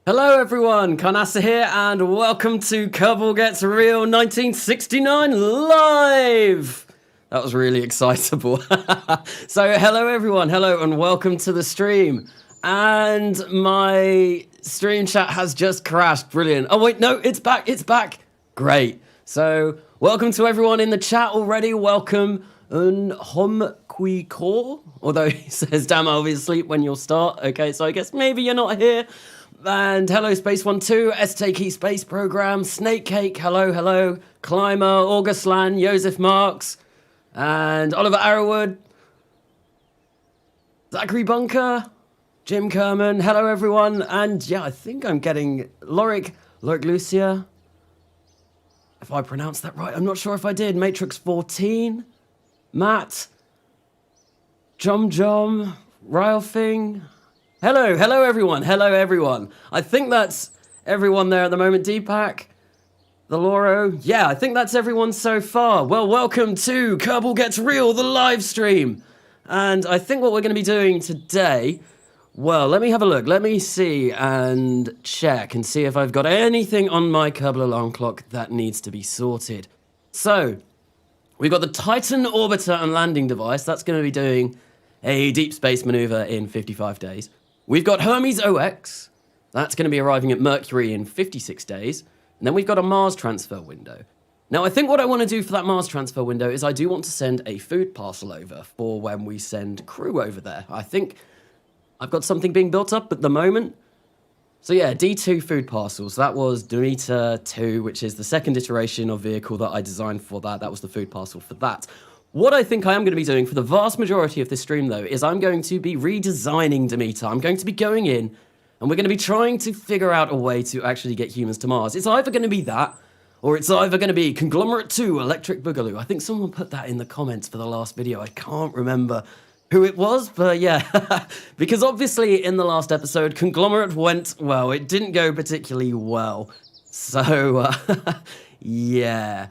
Hello everyone, Karnasa here, and welcome to Kerbal Gets Real 1969 Live! That was really excitable. So hello everyone, hello and welcome to the stream. And my stream chat has just crashed, brilliant. Oh wait, no, it's back. Great. So welcome to everyone in the chat already, welcome Hom Kui Ko, although he says, damn, I'll be asleep when you'll start. Okay, so I guess maybe you're not here. And hello, Space12, STK Space Program, Snake Cake, hello, Climber, August Lan, Joseph Marks, and Oliver Arrowwood, Zachary Bunker, Jim Kerman, hello everyone, and yeah, I think I'm getting Lorik Lucia, if I pronounced that right, I'm not sure if I did, Matrix 14, Matt, Jom, Rylfing. Hello everyone. I think that's everyone there at the moment. Deepak, the Loro. Yeah, I think that's everyone so far. Well, welcome to Kerbal Gets Real, the live stream. And I think what we're going to be doing today, well, let me have a look. Let me see and check and see if I've got anything on my Kerbal alarm clock that needs to be sorted. So, we've got the Titan orbiter and landing device. That's going to be doing a deep space maneuver in 55 days. We've got Hermes OX, that's going to be arriving at Mercury in 56 days, and then we've got a Mars transfer window. Now, I think what I want to do for that Mars transfer window is I do want to send a food parcel over for when we send crew over there. I think I've got something being built up at the moment. So yeah, D2 food parcels, that was Demeter 2, which is the second iteration of vehicle that I designed for that. That was the food parcel for that. What I think I am going to be doing for the vast majority of this stream, though, is I'm going to be redesigning Demeter. I'm going to be going in, and we're going to be trying to figure out a way to actually get humans to Mars. It's either going to be that, or it's either going to be Conglomerate 2, Electric Boogaloo. I think someone put that in the comments for the last video. I can't remember who it was, but yeah. Because obviously, in the last episode, Conglomerate went, well, it didn't go particularly well. So, yeah.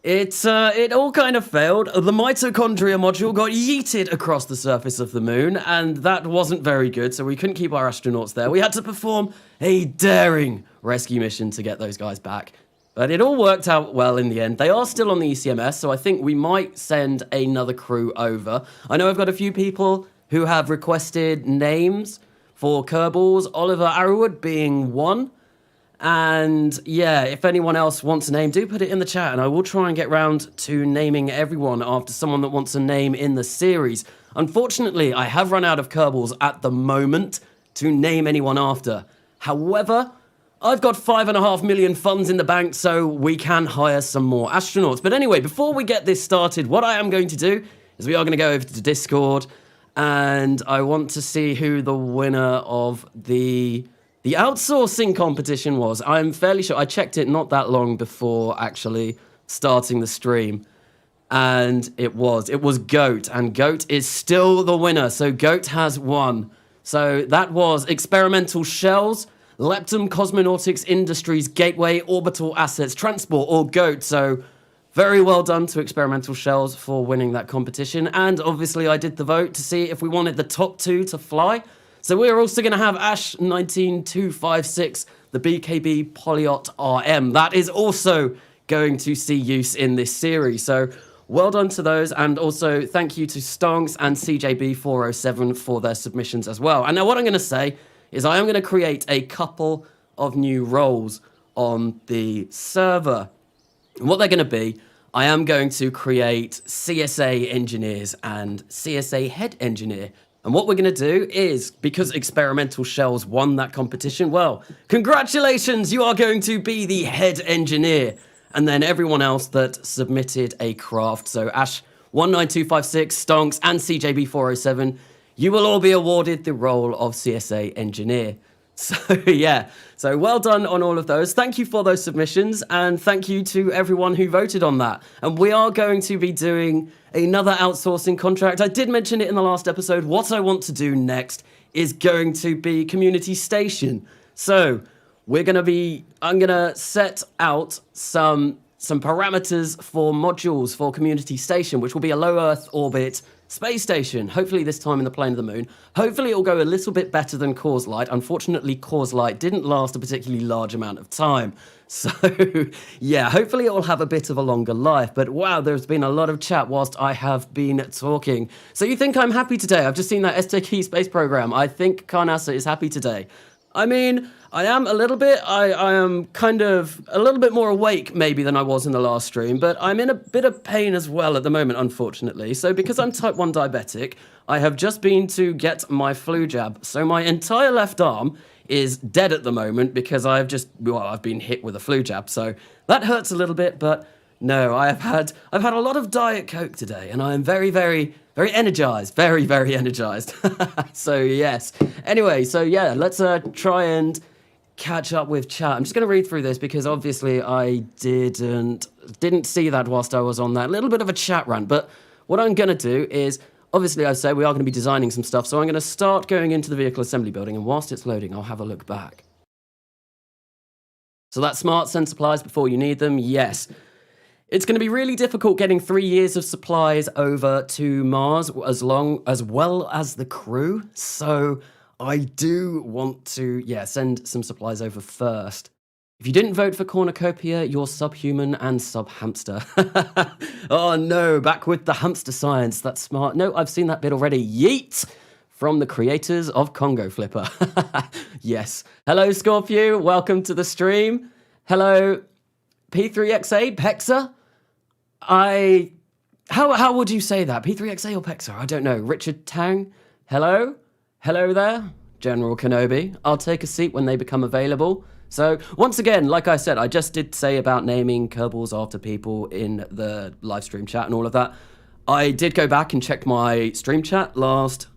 It all kind of failed. The mitochondria module got yeeted across the surface of the moon, and that wasn't very good, so we couldn't keep our astronauts there. We had to perform a daring rescue mission to get those guys back. But it all worked out well in the end. They are still on the ECMS, so I think we might send another crew over. I know I've got a few people who have requested names for Kerbals, Oliver Arrowwood being one. And yeah, if anyone else wants a name, do put it in the chat, and I will try and get round to naming everyone after someone that wants a name in the series. Unfortunately, I have run out of Kerbals at the moment to name anyone after. However, I've got 5.5 million funds in the bank, so we can hire some more astronauts. But anyway, before we get this started, what I am going to do is we are going to go over to Discord, and I want to see who the winner of the outsourcing competition was. I'm fairly sure. I checked it not that long before actually starting the stream. And it was GOAT. And GOAT is still the winner. So GOAT has won. So that was Experimental Shells, Leptum Cosmonautics Industries Gateway Orbital Assets Transport, or GOAT. So very well done to Experimental Shells for winning that competition. And obviously I did the vote to see if we wanted the top two to fly. So we're also going to have Ash19256, the BKB Polyot RM. That is also going to see use in this series. So well done to those. And also thank you to Stonks and CJB407 for their submissions as well. And now what I'm going to say is I am going to create a couple of new roles on the server. And what they're going to be, I am going to create CSA engineers and CSA head engineer. And what we're going to do is, because Experimental Shells won that competition, well, congratulations, you are going to be the head engineer. And then everyone else that submitted a craft, so Ash19256, Stonks, and CJB407, you will all be awarded the role of CSA engineer. So yeah, so well done on all of those. Thank you for those submissions, and thank you to everyone who voted on that. And we are going to be doing another outsourcing contract. I did mention it in the last episode. What I want to do next is going to be community station. So I'm gonna set out some some parameters for modules for Community Station, which will be a low Earth orbit space station, hopefully this time in the plane of the moon. Hopefully it'll go a little bit better than Cause Light. Unfortunately, Cause Light didn't last a particularly large amount of time. So, yeah, hopefully it will have a bit of a longer life. But wow, there's been a lot of chat whilst I have been talking. So you think I'm happy today? I've just seen that STK space program. I think Karnasa is happy today. I mean, I am a little bit, I am kind of a little bit more awake maybe than I was in the last stream, but I'm in a bit of pain as well at the moment, unfortunately. So because I'm type 1 diabetic, I have just been to get my flu jab. So my entire left arm is dead at the moment because I've been hit with a flu jab. So that hurts a little bit, but no, I've had a lot of Diet Coke today, and I am very, very, very energized. Very, very energized. So yes. Anyway, so yeah, let's try and catch up with chat. I'm just going to read through this because obviously I didn't see that whilst I was on that little bit of a chat rant. But what I'm going to do is, obviously I say we are going to be designing some stuff, so I'm going to start going into the vehicle assembly building, and whilst it's loading, I'll have a look back. So that's smart, send supplies before you need them. Yes. It's going to be really difficult getting 3 years of supplies over to Mars as well as the crew. So I do want to, send some supplies over first. If you didn't vote for Cornucopia, you're subhuman and sub-hamster. Oh no, back with the hamster science. That's smart. No, I've seen that bit already. Yeet! From the creators of Congo Flipper. Yes. Hello, Scorpio. Welcome to the stream. Hello, P3XA, Pexa? How would you say that? P3XA or Pexa? I don't know. Richard Tang? Hello? Hello there? General Kenobi. I'll take a seat when they become available. So, once again, like I said, I just did say about naming Kerbals after people in the live stream chat and all of that. I did go back and check my stream chat last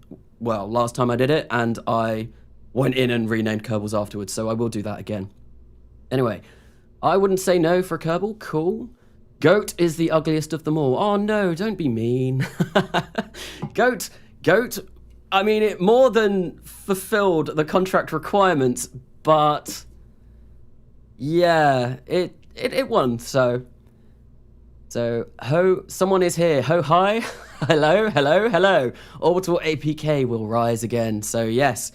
time I did it, and I went in and renamed Kerbals afterwards, so I will do that again. Anyway, I wouldn't say no for Kerbal. Cool. Goat is the ugliest of them all. Oh no, don't be mean. Goat, I mean, it more than fulfilled the contract requirements, but yeah, it won, so someone is here. Hi. Hello. Orbital APK will rise again, so yes.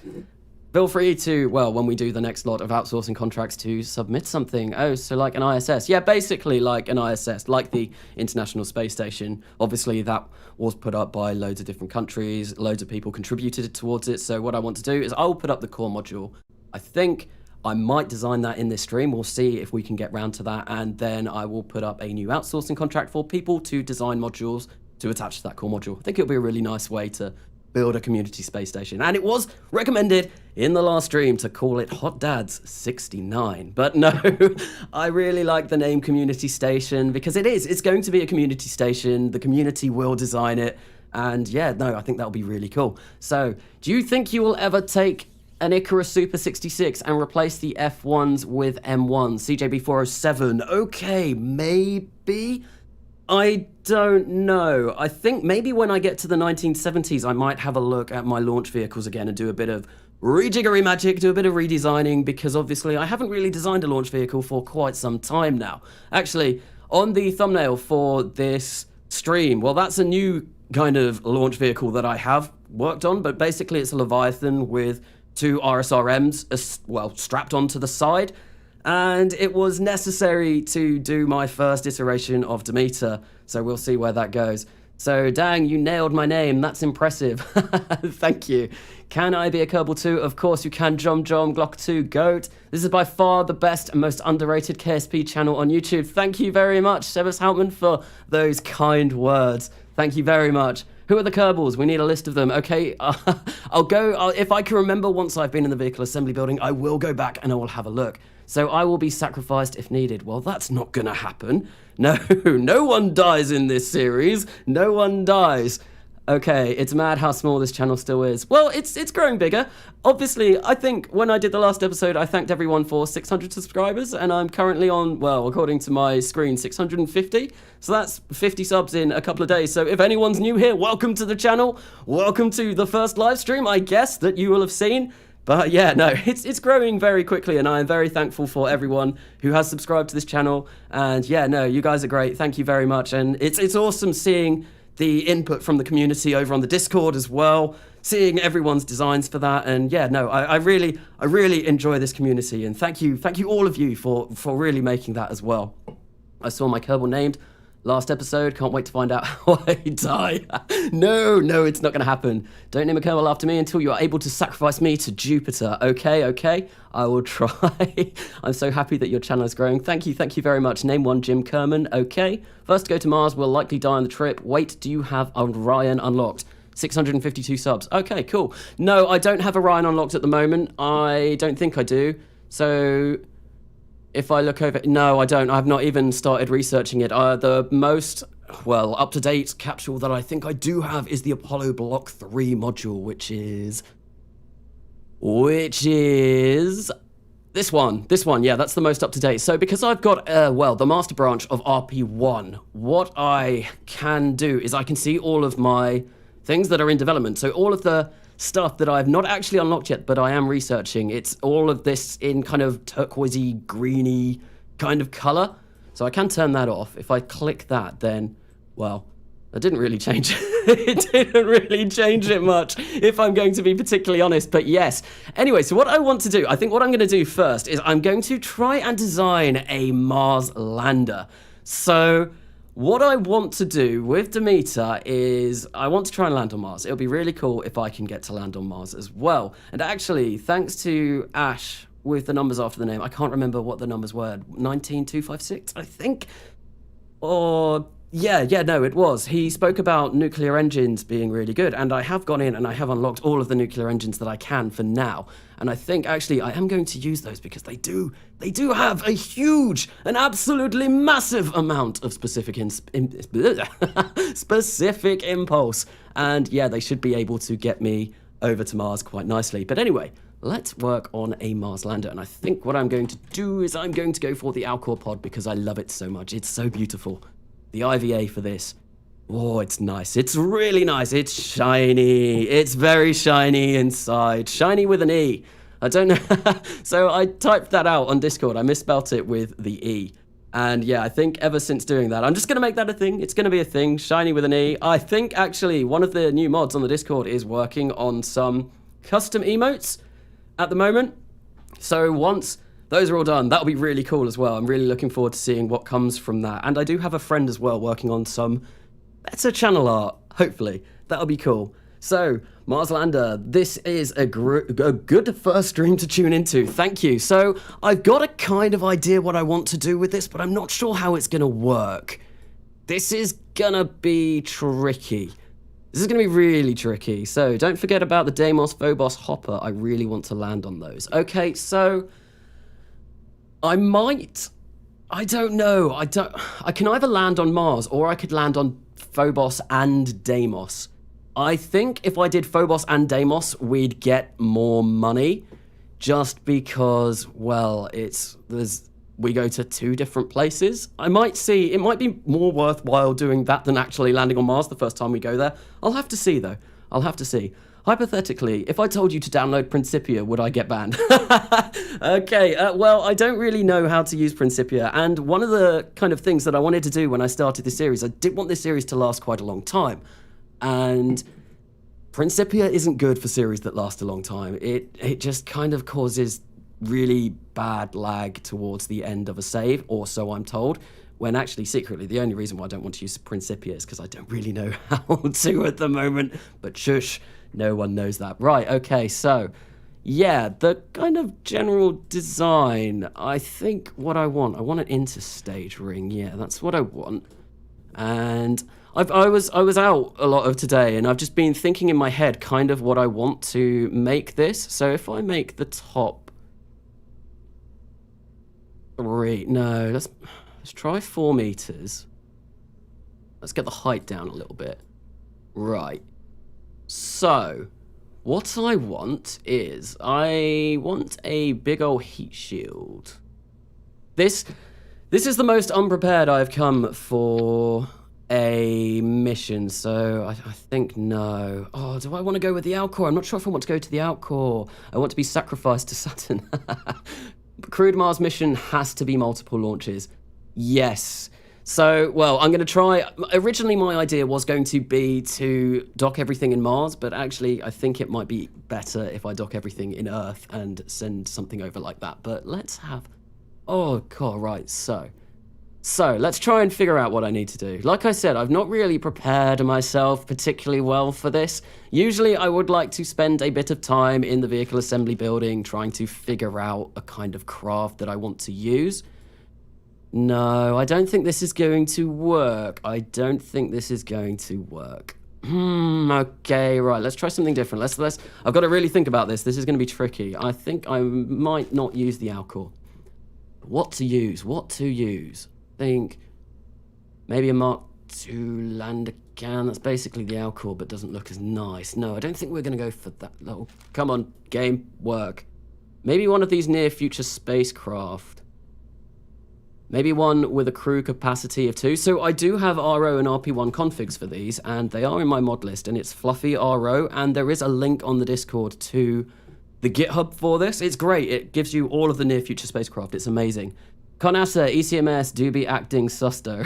Feel free to, when we do the next lot of outsourcing contracts, to submit something. Oh, so like an ISS. Yeah, basically like an ISS, like the International Space Station. Obviously, that was put up by loads of different countries. Loads of people contributed towards it. So what I want to do is I'll put up the core module. I think I might design that in this stream. We'll see if we can get round to that. And then I will put up a new outsourcing contract for people to design modules to attach to that core module. I think it'll be a really nice way to build a community space station. And it was recommended in the last stream to call it Hot Dads 69. But no, I really like the name Community Station because it's going to be a community station. The community will design it. And yeah, no, I think that'll be really cool. So do you think you will ever take an Icarus Super 66 and replace the F1s with M1s? CJB407. Okay, maybe. I don't know. I think maybe when I get to the 1970s, I might have a look at my launch vehicles again and do a bit of rejiggery magic, do a bit of redesigning, because obviously I haven't really designed a launch vehicle for quite some time now. Actually, on the thumbnail for this stream, that's a new kind of launch vehicle that I have worked on, but basically it's a Leviathan with 2 RSRMs, strapped onto the side. And it was necessary to do my first iteration of Demeter, so we'll see where that goes. So, dang, you nailed my name. That's impressive. Thank you. Can I be a Kerbal 2? Of course you can, Jom Glock 2 Goat. This is by far the best and most underrated KSP channel on YouTube. Thank you very much, Sebas Houtman, for those kind words. Thank you very much. Who are the Kerbals? We need a list of them. Okay, I'll go. If I can remember once I've been in the vehicle assembly building, I will go back and I will have a look. So I will be sacrificed if needed. Well, that's not going to happen. No, no one dies in this series. No one dies. Okay, it's mad how small this channel still is. Well, it's growing bigger. Obviously, I think when I did the last episode, I thanked everyone for 600 subscribers, and I'm currently on, according to my screen, 650. So that's 50 subs in a couple of days. So if anyone's new here, welcome to the channel. Welcome to the first live stream, I guess, that you will have seen. But yeah, no, it's growing very quickly, and I am very thankful for everyone who has subscribed to this channel. And yeah, no, you guys are great. Thank you very much. And it's awesome seeing the input from the community over on the Discord as well, seeing everyone's designs for that. And yeah, no, I really enjoy this community, and thank you all of you for really making that as well. I saw my Kerbal named last episode. Can't wait to find out how I die. No, it's not going to happen. Don't name a Kerbal after me until you are able to sacrifice me to Jupiter. Okay, I will try. I'm so happy that your channel is growing. Thank you very much. Name one, Jim Kerman. Okay. First to go to Mars will likely die on the trip. Wait, do you have Orion unlocked? 652 subs. Okay, cool. No, I don't have Orion unlocked at the moment. I don't think I do. So if I look over, no, I don't. I've not even started researching it. The most, well, up-to-date capsule that I think I do have is the Apollo Block 3 module, which is this one. Yeah, that's the most up-to-date. So because I've got, well, the master branch of RP1, what I can do is I can see all of my things that are in development. So all of the stuff that I've not actually unlocked yet, but I am researching, it's all of this in kind of turquoisey, greeny kind of color. So I can turn that off. If I click that, then, well, that didn't really change it. Didn't really change it much, if I'm going to be particularly honest, but yes. Anyway, so what I want to do, I think what I'm going to do first is I'm going to try and design a Mars lander. So what I want to do with Demeter is I want to try and land on Mars. It'll be really cool if I can get to land on Mars as well. And actually, thanks to Ash with the numbers after the name, I can't remember what the numbers were. 19256, I think? Or yeah, no, it was. He spoke about nuclear engines being really good, and I have gone in and I have unlocked all of the nuclear engines that I can for now. And I think actually I am going to use those because they do have a huge, an absolutely massive amount of specific specific impulse. And yeah, they should be able to get me over to Mars quite nicely. But anyway, let's work on a Mars lander. And I think what I'm going to do is I'm going to go for the Alcor pod because I love it so much. It's so beautiful. The IVA for this. Oh, it's nice. It's really nice. It's shiny. It's very shiny inside. Shiny with an E. I don't know. So I typed that out on Discord. I misspelt it with the E. And yeah, I think ever since doing that, I'm just going to make that a thing. It's going to be a thing. Shiny with an E. I think actually one of the new mods on the Discord is working on some custom emotes at the moment. So once those are all done, that'll be really cool as well. I'm really looking forward to seeing what comes from that. And I do have a friend as well working on some better channel art, hopefully. That'll be cool. So, Mars Lander, this is a good first stream to tune into. Thank you. So, I've got a kind of idea what I want to do with this, but I'm not sure how it's going to work. This is going to be tricky. This is going to be really tricky. So, don't forget about the Deimos Phobos hopper. I really want to land on those. Okay, so I don't know. I can either land on Mars or I could land on Phobos and Deimos. I think if I did Phobos and Deimos, we'd get more money just because, well, we go to two different places. I might see, it might be more worthwhile doing that than actually landing on Mars the first time we go there. I'll have to see though. I'll have to see. Hypothetically, if I told you to download Principia, would I get banned? Okay, well, I don't really know how to use Principia, and one of the kind of things that I wanted to do when I started this series, I did want this series to last quite a long time, and Principia isn't good for series that last a long time. It just kind of causes really bad lag towards the end of a save, or so I'm told, when actually secretly the only reason why I don't want to use Principia is because I don't really know how to at the moment, but shush. No one knows that. Right, okay, so, yeah, the kind of general design, I think what I want an interstage ring, yeah, that's what I want. And I was out a lot of today, and I've just been thinking in my head kind of what I want to make this. So if I make the top 3, no, let's try 4 meters. Let's get the height down a little bit. Right. So, what I want is, I want a big old heat shield. This is the most unprepared I've come for a mission, so I think no. Oh, do I want to go with the Alcor? I'm not sure if I want to go to the Alcor. I want to be sacrificed to Saturn. Crewed Mars mission has to be multiple launches. Yes. So, well, I'm going to try. Originally, my idea was going to be to dock everything in Mars, but actually, I think it might be better if I dock everything in Earth and send something over like that. But let's have... Oh, God, right, so let's try and figure out what I need to do. Like I said, I've not really prepared myself particularly well for this. Usually, I would like to spend a bit of time in the vehicle assembly building trying to figure out a kind of craft that I want to use. No, I don't think this is going to work. I don't think this is going to work. Okay, right, let's try something different. Let's I've got to really think about this. This is going to be tricky. I think I might not use the Alcor. What to use? I think maybe a Mark II lander can. That's basically the Alcor, but doesn't look as nice. No, I don't think we're going to go for that. No, come on, game, work. Maybe one of these near-future spacecraft. Maybe one with a crew capacity of 2. So I do have RO and RP1 configs for these, and they are in my mod list, and it's Fluffy RO, and there is a link on the Discord to the GitHub for this. It's great. It gives you all of the near-future spacecraft. It's amazing. Conasa, ECMS, do be acting susto.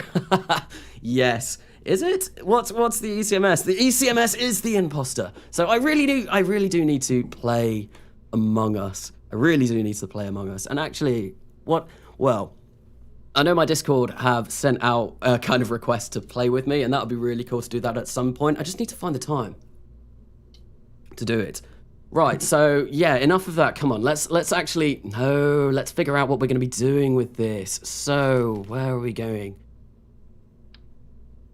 Yes. Is it? What's the ECMS? The ECMS is the imposter. So I really do need to play Among Us. I really do need to play Among Us. And actually, well, I know my Discord have sent out a kind of request to play with me, and that would be really cool to do that at some point. I just need to find the time to do it. Right, so yeah, enough of that. Come on, let's figure out what we're going to be doing with this. So, where are we going?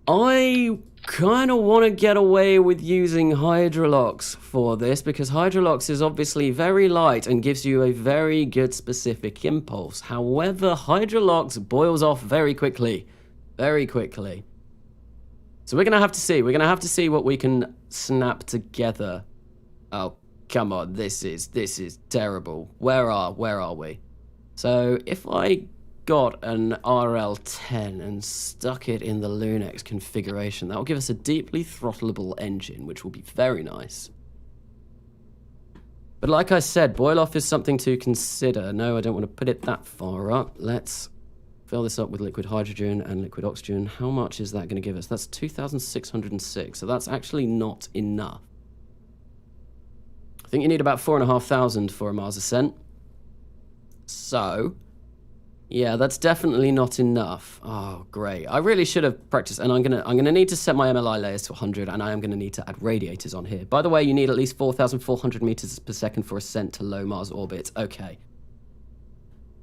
I kind of want to get away with using Hydrolox for this, because Hydrolox is obviously very light and gives you a very good specific impulse. However, Hydrolox boils off very quickly. Very quickly. So we're going to have to see. We're going to have to see what we can snap together. Oh, come on. This is terrible. Where are we? So if I got an RL10 and stuck it in the Lunex configuration, that will give us a deeply throttleable engine, which will be very nice. But like I said, boil off is something to consider. No, I don't want to put it that far up. Let's fill this up with liquid hydrogen and liquid oxygen. How much is that going to give us? That's 2,606, so that's actually not enough. I think you need about 4,500 for a Mars ascent. So yeah, that's definitely not enough. Oh, great. I really should have practiced, and I'm gonna need to set my MLI layers to 100, and I am gonna need to add radiators on here. By the way, you need at least 4,400 meters per second for ascent to low Mars orbit. Okay.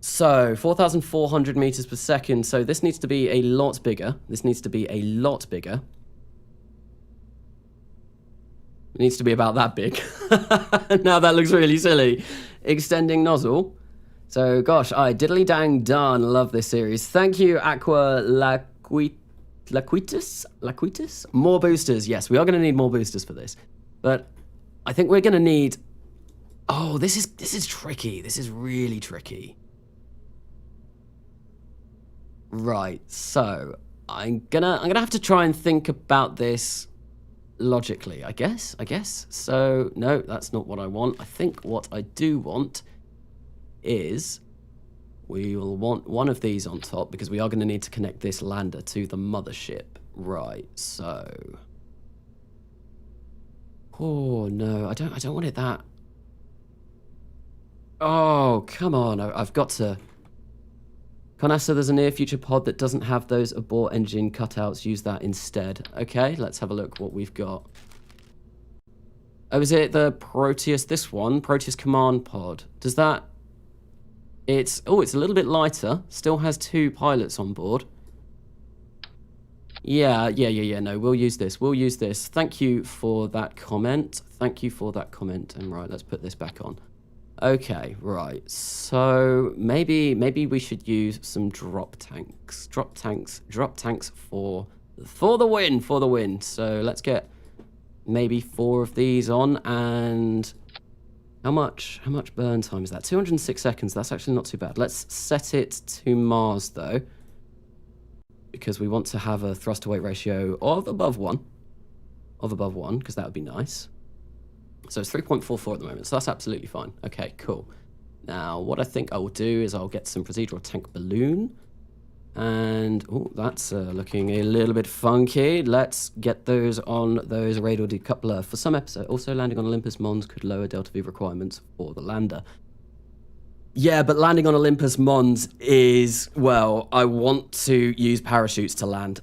So 4,400 meters per second. So this needs to be a lot bigger. This needs to be a lot bigger. It needs to be about that big. Now that looks really silly. Extending nozzle. So, gosh, I diddly dang darn love this series. Thank you, Aqua Laquitus? More boosters. Yes, we are going to need more boosters for this. But I think we're going to need... Oh, this is tricky. This is really tricky. Right, so I'm gonna have to try and think about this logically, I guess. So, no, that's not what I want. I think what I do want is we will want one of these on top, because we are going to need to connect this lander to the mothership. Right, so... Oh, no, I don't want it that... Oh, come on, I've got to... Conasa, there's a near-future pod that doesn't have those abort engine cutouts. Use that instead. Okay, let's have a look what we've got. Oh, is it the Proteus, this one? Proteus Command Pod. Does that... It's a little bit lighter. Still has 2 pilots on board. Yeah, no, we'll use this. Thank you for that comment. And right, let's put this back on. Okay, right. So maybe we should use some drop tanks. Drop tanks for the win. So let's get maybe 4 of these on, and how much burn time is that? 206 seconds. That's actually not too bad. Let's set it to Mars though, because we want to have a thrust to weight ratio of above 1. Because that would be nice. So it's 3.44 at the moment, so that's absolutely fine. Okay, cool. Now, what I think I will do is I'll get some procedural tank balloon. And, oh, that's looking a little bit funky. Let's get those on those radial decoupler for some episode. Also, landing on Olympus Mons could lower Delta V requirements for the lander. Yeah, but landing on Olympus Mons is, well, I want to use parachutes to land.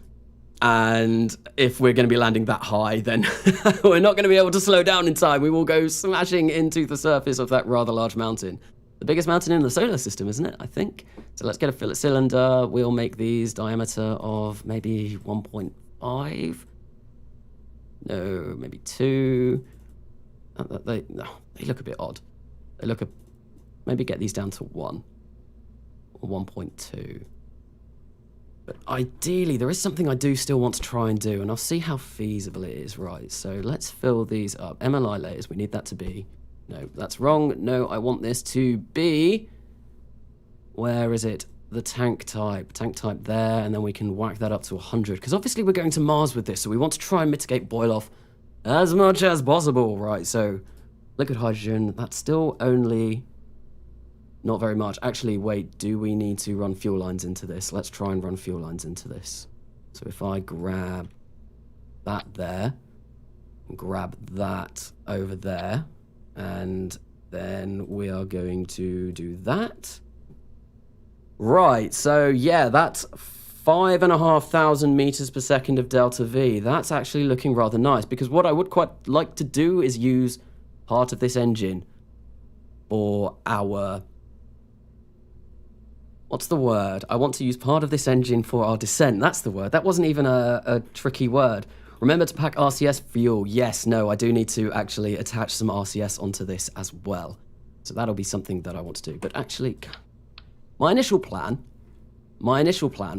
And if we're going to be landing that high, then we're not going to be able to slow down in time. We will go smashing into the surface of that rather large mountain. The biggest mountain in the solar system, isn't it? I think. So let's get a fillet cylinder. We'll make these diameter of maybe 1.5. No, maybe 2. They look a bit odd. They look maybe get these down to 1 or 1.2. But ideally, there is something I do still want to try and do, and I'll see how feasible it is. Right, so let's fill these up. MLI layers, we need that to be... No, that's wrong. No, I want this to be... Where is it? The tank type. Tank type there, and then we can whack that up to 100. Because obviously we're going to Mars with this, so we want to try and mitigate boil-off as much as possible. Right, so liquid hydrogen, that's still only... Not very much. Actually, wait, do we need to run fuel lines into this? Let's try and run fuel lines into this. So if I grab that there, and grab that over there, and then we are going to do that. Right, so yeah, that's 5,500 meters per second of delta V. That's actually looking rather nice, because what I would quite like to do is use part of this engine for our... What's the word? I want to use part of this engine for our descent. That's the word. That wasn't even a tricky word. Remember to pack RCS fuel. Yes, no, I do need to actually attach some RCS onto this as well. So that'll be something that I want to do. But actually, my initial plan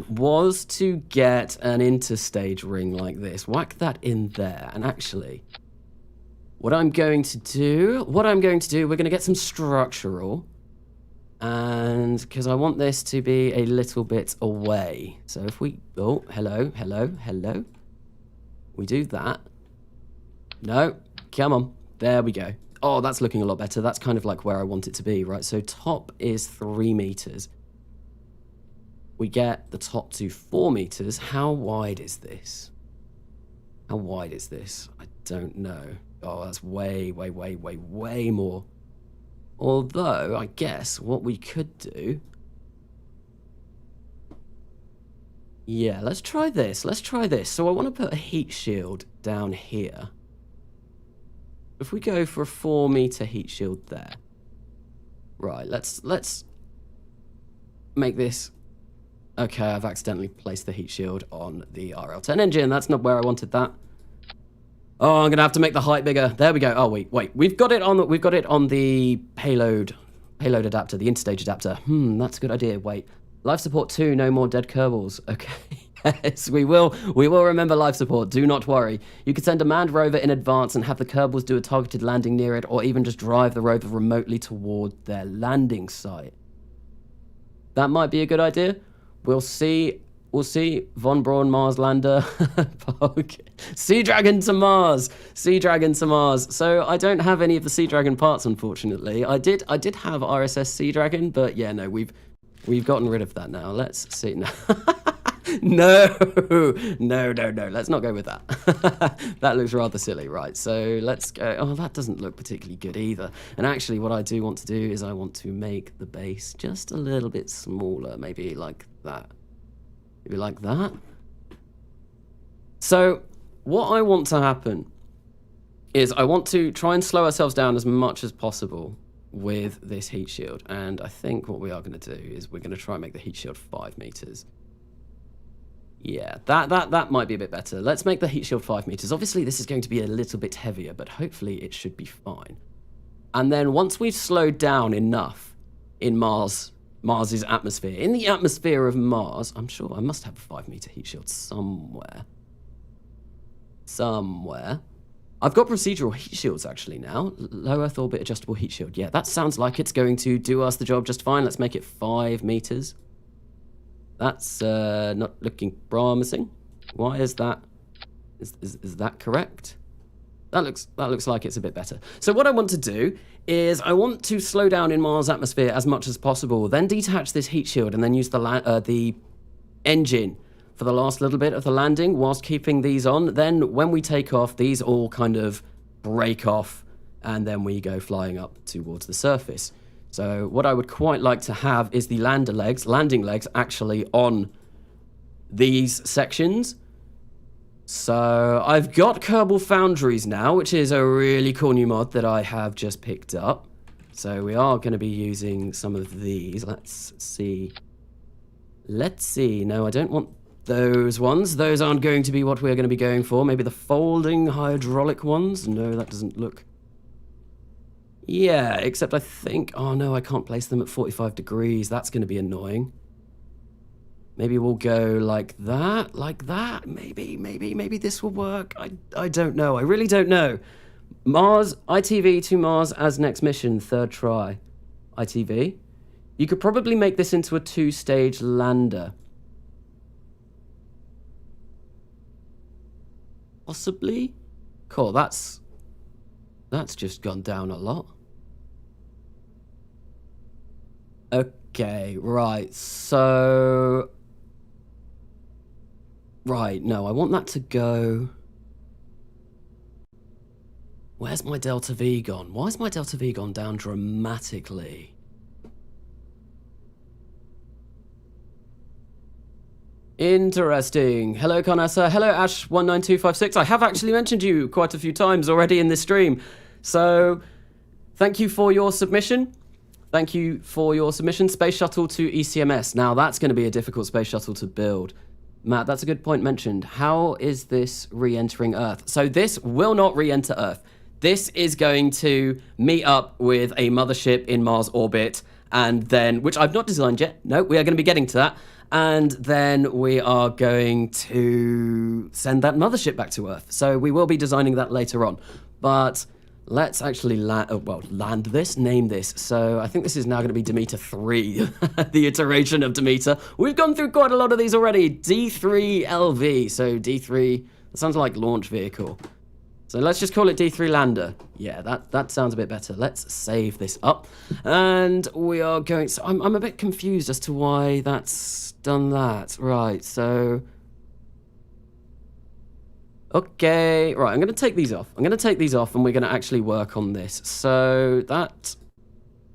was to get an interstage ring like this. Whack that in there. And actually, what I'm going to do, we're going to get some structural. And because I want this to be a little bit away. So if we, oh, hello. We do that. No, come on. There we go. Oh, that's looking a lot better. That's kind of like where I want it to be, right? So top is 3 meters. We get the top to 4 meters. How wide is this? How wide is this? I don't know. Oh, that's way more. Although, I guess what we could do... Yeah, let's try this. So I want to put a heat shield down here. If we go for a 4 meter heat shield there. Right, let's make this... Okay, I've accidentally placed the heat shield on the RL-10 engine. That's not where I wanted that. Oh, I'm gonna have to make the height bigger. There we go. Oh wait. We've got it on the payload adapter, the interstage adapter. That's a good idea. Wait. Life support 2, no more dead Kerbals. Okay. Yes, we will remember life support. Do not worry. You could send a manned rover in advance and have the Kerbals do a targeted landing near it, or even just drive the rover remotely toward their landing site. That might be a good idea. We'll see. Von Braun Mars lander. Sea Dragon to Mars. So I don't have any of the Sea Dragon parts, unfortunately. I did have RSS Sea Dragon, but yeah, no, we've gotten rid of that now. Let's see. No. Let's not go with that. That looks rather silly, right? So let's go. Oh, that doesn't look particularly good either. And actually, what I do want to do is I want to make the base just a little bit smaller, maybe like that. Maybe like that. So what I want to happen is I want to try and slow ourselves down as much as possible with this heat shield. And I think what we are going to do is we're going to try and make the heat shield 5 meters. Yeah, that might be a bit better. Let's make the heat shield 5 meters. Obviously, this is going to be a little bit heavier, but hopefully it should be fine. And then once we've slowed down enough in Mars's atmosphere. In the atmosphere of Mars, I'm sure I must have a 5 meter heat shield somewhere. I've got procedural heat shields actually now. Low Earth orbit adjustable heat shield. Yeah, that sounds like it's going to do us the job just fine. Let's make it 5 meters. That's not looking promising. Why is that? Is that correct? That looks like it's a bit better. So what I want to do is I want to slow down in Mars' atmosphere as much as possible, then detach this heat shield and then use the engine for the last little bit of the landing whilst keeping these on. Then when we take off, these all kind of break off and then we go flying up towards the surface. So what I would quite like to have is the landing legs actually on these sections. So I've got Kerbal Foundries now, which is a really cool new mod that I have just picked up. So we are going to be using some of these. Let's see. No, I don't want those ones. Those aren't going to be what we're going to be going for. Maybe the folding hydraulic ones. No, that doesn't look... Yeah, except I think... Oh no, I can't place them at 45 degrees. That's going to be annoying. Maybe we'll go like that, maybe this will work. I don't know, I really don't know. Mars, ITV to Mars as next mission, 3rd try. ITV. You could probably make this into a 2-stage lander. Possibly? Cool, that's just gone down a lot. Okay, right, so... Right, no, I want that to go... Where's my Delta V gone? Why is my Delta V gone down dramatically? Interesting. Hello, Carnassa. Hello, Ash19256. I have actually mentioned you quite a few times already in this stream. So, thank you for your submission. Thank you for your submission. Space shuttle to ECMS. Now, that's going to be a difficult space shuttle to build. Matt, that's a good point mentioned. How is this re-entering Earth? So this will not re-enter Earth. This is going to meet up with a mothership in Mars orbit, and then, which I've not designed yet. No, we are going to be getting to that. And then we are going to send that mothership back to Earth. So we will be designing that later on. But let's actually land this, name this. So I think this is now going to be Demeter 3, the iteration of Demeter. We've gone through quite a lot of these already. D3LV, so D3, that sounds like launch vehicle. So let's just call it D3 Lander. Yeah, that sounds a bit better. Let's save this up. And we are going, so I'm a bit confused as to why that's done that. Right, so... Okay, right, I'm going to take these off. I'm going to take these off and we're going to actually work on this. So that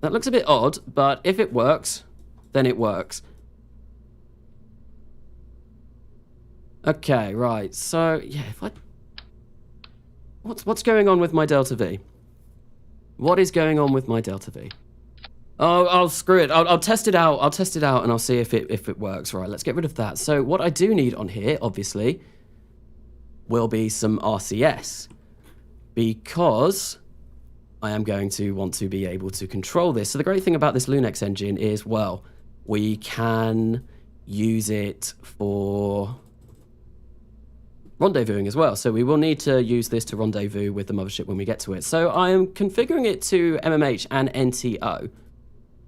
looks a bit odd, but if it works, then it works. Okay, right, so, yeah, if I... What's going on with my Delta V? What is going on with my Delta V? Oh, I'll screw it. I'll test it out. I'll test it out and I'll see if it works. Right, let's get rid of that. So what I do need on here, obviously, will be some RCS, because I am going to want to be able to control this. So the great thing about this Lunex engine is, well, we can use it for rendezvousing as well. So we will need to use this to rendezvous with the mothership when we get to it. So I am configuring it to MMH and NTO. And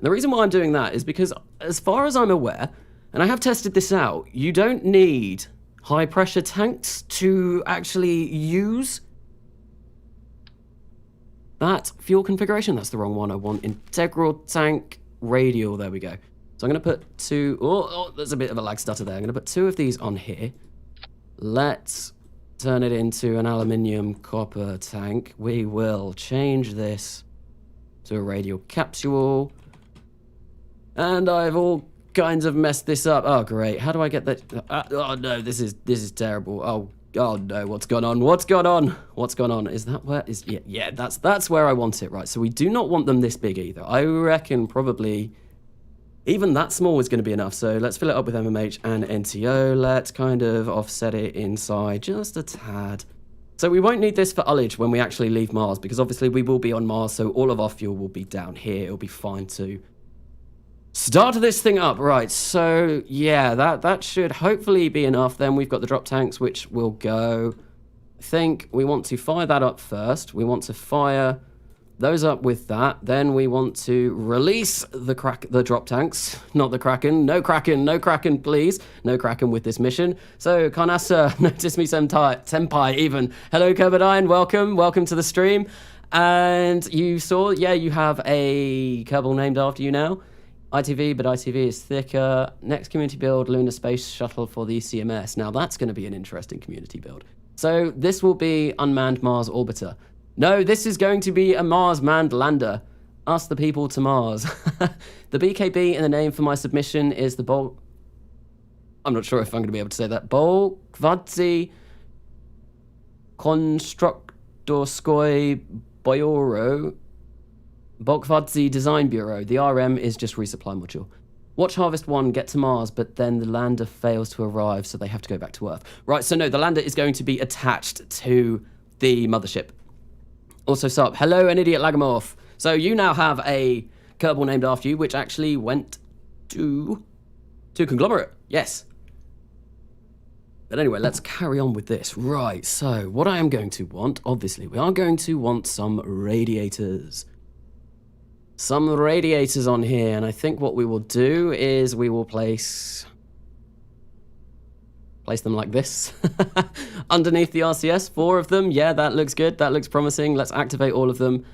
the reason why I'm doing that is because, as far as I'm aware, and I have tested this out, you don't need high pressure tanks to actually use that fuel configuration. That's the wrong one. I want integral tank radial. There we go. So I'm going to put two... Oh, there's a bit of a lag stutter there. I'm going to put two of these on here. Let's turn it into an aluminium copper tank. We will change this to a radial capsule. And I've all kinds of messed this up. Oh, great. How do I get that? Oh, no, this is terrible. Oh, no, what's going on? What's going on? What's going on? Is that where is... Yeah, that's where I want it, right? So we do not want them this big either. I reckon probably even that small is going to be enough. So let's fill it up with MMH and NTO. Let's kind of offset it inside just a tad. So we won't need this for ullage when we actually leave Mars, because obviously we will be on Mars, so all of our fuel will be down here. It'll be fine to start this thing up. Right, so yeah, that should hopefully be enough. Then we've got the drop tanks, which will go... I think we want to fire that up first. We want to fire those up with that. Then we want to release the drop tanks, not the Kraken. No Kraken, please. No Kraken with this mission. So, Karnasa, notice me senpai even. Hello, Kerbal, welcome to the stream. And you saw, yeah, you have a Kerbal named after you now. ITV, but ITV is thicker. Next community build, Lunar Space Shuttle for the CMS. Now, that's going to be an interesting community build. So, this will be Unmanned Mars Orbiter. No, this is going to be a Mars manned lander. Ask the people to Mars. The BKB in the name for my submission is the I'm not sure if I'm going to be able to say that. Bolkvadzi Konstruktorskoi Bureau. Bolkvadzi Design Bureau. The RM is just resupply module. Watch Harvest 1 get to Mars, but then the lander fails to arrive, so they have to go back to Earth. Right, so no, the lander is going to be attached to the mothership. Also, sup, hello, an idiot Lagomorph. So you now have a Kerbal named after you, which actually went to Conglomerate. Yes. But anyway, let's carry on with this. Right, so what I am going to want, obviously, we are going to want some radiators. Some radiators on here, and I think what we will do is we will place them like this. Underneath the RCS, 4 of them. Yeah, that looks good. That looks promising. Let's activate all of them.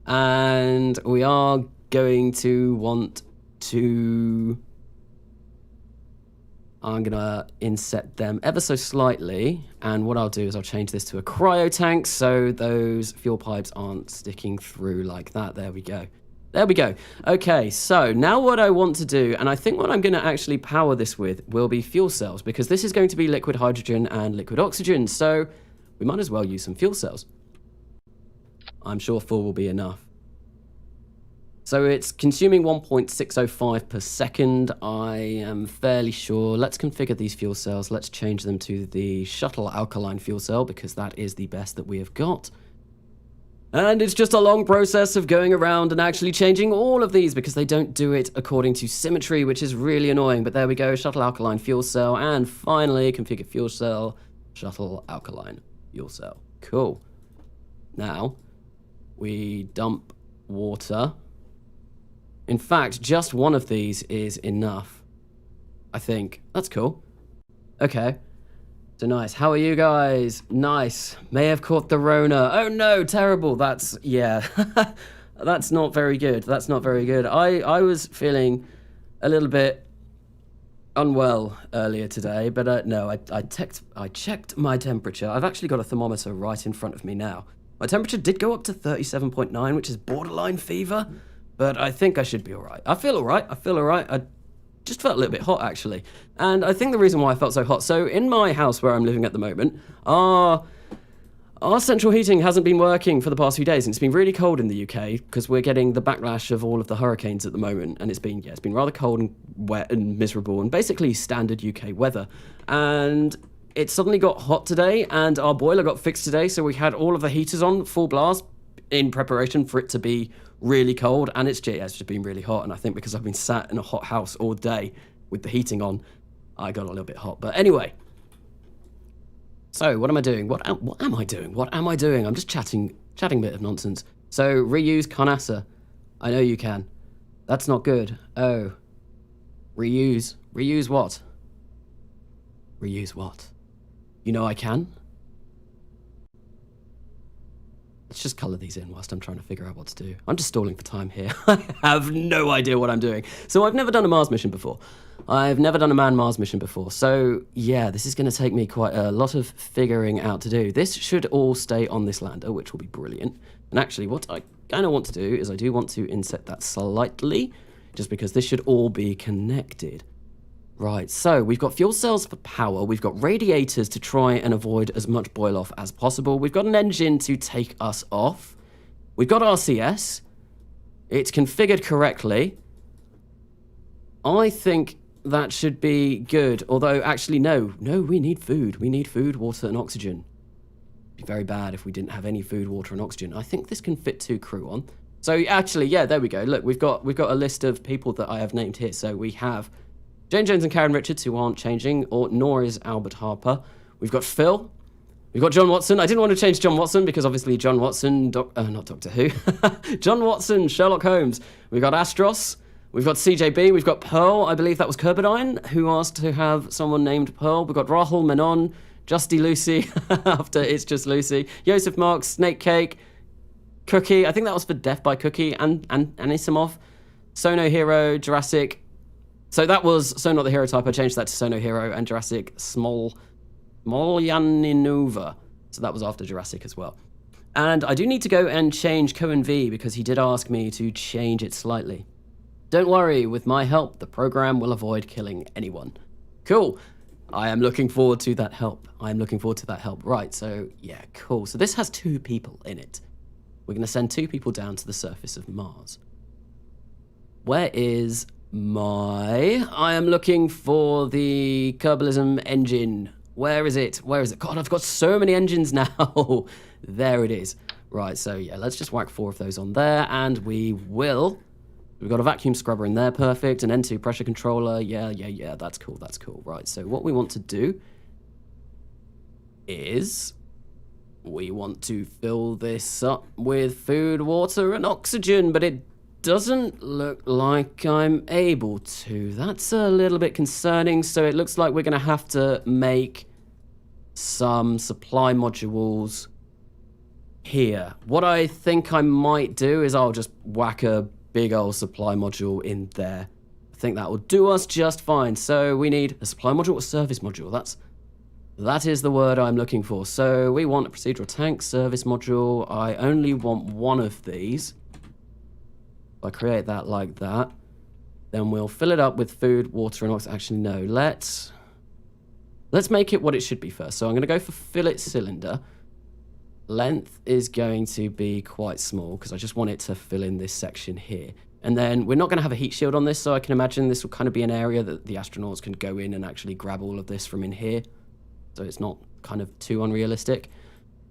And we are going to want to... I'm going to inset them ever so slightly. And what I'll do is I'll change this to a cryo tank so those fuel pipes aren't sticking through like that. There we go. There we go. Okay, so now what I want to do, and I think what I'm going to actually power this with will be fuel cells, because this is going to be liquid hydrogen and liquid oxygen, so we might as well use some fuel cells. I'm sure 4 will be enough. So it's consuming 1.605 per second. I am fairly sure. Let's configure these fuel cells. Let's change them to the shuttle alkaline fuel cell, because that is the best that we have got. And it's just a long process of going around and actually changing all of these, because they don't do it according to symmetry, which is really annoying. But there we go, shuttle alkaline fuel cell, and finally configure fuel cell, shuttle alkaline fuel cell. Cool. Now, we dump water. In fact, just one of these is enough, I think. That's cool. Okay. So nice. How are you guys? Nice. May have caught the Rona. Oh no, terrible. That's, yeah. That's not very good. That's not very good. I was feeling a little bit unwell earlier today, but no, I checked my temperature. I've actually got a thermometer right in front of me now. My temperature did go up to 37.9, which is borderline fever, but I think I should be all right. I feel all right. I just felt a little bit hot, actually. And I think the reason why I felt so hot, so in my house where I'm living at the moment, our central heating hasn't been working for the past few days, and it's been really cold in the UK because we're getting the backlash of all of the hurricanes at the moment, and it's been rather cold and wet and miserable, and basically standard UK weather. And it suddenly got hot today, and our boiler got fixed today, so we had all of the heaters on full blast in preparation for it to be really cold, and it's just been really hot. And I think because I've been sat in a hot house all day with the heating on, I got a little bit hot. But anyway, so what am I doing? What am I doing? I'm just chatting a bit of nonsense. So reuse Karnasa. I know you can. That's not good. Oh, reuse what? Reuse what? You know I can. Let's just colour these in whilst I'm trying to figure out what to do. I'm just stalling for time here. I have no idea what I'm doing. So I've never done a Mars mission before. I've never done a manned Mars mission before. So yeah, this is going to take me quite a lot of figuring out to do. This should all stay on this lander, which will be brilliant. And actually what I kind of want to do is I do want to inset that slightly, just because this should all be connected. Right, so we've got fuel cells for power, we've got radiators to try and avoid as much boil off as possible, we've got an engine to take us off, we've got RCS, it's configured correctly. I think that should be good, although actually no, we need food, water and oxygen. It'd be very bad if we didn't have any food, water and oxygen. I think this can fit 2 crew on. So actually, yeah, there we go, look, we've got a list of people that I have named here, so we have Jane Jones and Karen Richards, who aren't changing, nor is Albert Harper. We've got Phil, We've got John Watson. I didn't want to change John Watson because obviously John Watson, not Doctor Who. John Watson, Sherlock Holmes. We've got Astros. We've got CJB. We've got Pearl. I believe that was Kerbal who asked to have someone named Pearl. We've got Rahul Menon, Justy Lucy, after It's Just Lucy. Yosef Marks, Snake Cake, Cookie. I think that was for Death by Cookie. And Anisimov. Sono Hero, Jurassic. So that was So Not the Hero Type. I changed that to Sono Hero and Jurassic Smolyaninova. So that was after Jurassic as well. And I do need to go and change Cohen V because he did ask me to change it slightly. Don't worry, with my help, the program will avoid killing anyone. Cool. I am looking forward to that help. Right, so yeah, cool. So this has 2 people in it. We're going to send 2 people down to the surface of Mars. Where is I am looking for the Kerbalism engine. Where is it? God, I've got so many engines now. There it is. Right, so yeah, let's just whack 4 of those on there, and we've got a vacuum scrubber in there, perfect, an N2 pressure controller, yeah, that's cool. Right, so what we want to do is we want to fill this up with food, water, and oxygen, but it doesn't look like I'm able to. That's a little bit concerning, so it looks like we're going to have to make some supply modules here. What I think I might do is I'll just whack a big old supply module in there. I think that will do us just fine. So we need a supply module or service module. That is the word I'm looking for. So we want a procedural tank service module. I only want 1 of these. If I create that like that, then we'll fill it up with food, water, and oxygen. Actually, no, let's make it what it should be first. So I'm going to go for fillet cylinder. Length is going to be quite small because I just want it to fill in this section here. And then we're not going to have a heat shield on this, so I can imagine this will kind of be an area that the astronauts can go in and actually grab all of this from in here. So it's not kind of too unrealistic.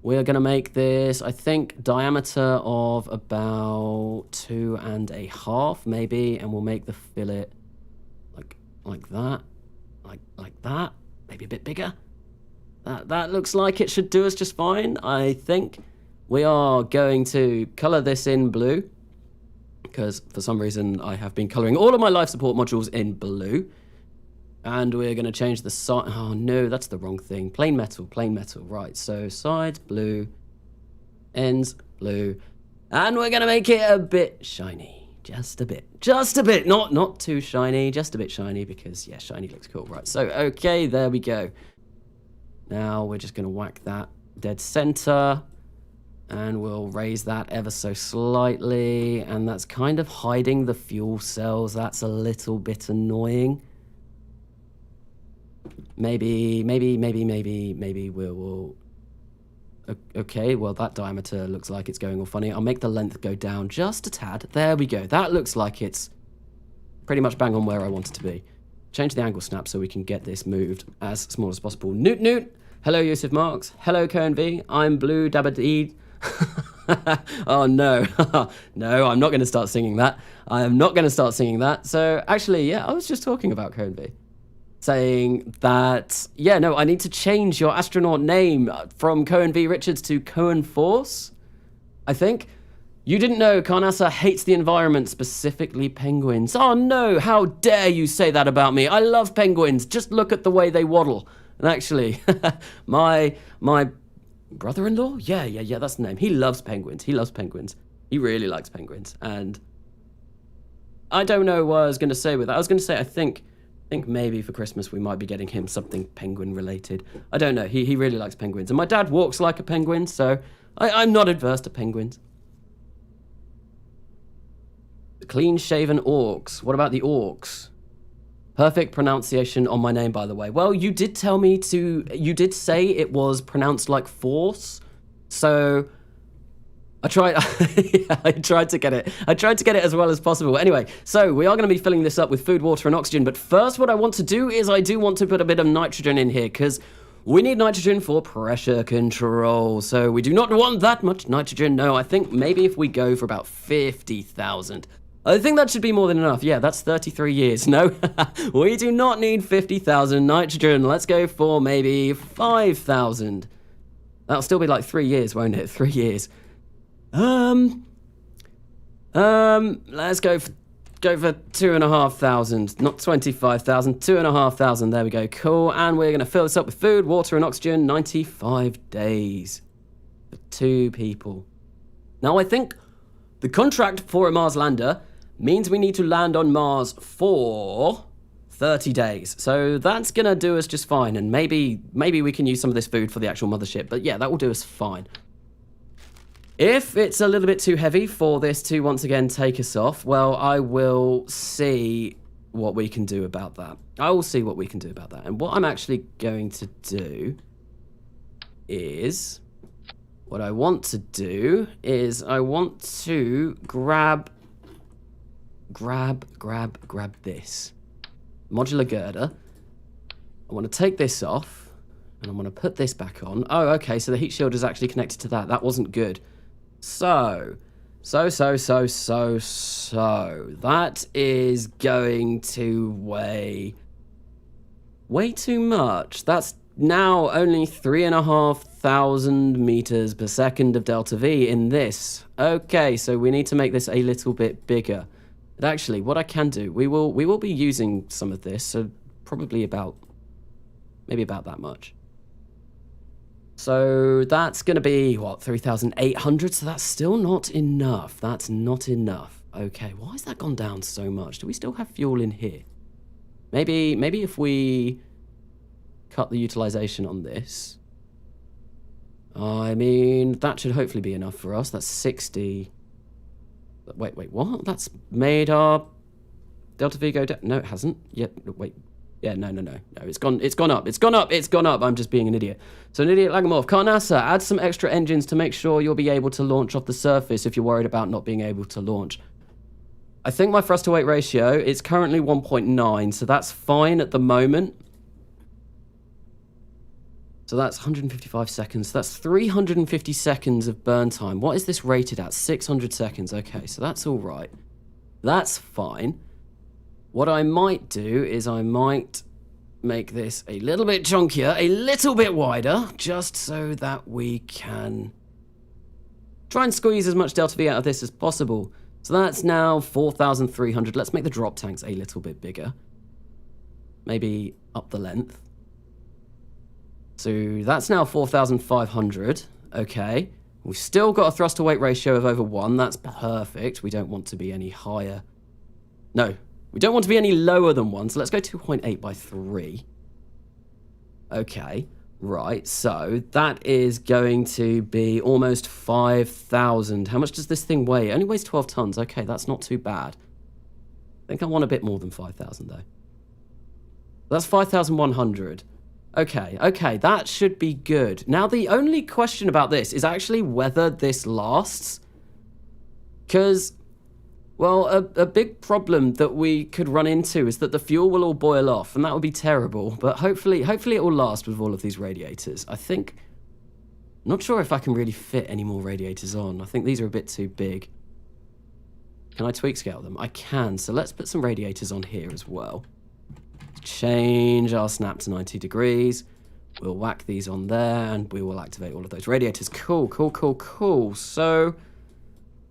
We're going to make this, I think, diameter of about 2.5 maybe, and we'll make the fillet like that, like that, maybe a bit bigger. That looks like it should do us just fine. I think we are going to color this in blue because for some reason I have been coloring all of my life support modules in blue. And we're going to change the side. Oh no, that's the wrong thing. Plain metal. Right, so sides blue, ends blue. And we're going to make it a bit shiny. Just a bit. Not too shiny, just a bit shiny because, yeah, shiny looks cool. Right, so, okay, there we go. Now we're just going to whack that dead center. And we'll raise that ever so slightly. And that's kind of hiding the fuel cells. That's a little bit annoying. Maybe we'll... Okay, well, that diameter looks like it's going all funny. I'll make the length go down just a tad. There we go. That looks like it's pretty much bang on where I want it to be. Change the angle snap so we can get this moved as small as possible. Newt. Hello, Yosef Marks. Hello, Cohen V. I'm Blue Dabbadeed. Oh, no. No, I'm not going to start singing that. I am not going to start singing that. So, actually, yeah, I was just talking about Cohen V. Saying that, yeah, no, I need to change your astronaut name from Cohen V. Richards to Cohen Force, I think. You didn't know Carnassa hates the environment, specifically penguins. Oh no, how dare you say that about me? I love penguins. Just look at the way they waddle. And actually, my brother-in-law? Yeah, that's the name. He loves penguins. He really likes penguins. And I don't know what I was going to say with that. I was going to say, I think maybe for Christmas we might be getting him something penguin related. I don't know. He really likes penguins. And my dad walks like a penguin, so I'm not adverse to penguins. Clean-shaven orcs. What about the orcs? Perfect pronunciation on my name, by the way. Well, you did tell me to... You did say it was pronounced like force, so... I tried to get it. I tried to get it as well as possible. Anyway, so we are going to be filling this up with food, water, and oxygen. But first, what I want to do is I do want to put a bit of nitrogen in here because we need nitrogen for pressure control. So we do not want that much nitrogen. No, I think maybe if we go for about 50,000. I think that should be more than enough. Yeah, that's 33 years. No, we do not need 50,000 nitrogen. Let's go for maybe 5,000. That'll still be like 3 years, won't it? 3 years. Let's go for 2,500, not 25,000, 2,500. There we go. Cool. And we're going to fill this up with food, water, and oxygen. 95 days for 2 people. Now, I think the contract for a Mars lander means we need to land on Mars for 30 days. So that's going to do us just fine. And maybe we can use some of this food for the actual mothership. But yeah, that will do us fine. If it's a little bit too heavy for this to once again take us off, well, I will see what we can do about that. I will see what we can do about that. And what I'm actually going to do is... What I want to do is I want to grab this. Modular girder. I want to take this off, and I want to put this back on. Oh, okay, so the heat shield is actually connected to that. That wasn't good. So. That is going to weigh way too much. That's now only 3,500 meters per second of delta V in this. Okay, so we need to make this a little bit bigger. But actually, what I can do, we will be using some of this, so probably maybe about that much. So that's going to be, what, 3,800? So that's still not enough. That's not enough. Okay, why has that gone down so much? Do we still have fuel in here? Maybe if we cut the utilization on this. I mean, that should hopefully be enough for us. That's 60. Wait, what? That's made our delta V go down. No, it hasn't. Yet, wait. Yeah, no. It's gone up. I'm just being an idiot. So an idiot Lagomorph. Carnassa, add some extra engines to make sure you'll be able to launch off the surface if you're worried about not being able to launch. I think my thrust to weight ratio is currently 1.9, so that's fine at the moment. So that's 155 seconds. So that's 350 seconds of burn time. What is this rated at? 600 seconds. Okay, so that's all right. That's fine. What I might do is I might make this a little bit chunkier, a little bit wider, just so that we can try and squeeze as much delta V out of this as possible. So that's now 4,300. Let's make the drop tanks a little bit bigger. Maybe up the length. So that's now 4,500. Okay. We've still got a thrust to weight ratio of over 1. That's perfect. We don't want to be any higher. No. We don't want to be any lower than 1, so let's go 2.8 by 3. Okay, right, so that is going to be almost 5,000. How much does this thing weigh? It only weighs 12 tons. Okay, that's not too bad. I think I want a bit more than 5,000, though. That's 5,100. Okay, that should be good. Now, the only question about this is actually whether this lasts. Because... well, a big problem that we could run into is that the fuel will all boil off, and that would be terrible. But hopefully it will last with all of these radiators. I think... not sure if I can really fit any more radiators on. I think these are a bit too big. Can I tweak scale them? I can, so let's put some radiators on here as well. Change our snap to 90 degrees. We'll whack these on there, and we will activate all of those radiators. Cool. So...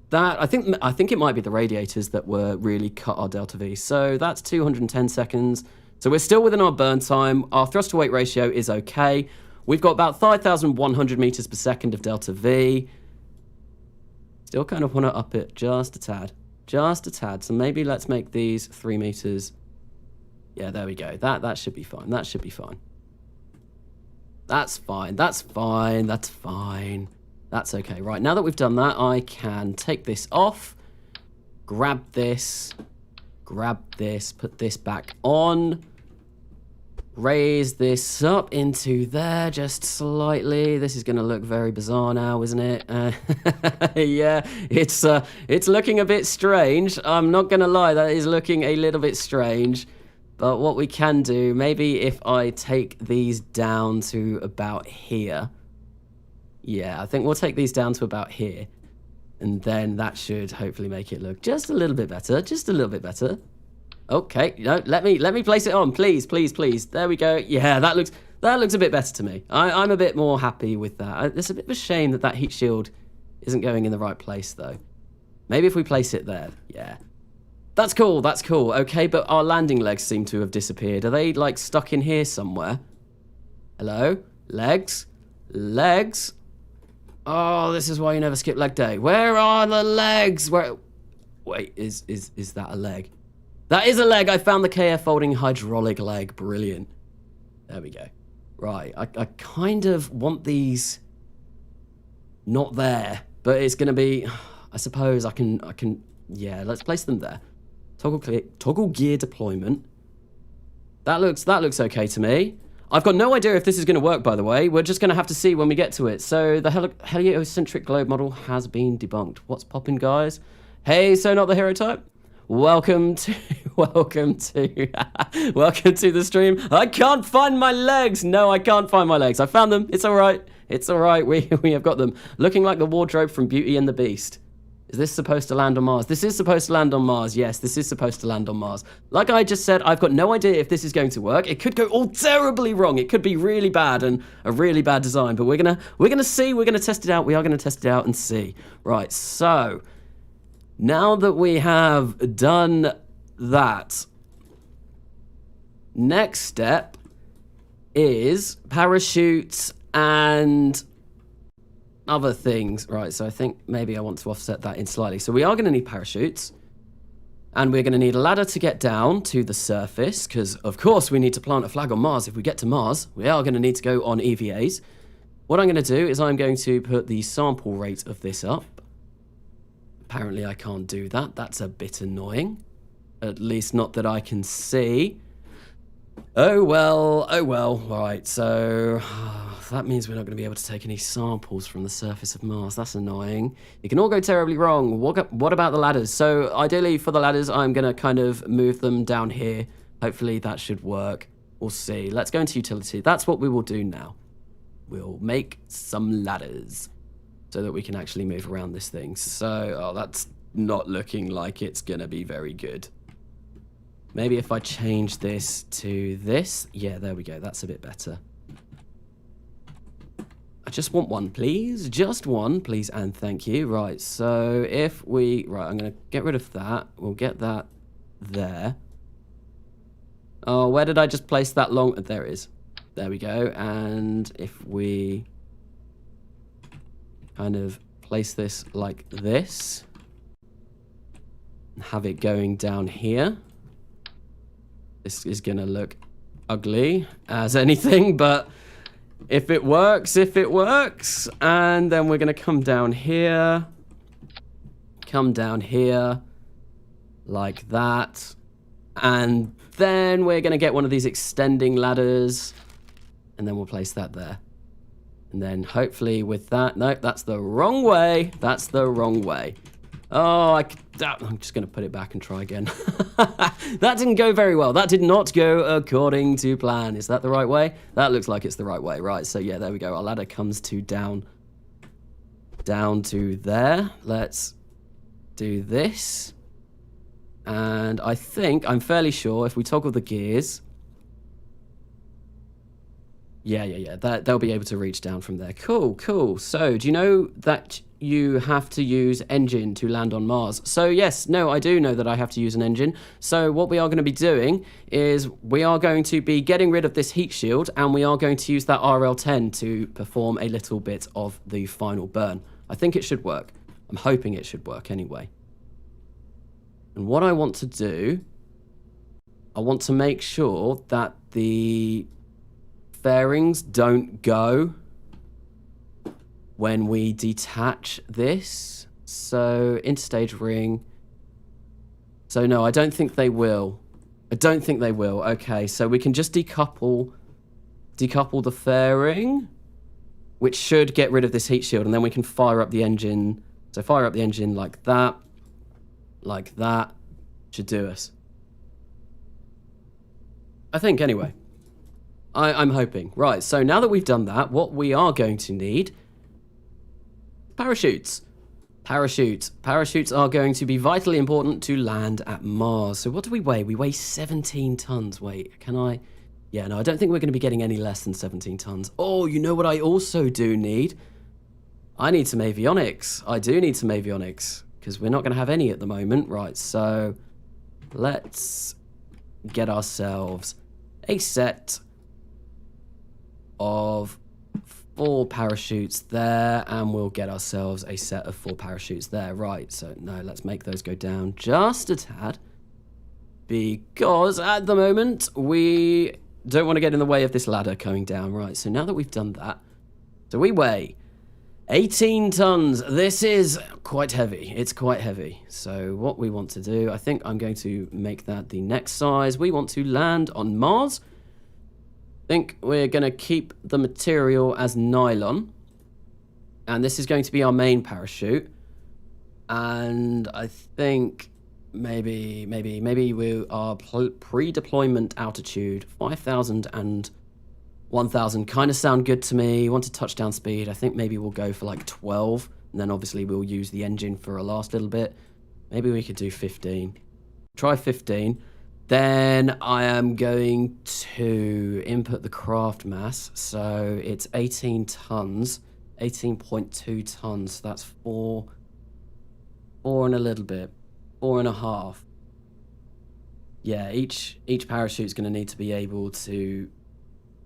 that, I think it might be the radiators that were really cut our delta V. So that's 210 seconds. So we're still within our burn time. Our thrust to weight ratio is okay. We've got about 5,100 meters per second of delta V. Still kind of want to up it just a tad. Just a tad. So maybe let's make these 3 meters. Yeah, there we go. That should be fine. That should be fine. That's fine. That's fine. That's fine. That's okay. Right, now that we've done that, I can take this off, grab this, put this back on, raise this up into there just slightly. This is going to look very bizarre now, isn't it? Yeah, it's looking a bit strange. I'm not going to lie, that is looking a little bit strange. But what we can do, maybe if I take these down to about here. Yeah, I think we'll take these down to about here. And then that should hopefully make it look just a little bit better. Just a little bit better. Okay, no, let me place it on, please. There we go. Yeah, that That looks a bit better to me. I'm a bit more happy with that. It's a bit of a shame that that heat shield isn't going in the right place, though. Maybe if we place it there. Yeah. That's cool, that's cool. Okay, but our landing legs seem to have disappeared. Are they, like, stuck in here somewhere? Hello? Legs? Legs? Oh, this is why you never skip leg day. Where are the legs? Where... Wait, is that a leg? That is a leg! I found the KF folding hydraulic leg. Brilliant. There we go. Right, I kind of want these not there, but it's going to be... I suppose I can... Yeah, let's place them there. Toggle gear deployment. That looks okay to me. I've got no idea if this is going to work, by the way. We're just going to have to see when we get to it. So the heliocentric globe model has been debunked. What's poppin', guys? Hey, so not the hero type? Welcome to the stream. I can't find my legs. No, I can't find my legs. I found them. It's all right. It's all right. We have got them. Looking like the wardrobe from Beauty and the Beast. Is this supposed to land on Mars? This is supposed to land on Mars. Yes, this is supposed to land on Mars. Like I just said, I've got no idea if this is going to work. It could go all terribly wrong. It could be really bad and a really bad design. But we're gonna see. We're gonna test it out. We are gonna test it out and see. Right. So now that we have done that, next step is parachutes and other things. Right, so I think maybe I want to offset that in slightly. So we are going to need parachutes, and we're going to need a ladder to get down to the surface, because of course we need to plant a flag on Mars. If we get to Mars, we are going to need to go on EVAs. What I'm going to do is I'm going to put the sample rate of this up. Apparently I can't do that. That's a bit annoying. At least not that I can see. Oh well, oh well. Right, so that means we're not going to be able to take any samples from the surface of Mars. That's annoying. It can all go terribly wrong. What about the ladders? So ideally for the ladders, I'm going to kind of move them down here. Hopefully that should work. We'll see. Let's go into utility. That's what we will do now. We'll make some ladders so that we can actually move around this thing. So, oh, that's not looking like it's going to be very good. Maybe if I change this to this. Yeah, there we go. That's a bit better. I just want one, please. Just one, please, and thank you. Right, so if we... Right, I'm going to get rid of that. We'll get that there. Oh, where did I just place that long... There it is. There we go. And if we kind of place this like this, have it going down here. This is going to look ugly as anything, but if it works, and then we're going to come down here, like that, and then we're going to get one of these extending ladders, and then we'll place that there. And then hopefully with that, nope, that's the wrong way. That's the wrong way. Oh, I'm just going to put it back and try again. That didn't go very well. That did not go according to plan. Is that the right way? That looks like it's the right way. Right, so yeah, there we go. Our ladder comes to down to there. Let's do this. And I think, I'm fairly sure, if we toggle the gears... Yeah. They'll be able to reach down from there. Cool. So, do you know that you have to use engine to land on Mars? So, yes, no, I do know that I have to use an engine. So, what we are going to be doing is we are going to be getting rid of this heat shield, and we are going to use that RL-10 to perform a little bit of the final burn. I think it should work. I'm hoping it should work anyway. And what I want to do, I want to make sure that the fairings don't go when we detach this. So interstage ring. So no, I don't think they will. Okay, so we can just decouple the fairing, which should get rid of this heat shield, and then we can fire up the engine. So fire up the engine like that. Should do us. I think anyway. I'm hoping. Right, so now that we've done that, what we are going to need... Parachutes. Parachutes are going to be vitally important to land at Mars. So what do we weigh? We weigh 17 tons. Wait, can I Yeah, no, I don't think we're going to be getting any less than 17 tons. Oh, you know what I also do need? I need some avionics. I do need some avionics, because we're not going to have any at the moment. Right, so let's get ourselves a set of 4 parachutes there, and we'll get ourselves a set of 4 parachutes there. Right, so no, let's make those go down just a tad, because at the moment we don't want to get in the way of this ladder coming down. Right, so now that we've done that, so we weigh 18 tons. This is quite heavy. It's quite heavy. So what we want to do, I think I'm going to make that the next size. We want to land on Mars. I think we're going to keep the material as nylon. And this is going to be our main parachute. And I think maybe we are pre-deployment altitude 5,000 and 1,000 kind of sound good to me. Want to touchdown speed, I think maybe we'll go for like 12, and then obviously we'll use the engine for a last little bit. Maybe we could do 15. Try 15. Then I am going to input the craft mass. So it's 18 tons, 18.2 tons. That's 4 and a little bit, 4.5. Yeah, each parachute's going to need to be able to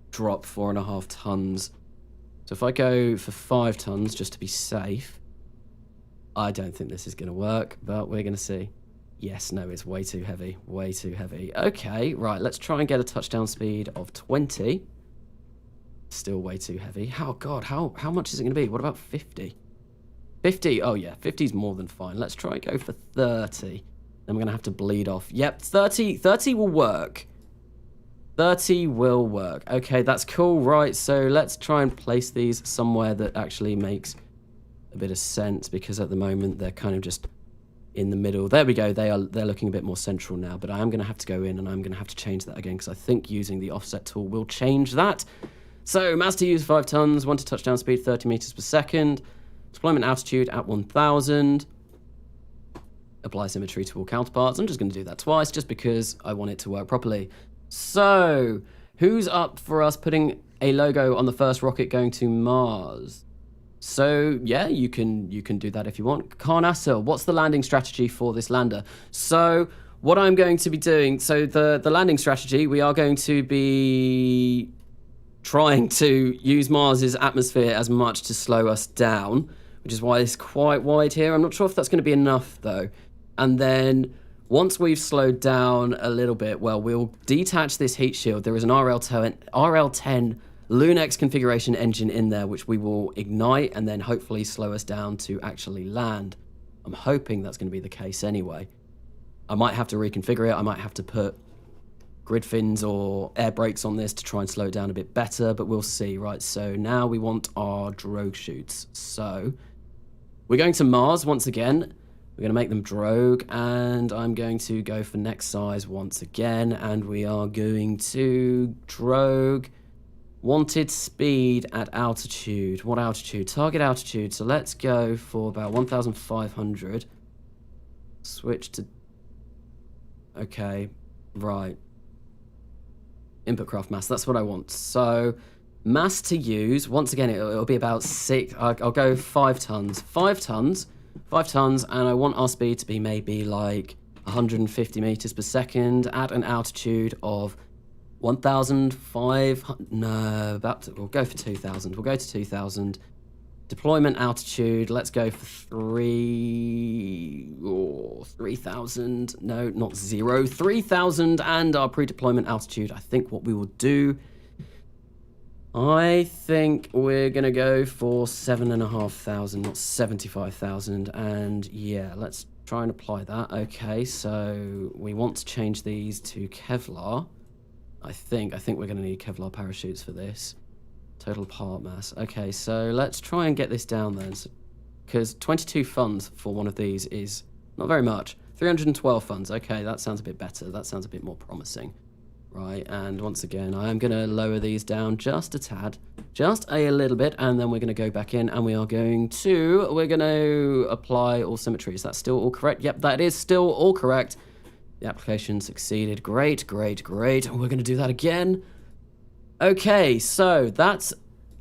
drop 4.5 tons. So if I go for 5 tons just to be safe, I don't think this is going to work, but we're going to see. Yes, no, it's way too heavy, way too heavy. Okay, right, let's try and get a touchdown speed of 20. Still way too heavy. Oh God, how much is it going to be? What about 50? 50, oh yeah, 50 is more than fine. Let's try and go for 30. Then we're going to have to bleed off. Yep, 30 will work. 30 will work. Okay, that's cool. Right, so let's try and place these somewhere that actually makes a bit of sense, because at the moment they're kind of just in the middle. There we go. They're looking a bit more central now, but I am going to have to go in and I'm going to have to change that again, because I think using the offset tool will change that. So mass to use 5 tons, 1 to touchdown speed 30 meters per second, deployment altitude at 1,000. Apply symmetry to all counterparts. I'm just going to do that twice just because I want it to work properly. So, who's up for us putting a logo on the first rocket going to Mars? So, yeah, you can do that if you want. Carnassel, what's the landing strategy for this lander? So, what I'm going to be doing, so the landing strategy, we are going to be trying to use Mars's atmosphere as much to slow us down, which is why it's quite wide here. I'm not sure if that's going to be enough, though. And then once we've slowed down a little bit, well, we'll detach this heat shield. There is an RL10 Lunex configuration engine in there, which we will ignite and then hopefully slow us down to actually land. I'm hoping that's going to be the case anyway. I might have to reconfigure it. I might have to put grid fins or air brakes on this to try and slow it down a bit better, but we'll see. Right, so now we want our drogue chutes. So we're going to Mars once again. We're going to make them drogue, and I'm going to go for next size once again, and we are going to drogue wanted speed at altitude. What altitude? Target altitude. So let's go for about 1,500. Switch to... Okay, right. Input craft mass. That's what I want. So mass to use. Once again, it'll be about 6... I'll go 5 tons. 5 tons. 5 tons, and I want our speed to be maybe like 150 meters per second at an altitude of 1,500. No, we'll go for 2,000. We'll go to 2,000. Deployment altitude, let's go for 3,000. No, not 0. 3,000, and our pre-deployment altitude. I think what we will do, I think we're going to go for 7,500, not 75,000. And yeah, let's try and apply that. Okay, so we want to change these to Kevlar. I think we're going to need Kevlar parachutes for this. Total part mass. Okay, so let's try and get this down then. Because 22 funds for one of these is not very much. 312 funds. Okay, that sounds a bit better. That sounds a bit more promising. Right, and once again, I am going to lower these down just a tad, just a little bit, and then we're going to go back in, and we're going to apply all symmetry. Is that still all correct? Yep, that is still all correct. The application succeeded. Great, great, great. And we're going to do that again. Okay, so that's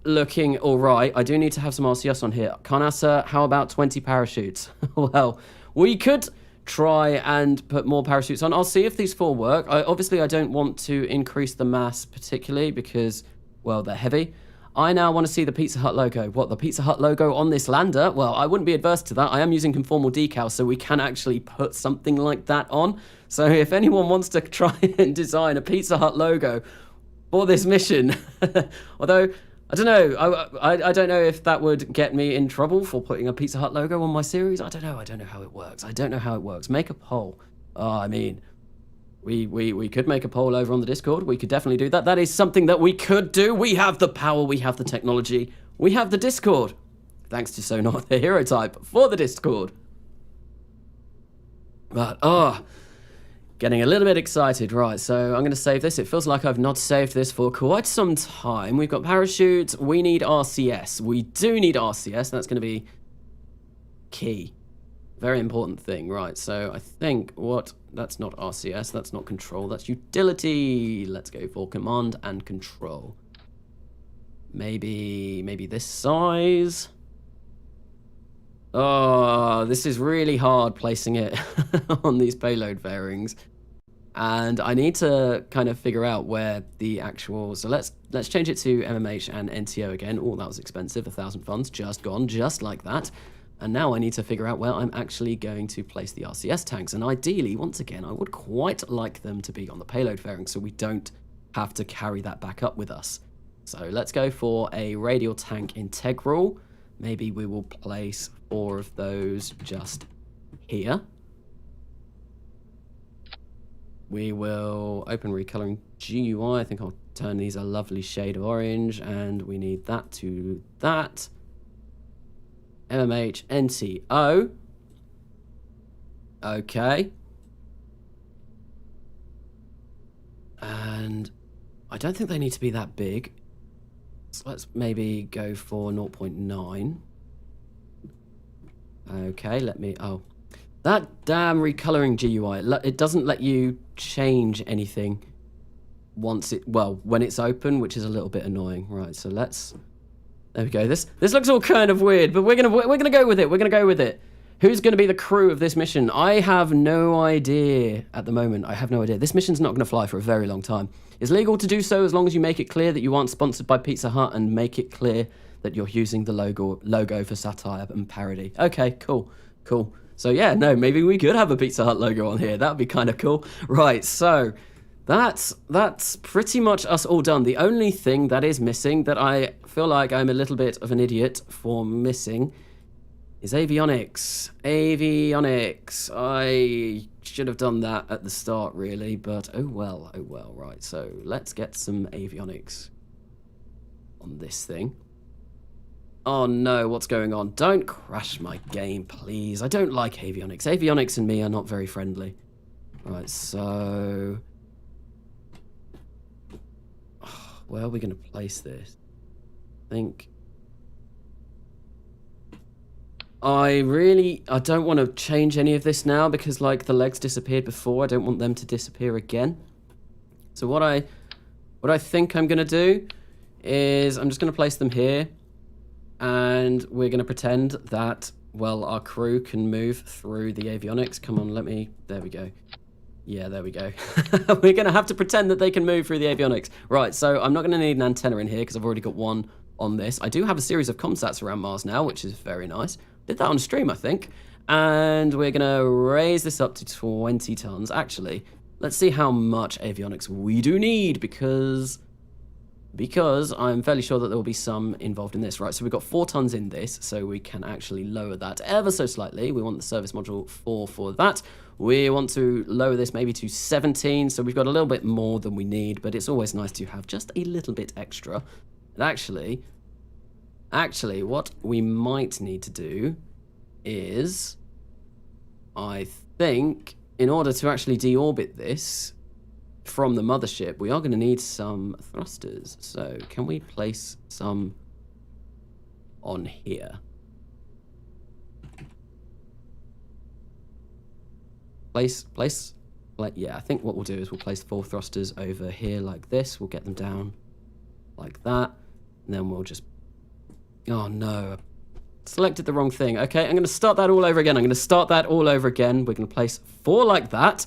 looking all right. I do need to have some RCS on here. Carnassa, how about 20 parachutes? Well, we could try and put more parachutes on. I'll see if these 4 work. Obviously, I don't want to increase the mass particularly because, well, they're heavy. I now want to see the Pizza Hut logo. What, the Pizza Hut logo on this lander? Well, I wouldn't be adverse to that. I am using conformal decals, so we can actually put something like that on. So if anyone wants to try and design a Pizza Hut logo for this mission, although I don't know, I don't know if that would get me in trouble for putting a Pizza Hut logo on my series. I don't know how it works. Make a poll. I mean, we could make a poll over on the Discord. We could definitely do that. That is something that we could do. We have the power, we have the technology, we have the Discord. Thanks to Sonar, the hero type for the Discord. But getting a little bit excited. Right, so I'm going to save this. It feels like I've not saved this for quite some time. We've got parachutes. We need RCS. We do need RCS. That's going to be key. Very important thing. Right, so I think that's not RCS. That's not control. That's utility. Let's go for command and control. Maybe this size. Oh, this is really hard placing it on these payload fairings. And I need to kind of figure out where the actual... So let's change it to MMH and NTO again. Oh, that was expensive. 1,000 funds just gone, just like that. And now I need to figure out where I'm actually going to place the RCS tanks. And ideally, once again, I would quite like them to be on the payload fairing so we don't have to carry that back up with us. So let's go for a radial tank integral. Maybe we will place 4 of those just here. We will open recoloring GUI. I think I'll turn these a lovely shade of orange, and we need that to that. MMH NTO. Okay. And I don't think they need to be that big. So let's maybe go for 0.9. Okay, let me... Oh. That damn recoloring GUI. It doesn't let you change anything once it... Well, when it's open, which is a little bit annoying. Right, so let's... There we go. This looks all kind of weird, but we're gonna go with it. We're gonna go with it. Who's gonna be the crew of this mission? I have no idea at the moment. I have no idea. This mission's not gonna fly for a very long time. It's legal to do so as long as you make it clear that you aren't sponsored by Pizza Hut and make it clear that you're using the logo for satire and parody. Okay, cool. So yeah, no, maybe we could have a Pizza Hut logo on here. That'd be kind of cool. Right, so that's pretty much us all done. The only thing that is missing that I feel like I'm a little bit of an idiot for missing is avionics. Avionics. I should have done that at the start, really, but oh well. Right, so let's get some avionics on this thing. Oh no, what's going on? Don't crash my game, please. I don't like avionics. Avionics and me are not very friendly. Right, so... where are we going to place this? I think... I don't want to change any of this now because, like, the legs disappeared before. I don't want them to disappear again. So what I think I'm going to do is I'm just going to place them here. And we're going to pretend that, well, our crew can move through the avionics. Come on, there we go. Yeah, there we go. We're going to have to pretend that they can move through the avionics. Right, so I'm not going to need an antenna in here because I've already got one on this. I do have a series of comsats around Mars now, which is very nice. Did that on stream, I think. And we're going to raise this up to 20 tons. Actually, let's see how much avionics we do need because I'm fairly sure that there will be some involved in this. Right, so we've got 4 tons in this, so we can actually lower that ever so slightly. We want the service module 4 for that. We want to lower this maybe to 17, so we've got a little bit more than we need, but it's always nice to have just a little bit extra. And actually, what we might need to do is, I think, in order to actually deorbit this from the mothership, we are going to need some thrusters. So can we place some on here? Yeah, I think what we'll do is we'll place 4 thrusters over here like this. We'll get them down like that. And then we'll just... Oh, no. Selected the wrong thing. Okay, I'm going to start that all over again. We're going to place 4 like that.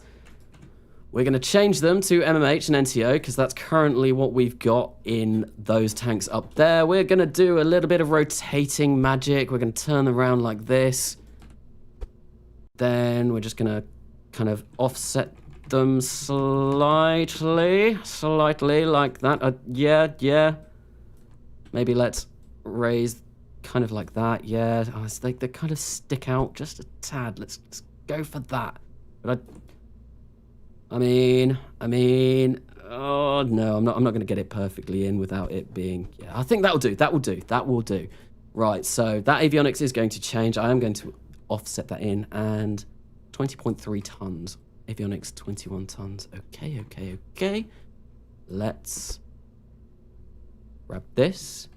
We're going to change them to MMH and NTO because that's currently what we've got in those tanks up there. We're going to do a little bit of rotating magic. We're going to turn them around like this. Then we're just going to kind of offset them slightly like that. Yeah. Maybe let's raise kind of like that. Yeah, they kind of stick out just a tad. Let's go for that. But I mean, oh no, I'm not going to get it perfectly in without it being, yeah, I think that will do. Right, so that avionics is going to change. I am going to offset that in, and 20.3 tons. Avionics, 21 tons. Okay. Let's grab this.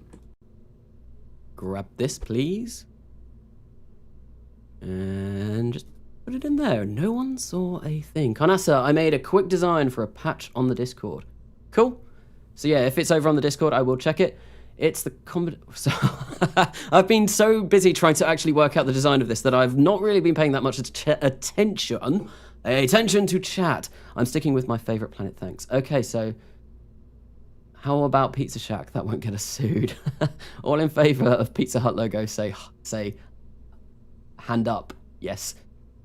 Grab this, please. And just put it in there. No one saw a thing. Carnassa, I made a quick design for a patch on the Discord. Cool. So yeah, if it's over on the Discord, I will check it. It's the so I've been so busy trying to actually work out the design of this that I've not really been paying that much attention to chat. I'm sticking with my favorite planet, thanks. Okay, so how about Pizza Shack? That won't get us sued. All in favor of Pizza Hut logo, say hand up. Yes.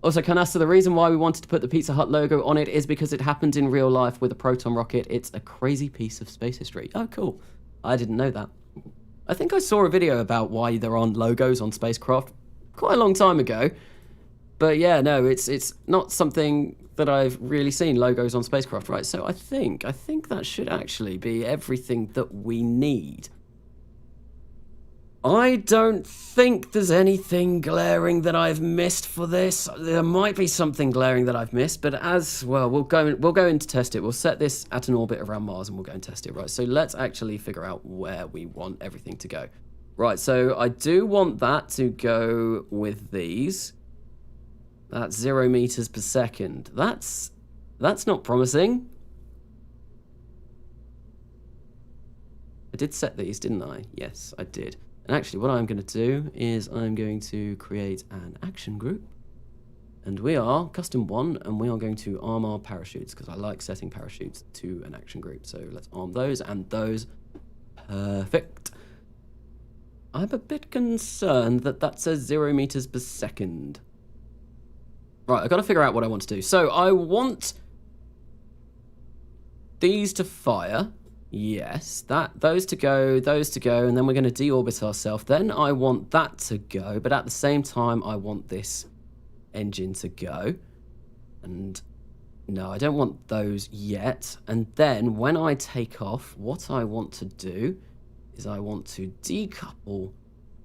Also, Canasta, the reason why we wanted to put the Pizza Hut logo on it is because it happened in real life with a Proton rocket. It's a crazy piece of space history. Oh, cool. I didn't know that. I think I saw a video about why there aren't logos on spacecraft quite a long time ago. But yeah, no, it's not something that I've really seen, logos on spacecraft, right? So I think that should actually be everything that we need. I don't think there's anything glaring that I've missed for this. There might be something glaring that I've missed, but as well, we'll go in to test it. We'll set this at an orbit around Mars and we'll go and test it, right? So let's actually figure out where we want everything to go. Right, so I do want that to go with these. That's 0 meters per second. That's not promising. I did set these, didn't I? Yes, I did. And actually, what I'm going to do is I'm going to create an action group. And we are custom 1, and we are going to arm our parachutes, because I like setting parachutes to an action group. So let's arm those and those. Perfect. I'm a bit concerned that that says 0 meters per second. Right, I've got to figure out what I want to do. So I want these to fire. Yes, those to go, and then we're going to deorbit ourselves. Then I want that to go, but at the same time, I want this engine to go. And no, I don't want those yet. And then when I take off, what I want to do is I want to decouple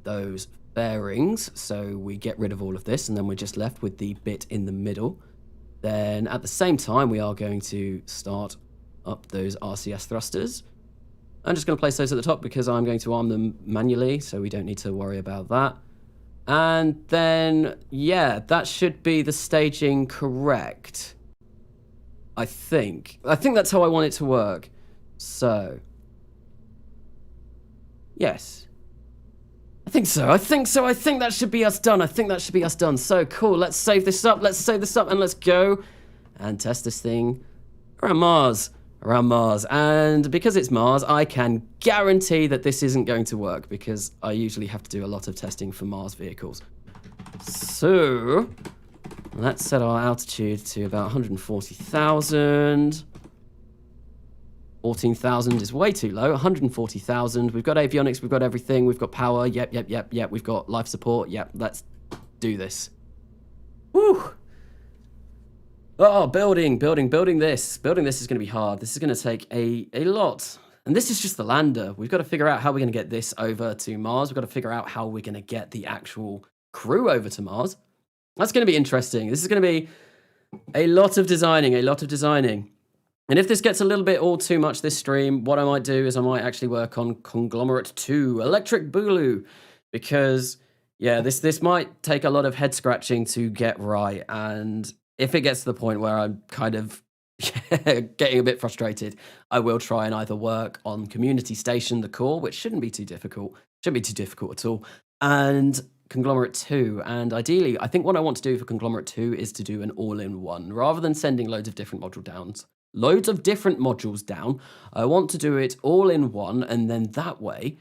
those bearings, so we get rid of all of this, and then we're just left with the bit in the middle. Then at the same time, we are going to start up those RCS thrusters. I'm just going to place those at the top because I'm going to arm them manually, so we don't need to worry about that. And then, yeah, that should be the staging correct. I think that's how I want it to work. So, yes. I think so. I think that should be us done. So, cool. Let's save this up, and let's go and test this thing around Mars. And because it's Mars, I can guarantee that this isn't going to work because I usually have to do a lot of testing for Mars vehicles. So, let's set our altitude to about 140,000. 14,000 is way too low. 140,000. We've got avionics, we've got everything, we've got power. Yep. We've got life support. Yep, let's do this. Woo! Oh, building this. Building this is going to be hard. This is going to take a lot. And this is just the lander. We've got to figure out how we're going to get this over to Mars. We've got to figure out how we're going to get the actual crew over to Mars. That's going to be interesting. This is going to be a lot of designing, And if this gets a little bit all too much this stream, what I might do is I might actually work on Conglomerate 2, Electric Boogaloo, because, yeah, this might take a lot of head scratching to get right, and if it gets to the point where I'm kind of getting a bit frustrated. I will try and either work on Community Station, the core, which shouldn't be too difficult. Shouldn't be too difficult at all. And Conglomerate 2. And ideally, I think what I want to do for Conglomerate 2 is to do an all-in-one. Rather than sending loads of different modules down, I want to do it all in one, and then that way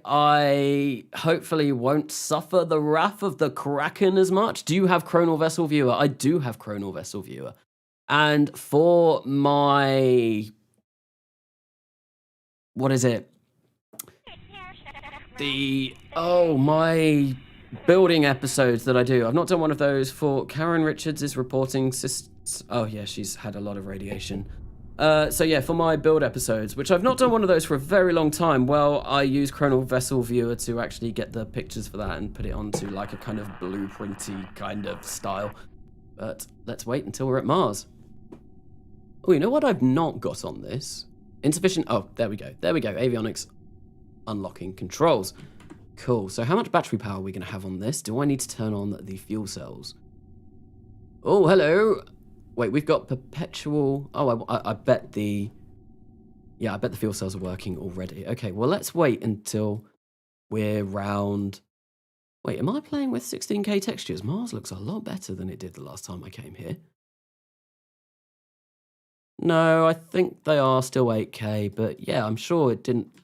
I hopefully won't suffer the wrath of the Kraken as much. Do you have Chronal Vessel Viewer? I do have Chronal Vessel Viewer. And for my... what is it? My building episodes that I do. I've not done one of those for... Karen Richards is reporting... Oh, yeah, she's had a lot of radiation. So yeah, for my build episodes, which I've not done one of those for a very long time, well, I use Chronal Vessel Viewer to actually get the pictures for that and put it onto like a kind of blueprinty kind of style. But let's wait until we're at Mars. Oh, you know what I've not got on this? Insufficient... Oh, there we go. There we go. Avionics unlocking controls. Cool. So how much battery power are we going to have on this? Do I need to turn on the fuel cells? Oh, hello. Wait, we've got perpetual... Oh, I bet the... Yeah, I bet the fuel cells are working already. Okay, well, let's wait until we're round... Wait, am I playing with 16K textures? Mars looks a lot better than it did the last time I came here. No, I think they are still 8K, but yeah, I'm sure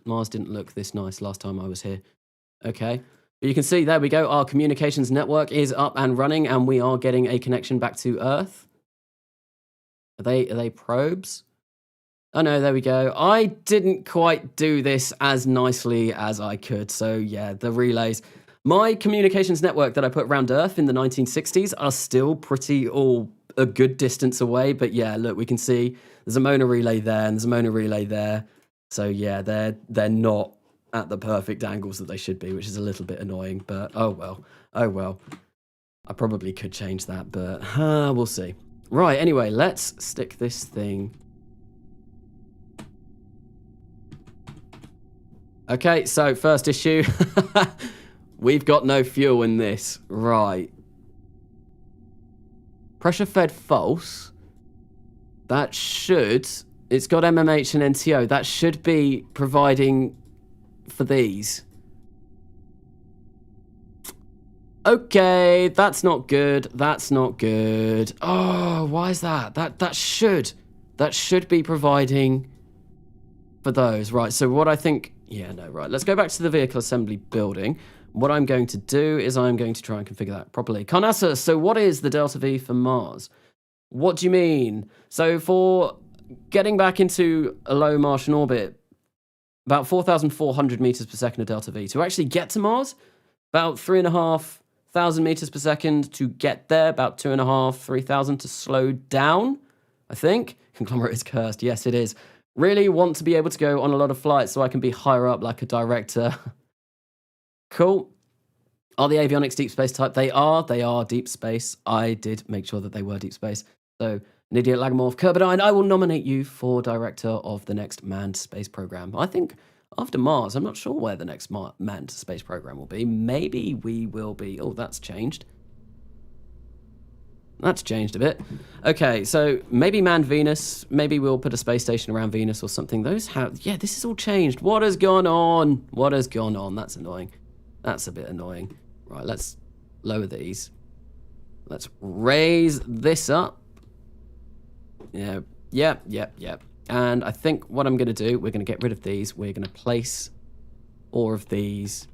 Mars didn't look this nice last time I was here. Okay, but you can see, there we go, our communications network is up and running, and we are getting a connection back to Earth. Are they probes? Oh no, there we go. I didn't quite do this as nicely as I could, so yeah, the relays. My communications network that I put around Earth in the 1960s are still pretty a good distance away, but yeah, look, we can see there's a Mona relay there and there's a Mona relay there. So yeah, they're not at the perfect angles that they should be, which is a little bit annoying, but oh well. I probably could change that, but we'll see. Right, anyway, let's stick this thing. Okay, so first issue. We've got no fuel in this. Right. Pressure fed false. That should... It's got MMH and NTO. That should be providing for these. Okay, that's not good. That's not good. Oh, why is that? That should be providing for those. Right, so what I think... Yeah, no, right. Let's go back to the vehicle assembly building. What I'm going to do is I'm going to try and configure that properly. Carnassa, so what is the Delta V for Mars? What do you mean? So for getting back into a low Martian orbit, about 4,400 meters per second of Delta V. To actually get to Mars, about 3,500 meters per second to get there, about 2,500, 3,000 to slow down, I think. Conglomerate is cursed. Yes, it is. Really want to be able to go on a lot of flights so I can be higher up like a director. Cool. Are the avionics deep space type? They are deep space. I did make sure that they were deep space. So, Nidia Lagmorph Kerbal, I will nominate you for director of the next manned space program. I think after Mars, I'm not sure where the next manned space program will be. Maybe we will be... Oh, that's changed. That's changed a bit. Okay, so maybe manned Venus. Maybe we'll put a space station around Venus or something. Those have... Yeah, this has all changed. What has gone on? What has gone on? That's annoying. That's a bit annoying. Right, let's lower these. Let's raise this up. Yeah. And I think what I'm going to do, we're going to get rid of these. We're going to place all of these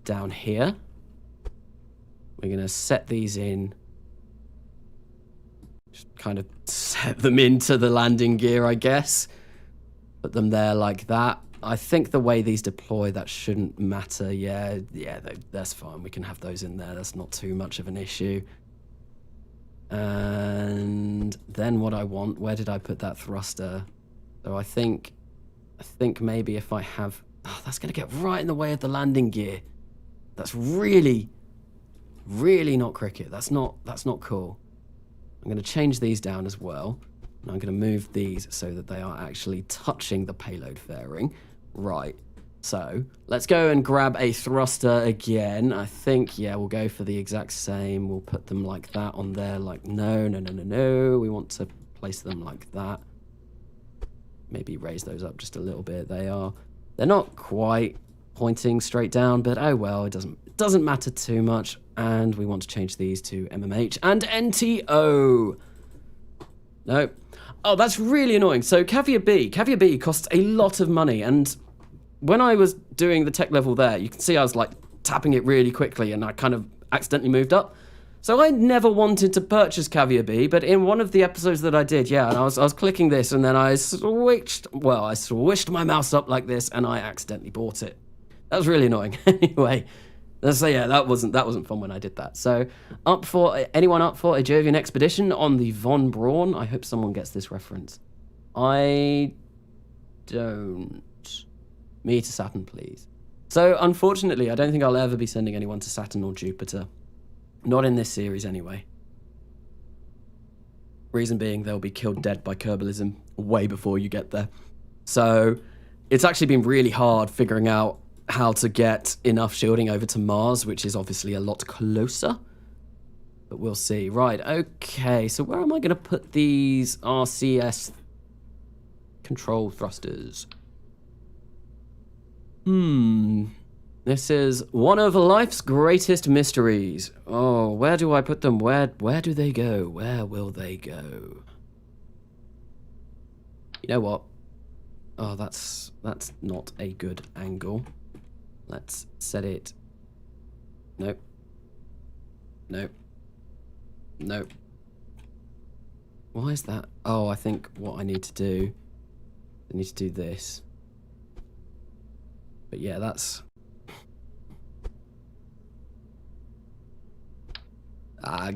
down here. We're going to set these in. Just kind of set them into the landing gear, I guess. Put them there like that. I think the way these deploy, that shouldn't matter. Yeah, that's fine. We can have those in there. That's not too much of an issue. And then what I want, where did I put that thruster? So I think maybe if I have... Oh, that's going to get right in the way of the landing gear. That's really not cricket. That's not cool. I'm going to change these down as well. And I'm going to move these so that they are actually touching the payload fairing. Right. So let's go and grab a thruster again. I think, yeah, we'll go for the exact same. We'll put them like that on there. Like, no. We want to place them like that. Maybe raise those up just a little bit. They're not quite pointing straight down, but oh well, it doesn't matter too much. And we want to change these to MMH and NTO. No. Oh, that's really annoying. So Caviar B costs a lot of money, and when I was doing the tech level there, you can see I was like tapping it really quickly, and I kind of accidentally moved up. So I never wanted to purchase Caviar B, but in one of the episodes that I did, yeah, and I was clicking this, and then I swished my mouse up like this, and I accidentally bought it. That was really annoying. Anyway, so yeah, that wasn't fun when I did that. So anyone up for a Jovian expedition on the Von Braun? I hope someone gets this reference. I don't. Me to Saturn, please. So unfortunately, I don't think I'll ever be sending anyone to Saturn or Jupiter. Not in this series, anyway. Reason being, they'll be killed dead by Kerbalism way before you get there. So it's actually been really hard figuring out how to get enough shielding over to Mars, which is obviously a lot closer. But we'll see. Right, okay. So where am I going to put these RCS control thrusters? This is one of life's greatest mysteries. Oh, where do I put them? Where do they go? Where will they go? You know what? Oh, that's not a good angle. Let's set it. Nope. Why is that? Oh, I think what I need to do this. But yeah, that's...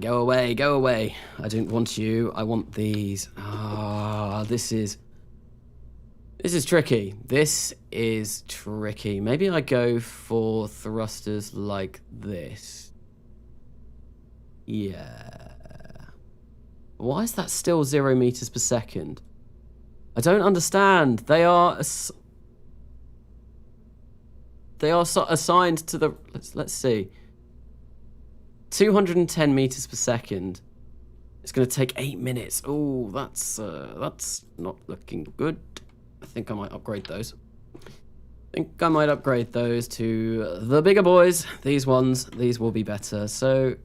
go away. I don't want you. I want these. This is tricky. This is tricky. Maybe I go for thrusters like this. Yeah. Why is that still 0 meters per second? I don't understand. They are assigned to the... Let's see. 210 meters per second. It's going to take 8 minutes. Oh, that's not looking good. I think I might upgrade those. To the bigger boys. These ones, these will be better. So,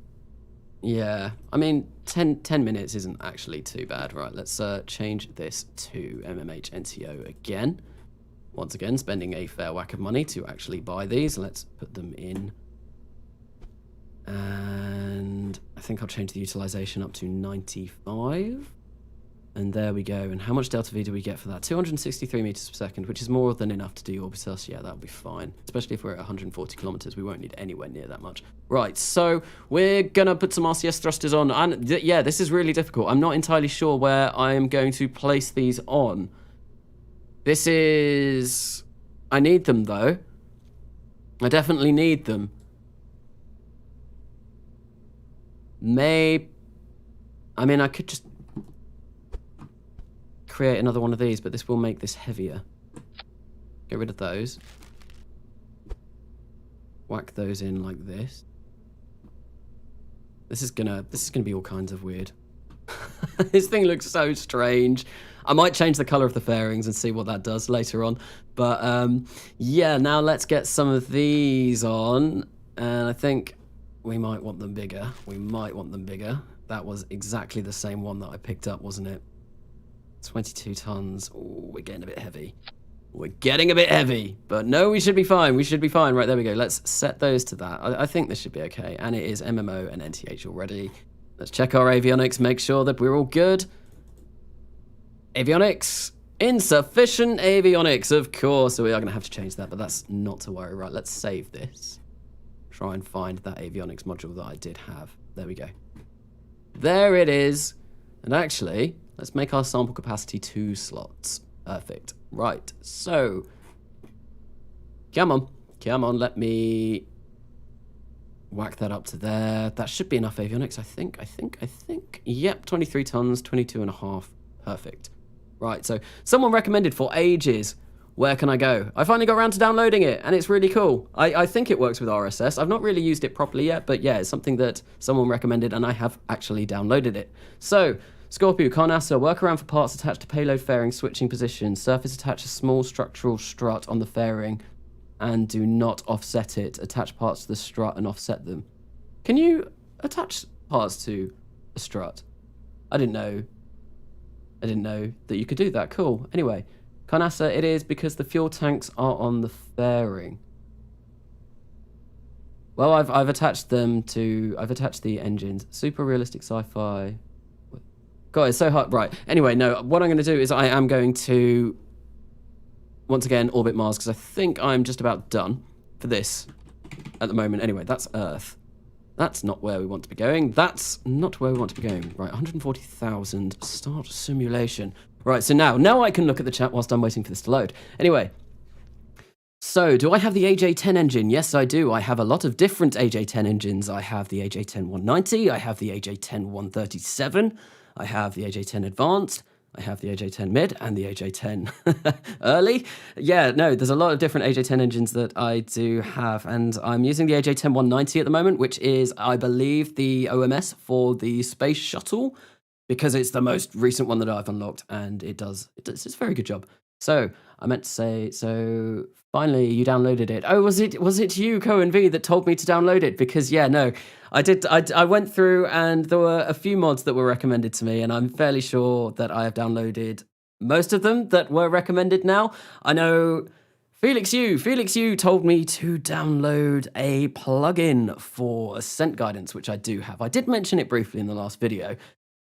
yeah. I mean, 10 minutes isn't actually too bad. Right, let's change this to MMH NTO again. Once again, spending a fair whack of money to actually buy these. Let's put them in. And I think I'll change the utilization up to 95. And there we go. And how much delta V do we get for that? 263 meters per second, which is more than enough to do Orbitus. Yeah, that'll be fine. Especially if we're at 140 kilometers, we won't need anywhere near that much. Right, so we're going to put some RCS thrusters on. And yeah, this is really difficult. I'm not entirely sure where I am going to place these on. This is... I need them, though. I definitely need them. I mean, I could just create another one of these, but this will make this heavier. Get rid of those. Whack those in like this. This is gonna be all kinds of weird. This thing looks so strange. I might change the color of the fairings and see what that does later on. But yeah, now let's get some of these on. And I think we might want them bigger. That was exactly the same one that I picked up, wasn't it? 22 tons. Oh, we're getting a bit heavy. But no, we should be fine. Right, there we go. Let's set those to that. I think this should be okay. And it is MMO and NTH already. Let's check our avionics, make sure that we're all good. Avionics. Insufficient avionics, of course. So we are going to have to change that, but that's not to worry. Right, let's save this. Try and find that avionics module that I did have. There we go. There it is. And actually, let's make our sample capacity 2 slots. Perfect. Right, so come on, let me whack that up to there. That should be enough avionics, I think. Yep, 23 tons, 22.5. Perfect. Right, so someone recommended for ages, where can I go? I finally got around to downloading it, and it's really cool. I think it works with RSS. I've not really used it properly yet, but yeah, it's something that someone recommended, and I have actually downloaded it. So, Scorpio, Carnassa, workaround for parts attached to payload fairing, switching position. Surface attach a small structural strut on the fairing, and do not offset it. Attach parts to the strut and offset them. Can you attach parts to a strut? I didn't know that you could do that. Cool. Anyway, Carnassa, it is because the fuel tanks are on the fairing. Well, I've attached them to... I've attached the engines. Super realistic sci-fi. God, it's so hard. Right. Anyway, no, what I'm going to do is I am going to, once again, orbit Mars, because I think I'm just about done for this at the moment. Anyway, that's Earth. That's not where we want to be going. That's not where we want to be going. Right, 140,000. Start simulation. Right, so now I can look at the chat whilst I'm waiting for this to load. Anyway, so do I have the AJ10 engine? Yes, I do. I have a lot of different AJ10 engines. I have the AJ10 190. I have the AJ10 137. I have the AJ10 Advanced. I have the AJ10 Mid and the AJ10 Early. Yeah, no, there's a lot of different AJ10 engines that I do have, and I'm using the AJ10 190 at the moment, which is, I believe, the OMS for the space shuttle, because it's the most recent one that I've unlocked, and it's a very good job. So I meant to say, so finally you downloaded it. Oh, was it you, Cohen V, that told me to download it? Because yeah, no, I did. I went through, and there were a few mods that were recommended to me, and I'm fairly sure that I have downloaded most of them that were recommended now. I know Felix U told me to download a plugin for Ascent Guidance, which I do have. I did mention it briefly in the last video.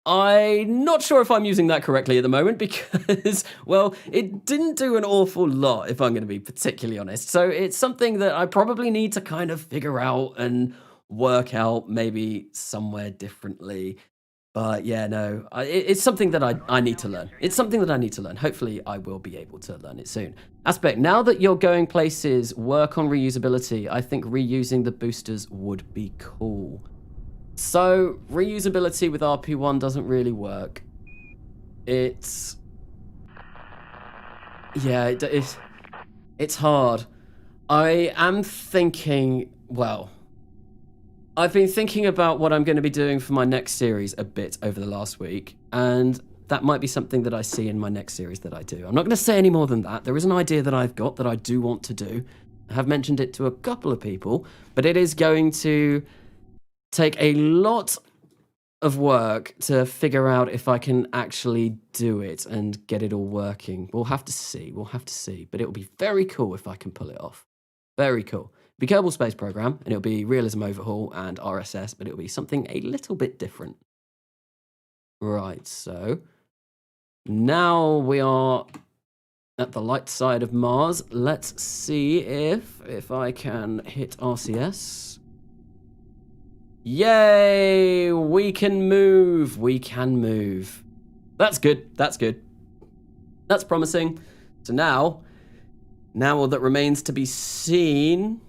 I'm not sure if I'm using that correctly at the moment because, well, it didn't do an awful lot, if I'm going to be particularly honest. So it's something that I probably need to kind of figure out and work out maybe somewhere differently. But yeah, no, it's something that I need to learn. It's something that I need to learn. Hopefully I will be able to learn it soon. Aspect, now that you're going places, work on reusability. I think reusing the boosters would be cool. So, reusability with RP1 doesn't really work. It's hard. I am thinking, well, I've been thinking about what I'm going to be doing for my next series a bit over the last week, and that might be something that I see in my next series that I do. I'm not going to say any more than that. There is an idea that I've got that I do want to do. I have mentioned it to a couple of people, but it is going to take a lot of work to figure out if I can actually do it and get it all working. We'll have to see. But it'll be very cool if I can pull it off. Very cool. It'll be Kerbal Space Program, and it'll be Realism Overhaul and RSS, but it'll be something a little bit different. Right, so now we are at the light side of Mars. Let's see if I can hit RCS. Yay! We can move. That's good. That's promising. So now all that remains to be seen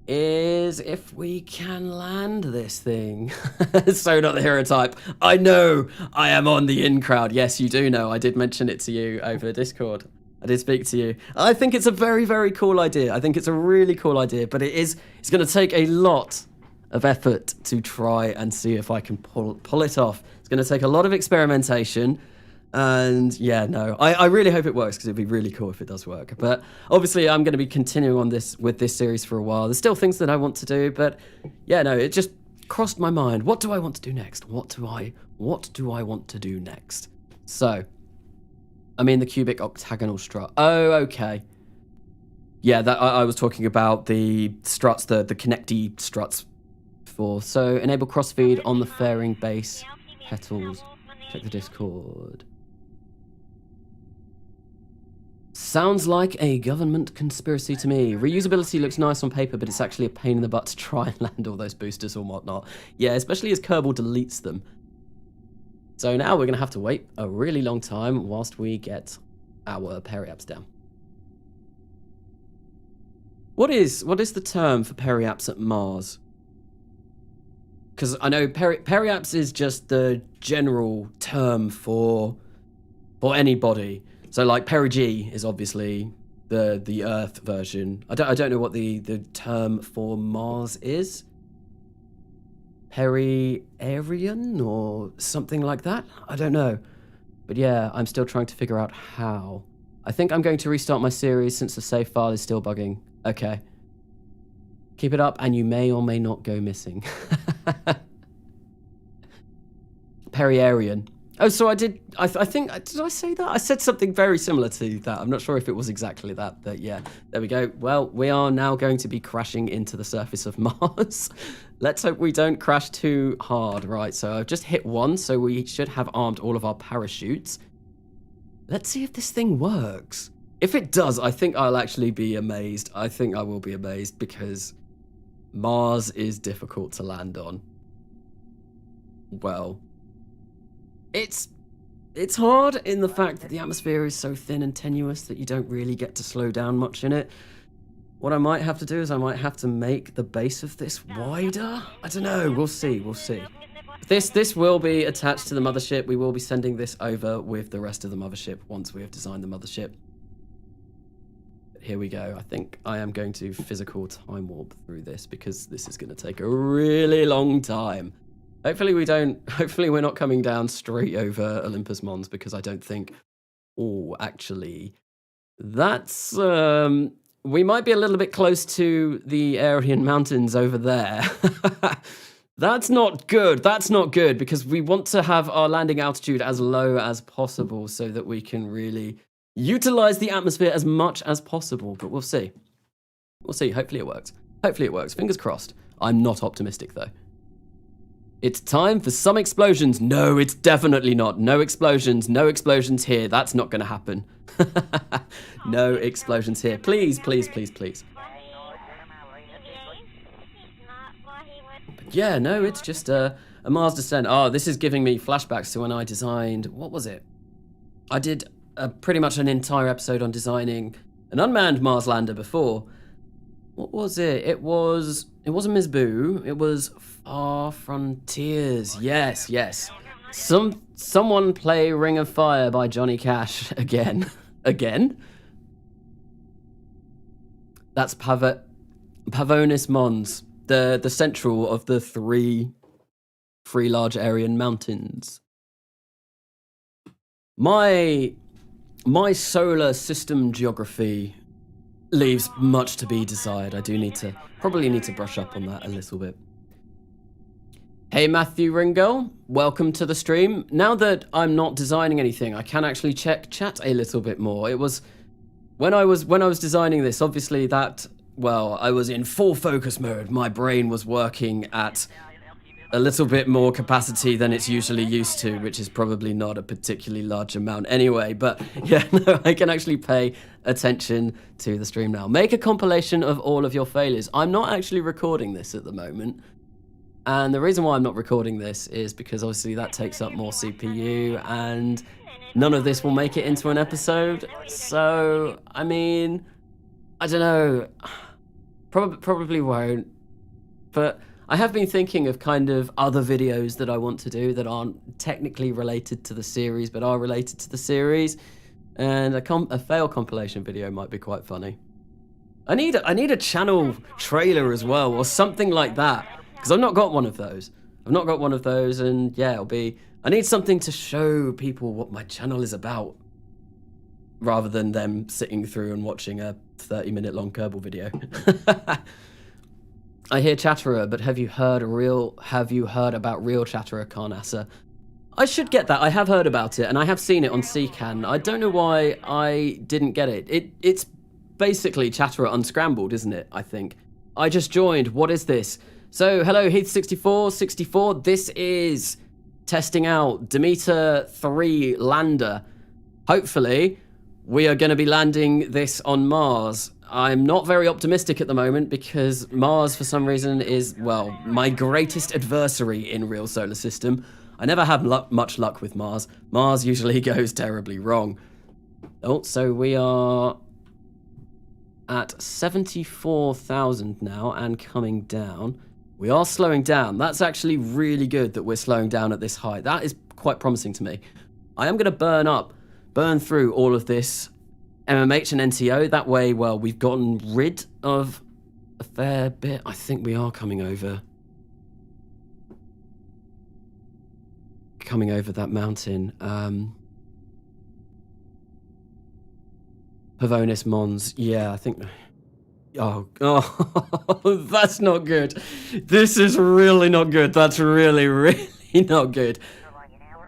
is if we can land this thing. So not the hero type. I know I am on the in crowd. Yes, you do know. I did mention it to you over Discord. I did speak to you. I think it's a very, very cool idea. I think it's a really cool idea, but it's going to take a lot of effort to try and see if I can pull it off. It's going to take a lot of experimentation, and yeah, no, I really hope it works, because it'd be really cool if it does work. But obviously I'm going to be continuing on with this series for a while. There's still things that I want to do, but yeah, no, it just crossed my mind. What do I want to do next? What do I want to do next? So, I mean the cubic octagonal strut. Oh, okay. Yeah, that I was talking about the struts, the connecty struts. So enable crossfeed on the fairing base petals. Check the Discord. Sounds like a government conspiracy to me. Reusability looks nice on paper, but it's actually a pain in the butt to try and land all those boosters or whatnot. Yeah, especially as Kerbal deletes them. So now we're going to have to wait a really long time whilst we get our periaps down. What is the term for periaps at Mars? Because I know periaps is just the general term for anybody. So like perigee is obviously the Earth version. I don't know what the term for Mars is. Peri-Aryan or something like that? I don't know. But yeah, I'm still trying to figure out how. I think I'm going to restart my series since the save file is still bugging. Okay. Keep it up and you may or may not go missing. Peri-Aryan. Oh, so I think, did I say that? I said something very similar to that. I'm not sure if it was exactly that, but yeah, there we go. Well, we are now going to be crashing into the surface of Mars. Let's hope we don't crash too hard. Right, so I've just hit 1, so we should have armed all of our parachutes. Let's see if this thing works. If it does, I think I'll actually be amazed. I think I will be amazed because Mars is difficult to land on. Well, it's hard in the fact that the atmosphere is so thin and tenuous that you don't really get to slow down much in it. What I might have to do is I might have to make the base of this wider. I don't know. We'll see. We'll see. This will be attached to the mothership. We will be sending this over with the rest of the mothership once we have designed the mothership. But here we go. I think I am going to physical time warp through this because this is going to take a really long time. Hopefully we're not coming down straight over Olympus Mons because I don't think... Oh, actually, that's... we might be a little bit close to the Aryan Mountains over there. That's not good. That's not good because we want to have our landing altitude as low as possible so that we can really utilize the atmosphere as much as possible. But we'll see. We'll see. Hopefully it works. Hopefully it works. Fingers crossed. I'm not optimistic though. It's time for some explosions. No, it's definitely not. No explosions. No explosions here. That's not going to happen. No explosions here. Please, please, please, please. But yeah, no, it's just a Mars descent. Oh, this is giving me flashbacks to when I designed... What was it? I did pretty much an entire episode on designing an unmanned Mars lander before. What was it? It wasn't Ms. Boo. It was Far Frontiers. Yes, yes. Someone play Ring of Fire by Johnny Cash again. Again? That's Pavonis Mons, the central of the three large Aryan mountains. My solar system geography leaves much to be desired. I do probably need to brush up on that a little bit. Hey Matthew Ringo, welcome to the stream. Now that I'm not designing anything, I can actually check chat a little bit more. It was when I was designing this, obviously I was in full focus mode. My brain was working at a little bit more capacity than it's usually used to, which is probably not a particularly large amount anyway. But yeah, no, I can actually pay attention to the stream now. Make a compilation of all of your failures. I'm not actually recording this at the moment. And the reason why I'm not recording this is because obviously that takes up more CPU and none of this will make it into an episode. So, I mean, I don't know. Probably won't. But I have been thinking of kind of other videos that I want to do that aren't technically related to the series, but are related to the series. And a fail compilation video might be quite funny. I need a channel trailer as well, or something like that. Because I've not got one of those. And yeah, I need something to show people what my channel is about, rather than them sitting through and watching a 30-minute long Kerbal video. I hear Chatterer, but have you heard about real Chatterer, Carnassa? I should get that. I have heard about it, and I have seen it on CCAN. I don't know why I didn't get it. It's basically Chatterer unscrambled, isn't it, I think? I just joined. What is this? So, hello, Heath64. This is testing out Demeter 3 lander. Hopefully, we are going to be landing this on Mars. I'm not very optimistic at the moment because Mars, for some reason, is, well, my greatest adversary in real solar system. I never have much luck with Mars. Mars usually goes terribly wrong. Oh, so we are at 74,000 now and coming down. We are slowing down. That's actually really good that we're slowing down at this height. That is quite promising to me. I am going to burn through all of this MMH and NTO. That way, well, we've gotten rid of a fair bit. I think we are coming over that mountain. Pavonis Mons. Yeah, I think... Oh, that's not good. This is really not good. That's really, really not good.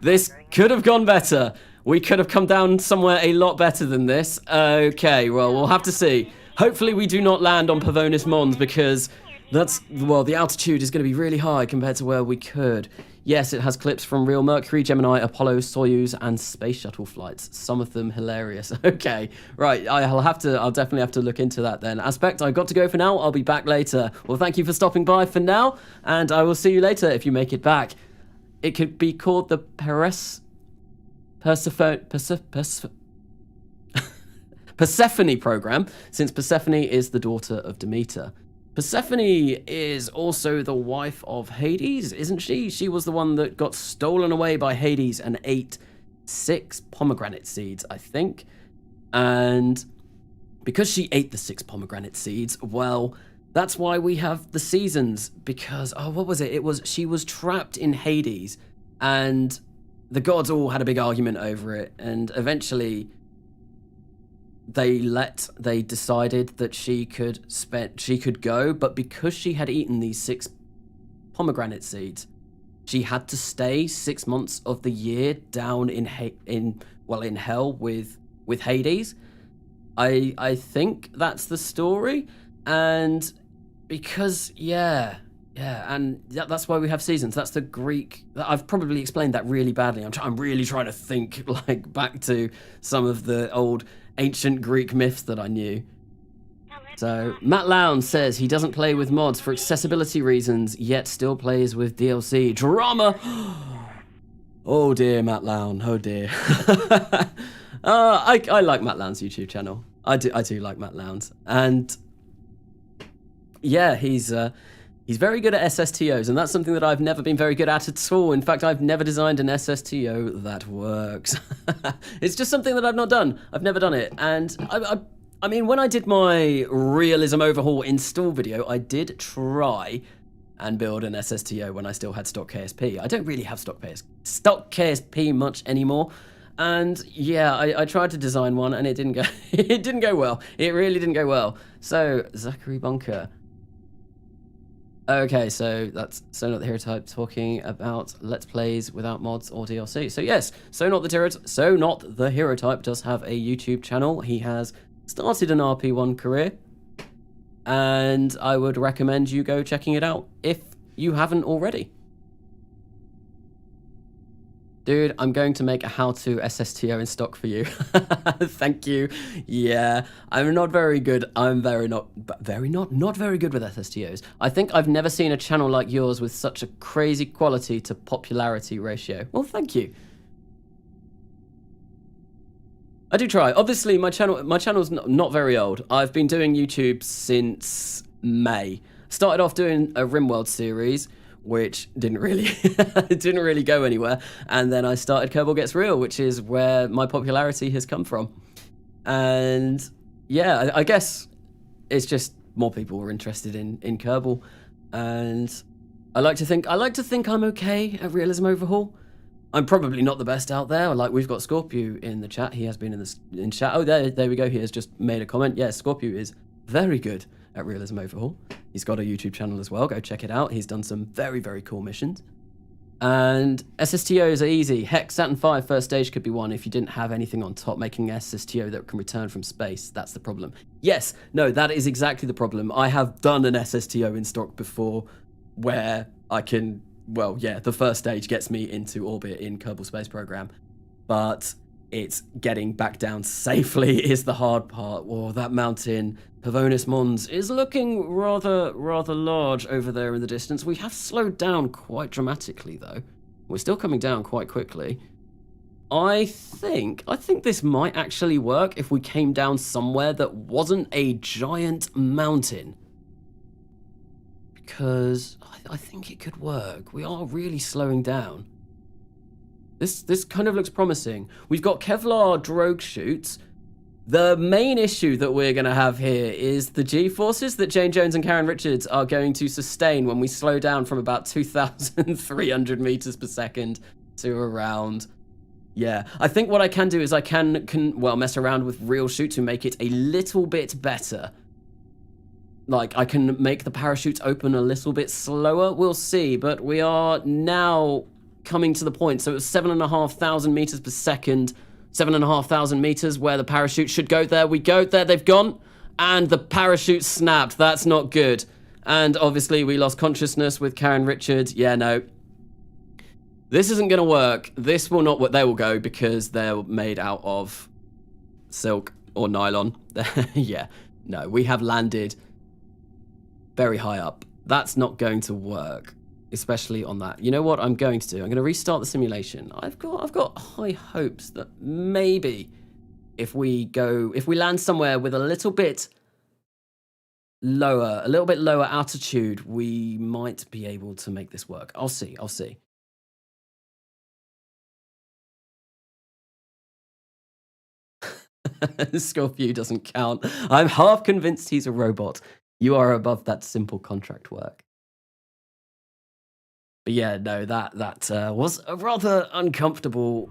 This could have gone better. We could have come down somewhere a lot better than this. Okay, well, we'll have to see. Hopefully we do not land on Pavonis Mons, because that's, well, the altitude is going to be really high compared to where we could. Yes, it has clips from real Mercury, Gemini, Apollo, Soyuz, and space shuttle flights. Some of them hilarious. Okay, right, I'll definitely have to look into that then. Aspect, I've got to go for now. I'll be back later. Well, thank you for stopping by for now, and I will see you later if you make it back. It could be called the Persephone program, since Persephone is the daughter of Demeter. Persephone is also the wife of Hades, isn't she? She was the one that got stolen away by Hades and ate 6 pomegranate seeds, I think. And because she ate the 6 pomegranate seeds, well, that's why we have the seasons. Because, oh, what was it? She was trapped in Hades, and the gods all had a big argument over it, and eventually they decided that she could go, but because she had eaten these 6 pomegranate seeds, she had to stay 6 months of the year down in hell with Hades. I think that's the story, and because and that's why we have seasons. That's the Greek. I've probably explained that really badly. I'm really trying to think like back to some of the old ancient Greek myths that I knew. So Matt Lowndes says he doesn't play with mods for accessibility reasons, yet still plays with DLC. Drama. Oh dear, Matt Lowndes. Oh dear. I like Matt Lowndes' YouTube channel. I do like Matt Lowndes, and yeah, he's very good at SSTOs, and that's something that I've never been very good at all. In fact, I've never designed an SSTO that works. It's just something that I've not done. I've never done it. And I mean, when I did my realism overhaul install video, I did try and build an SSTO when I still had stock KSP. I don't really have stock KSP much anymore. And yeah, I tried to design one, and it didn't go. It didn't go well. It really didn't go well. So Zachary Bunker. Okay, so that's So Not the Hero Type talking about Let's Plays without mods or DLC. So yes, So Not the Hero Type does have a YouTube channel. He has started an RP1 career, and I would recommend you go checking it out if you haven't already. Dude, I'm going to make a how-to SSTO in stock for you. Thank you. Yeah, I'm not very good. I'm not very good with SSTOs. I think I've never seen a channel like yours with such a crazy quality to popularity ratio. Well, thank you. I do try. Obviously, my channel's not very old. I've been doing YouTube since May. Started off doing a RimWorld series, which didn't really go anywhere, and then I started Kerbal Gets Real, which is where my popularity has come from. And yeah, I guess it's just more people were interested in Kerbal, and I like to think I'm okay at Realism Overhaul. I'm probably not the best out there. Like, we've got Scorpio in the chat. He has been in chat. Oh, there we go. He has just made a comment. Yeah, Scorpio is very good at Realism Overhaul. He's got a YouTube channel as well. Go check it out. He's done some very, very cool missions. And SSTOs are easy. Heck, Saturn V first stage could be one if you didn't have anything on top making an SSTO that can return from space. That's the problem. Yes, no, that is exactly the problem. I have done an SSTO in stock before where I can, well, yeah, the first stage gets me into orbit in Kerbal Space Program, but it's getting back down safely is the hard part. Oh, that mountain, Pavonis Mons, is looking rather large over there in the distance. We have slowed down quite dramatically, though. We're still coming down quite quickly. I think this might actually work if we came down somewhere that wasn't a giant mountain. Because I think it could work. We are really slowing down. This kind of looks promising. We've got Kevlar drogue chutes The main issue that we're going to have here is the G-forces that Jane Jones and Karen Richards are going to sustain when we slow down from about 2,300 meters per second to around... Yeah, I think what I can do is I can well, mess around with real shoot to make it a little bit better. Like, I can make the parachutes open a little bit slower, we'll see, but we are now coming to the point. So it's 7,500 meters per second, 7,500 meters where the parachute should go. There we go, there they've gone, and the parachute snapped. That's not good. And obviously we lost consciousness with Karen Richards. Yeah, no. This isn't gonna work. This will not work. They will go because they're made out of silk or nylon. Yeah, no, we have landed very high up. That's not going to work, especially on that. You know what I'm going to do? I'm going to restart the simulation. I've got high hopes that maybe if we land somewhere with a little bit lower altitude, we might be able to make this work. I'll see. Scorpio doesn't count. I'm half convinced he's a robot. You are above that simple contract work. But yeah, no, that was a rather uncomfortable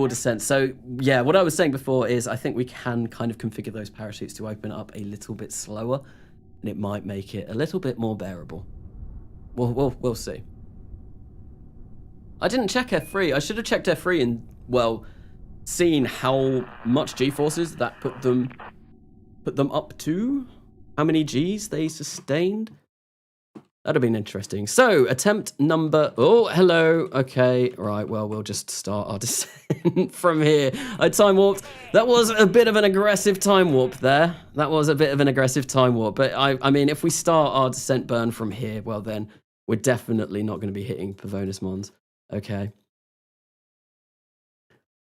descent. So yeah, what I was saying before is I think we can kind of configure those parachutes to open up a little bit slower, and it might make it a little bit more bearable. We'll see. I didn't check F3. I should have checked F3 and, well, seen how much G-forces that put them up to. How many Gs they sustained? That'd have been interesting. So, attempt number... Oh, hello. Okay, right, well, we'll just start our descent from here. I time warped. That was a bit of an aggressive time warp there. But I mean, if we start our descent burn from here, well then, we're definitely not going to be hitting Pavonis Mons. Okay.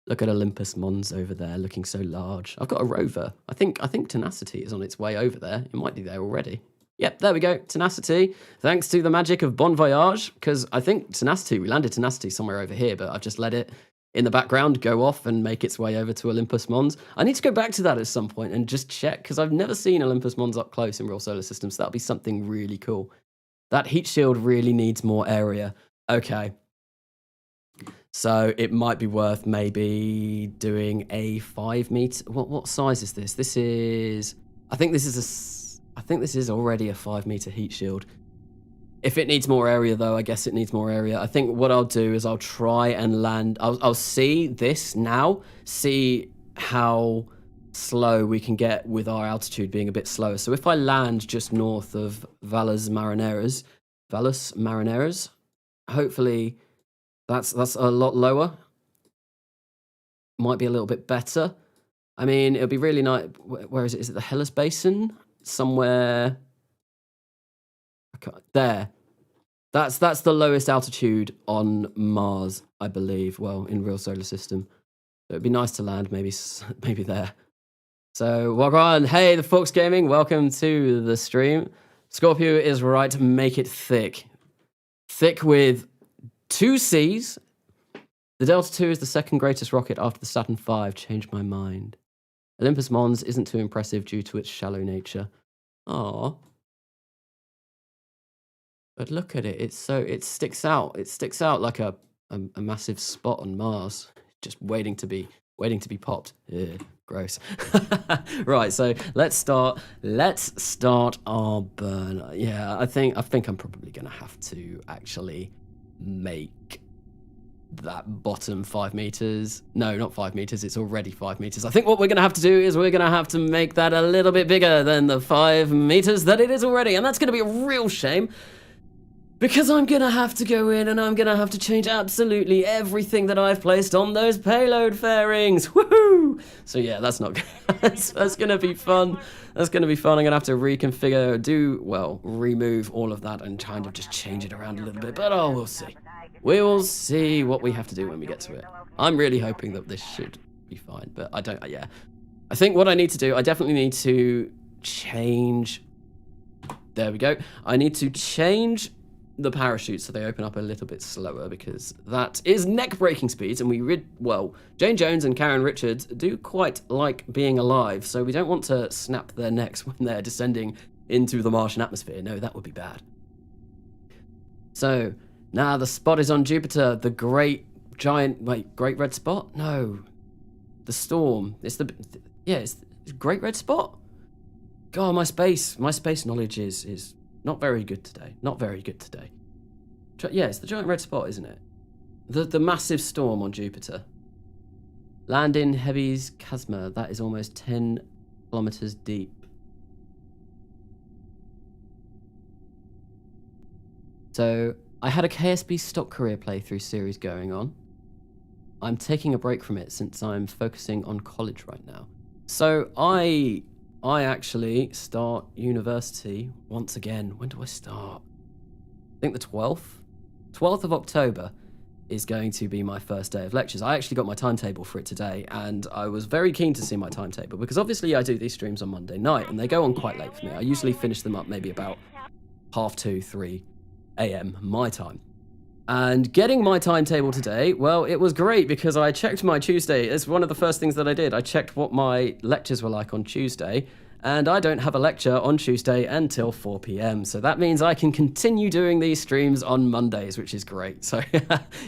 Look at Olympus Mons over there, looking so large. I've got a rover. I think Tenacity is on its way over there. It might be there already. Yep, there we go. Tenacity. Thanks to the magic of Bon Voyage, because I think Tenacity, we landed Tenacity somewhere over here, but I've just let it in the background go off and make its way over to Olympus Mons. I need to go back to that at some point and just check, because I've never seen Olympus Mons up close in real solar systems. That'll be something really cool. That heat shield really needs more area. Okay. So it might be worth maybe doing a 5 meter. What size is this? This is, I think this is already a 5 meter heat shield. If it needs more area though, I guess it needs more area. I think what I'll do is I'll try and land, I'll see this now, see how slow we can get with our altitude being a bit slower. So if I land just north of Valles Marineras, hopefully that's a lot lower. Might be a little bit better. I mean, it'll be really nice. Where is it? Is it the Hellas Basin? Somewhere there. That's the lowest altitude on Mars, I believe. Well, in real solar system. So it'd be nice to land maybe there. So welcome on. Hey, the Fox Gaming. Welcome to the stream. Scorpio is right. Make it thick. Thick with 2 Cs. The Delta II is the second greatest rocket after the Saturn V. Changed my mind. Olympus Mons isn't too impressive due to its shallow nature. Aww. But look at it. It sticks out. It sticks out like a massive spot on Mars, just waiting to be popped. Ugh, gross. Right. So let's start our burn. Yeah, I think I'm probably gonna have to actually make that bottom 5 meters. No, not 5 meters. It's already 5 meters. I think what we're going to have to do is we're going to have to make that a little bit bigger than the 5 meters that it is already. And that's going to be a real shame because I'm going to have to go in and I'm going to have to change absolutely everything that I've placed on those payload fairings. Woohoo! So yeah, that's not good. That's going to be fun. That's going to be fun. I'm going to have to reconfigure, remove all of that and kind of just change it around a little bit. But we'll see. We will see what we have to do when we get to it. I'm really hoping that this should be fine, but I don't, yeah. I think what I need to do, I definitely need to change, there we go. I need to change the parachute so they open up a little bit slower, because that is neck-breaking speeds, and well, Jane Jones and Karen Richards do quite like being alive, so we don't want to snap their necks when they're descending into the Martian atmosphere. No, that would be bad. So, now the spot is on Jupiter, the great red spot? No. The storm. It's great red spot? God, my space knowledge is not very good today. Not very good today. Yeah, it's the giant red spot, isn't it? The massive storm on Jupiter. Land in Hebe's Chasma. That is almost 10 kilometers deep. So, I had a KSB stock career playthrough series going on. I'm taking a break from it since I'm focusing on college right now. So, I actually start university once again. When do I start? I think the 12th? 12th of October is going to be my first day of lectures. I actually got my timetable for it today, and I was very keen to see my timetable, because obviously I do these streams on Monday night, and they go on quite late for me. I usually finish them up maybe about 2:30, 3 a.m. my time. And getting my timetable today, well, it was great, because I checked my Tuesday. It's one of the first things that I did. I checked what my lectures were like on Tuesday, and I don't have a lecture on Tuesday until 4 p.m. So that means I can continue doing these streams on Mondays, which is great. So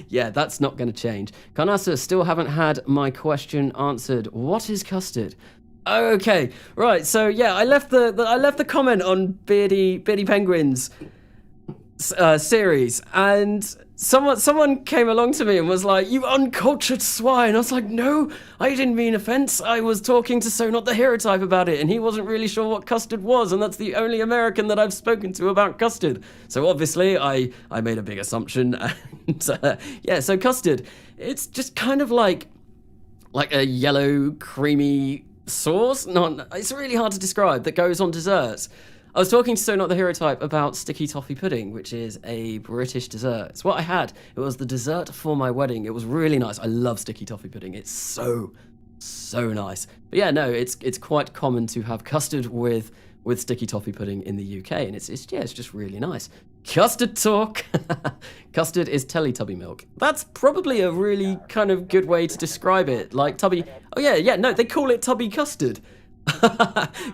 yeah, that's not going to change. Karnasa, still haven't had my question answered. What is custard? Okay, right. So yeah, I left the comment on Beardy Penguins series, and someone came along to me and was like, "You uncultured swine." I was like, "No, I didn't mean offense. I was talking to So Not the Hero Type about it, and he wasn't really sure what custard was, and that's the only American that I've spoken to about custard." So obviously I made a big assumption, and yeah, so custard, it's just kind of like a yellow creamy sauce. It's really hard to describe, that goes on desserts. I was talking to So Not the Hero Type about sticky toffee pudding, which is a British dessert. It's what I had. It was the dessert for my wedding. It was really nice. I love sticky toffee pudding. It's so nice. But yeah, no, it's quite common to have custard with sticky toffee pudding in the UK, and it's just really nice. Custard talk. Custard is Teletubby milk. That's probably a really kind of good way to describe it. Like Tubby. Oh yeah, no, they call it Tubby custard.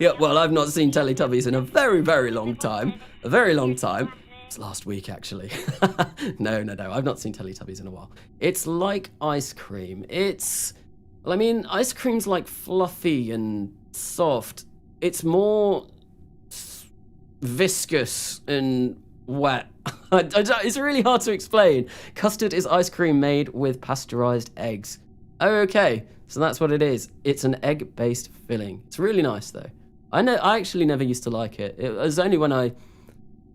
Yeah, well, I've not seen Teletubbies in a very, very long time. A very long time. It's last week, actually. No, I've not seen Teletubbies in a while. It's like ice cream. Ice cream's like fluffy and soft. It's more viscous and wet. It's really hard to explain. Custard is ice cream made with pasteurized eggs. Okay, so that's what it is. It's an egg-based filling. It's really nice, though. I actually never used to like it. It was only when I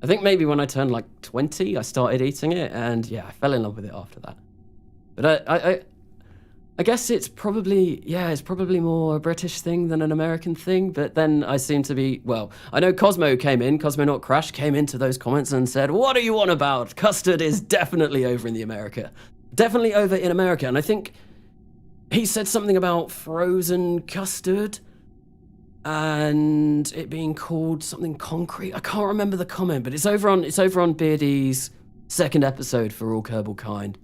think maybe when I turned like 20, I started eating it, and yeah, I fell in love with it after that. But I guess it's probably more a British thing than an American thing. But then I seem to be, well, I know Cosmonaut Crash came into those comments and said, "What are you on about? Custard is definitely over in America. Definitely over in America." And I think he said something about frozen custard and it being called something concrete. I can't remember the comment, but it's over on Beardy's second episode for All Kerbal Kind.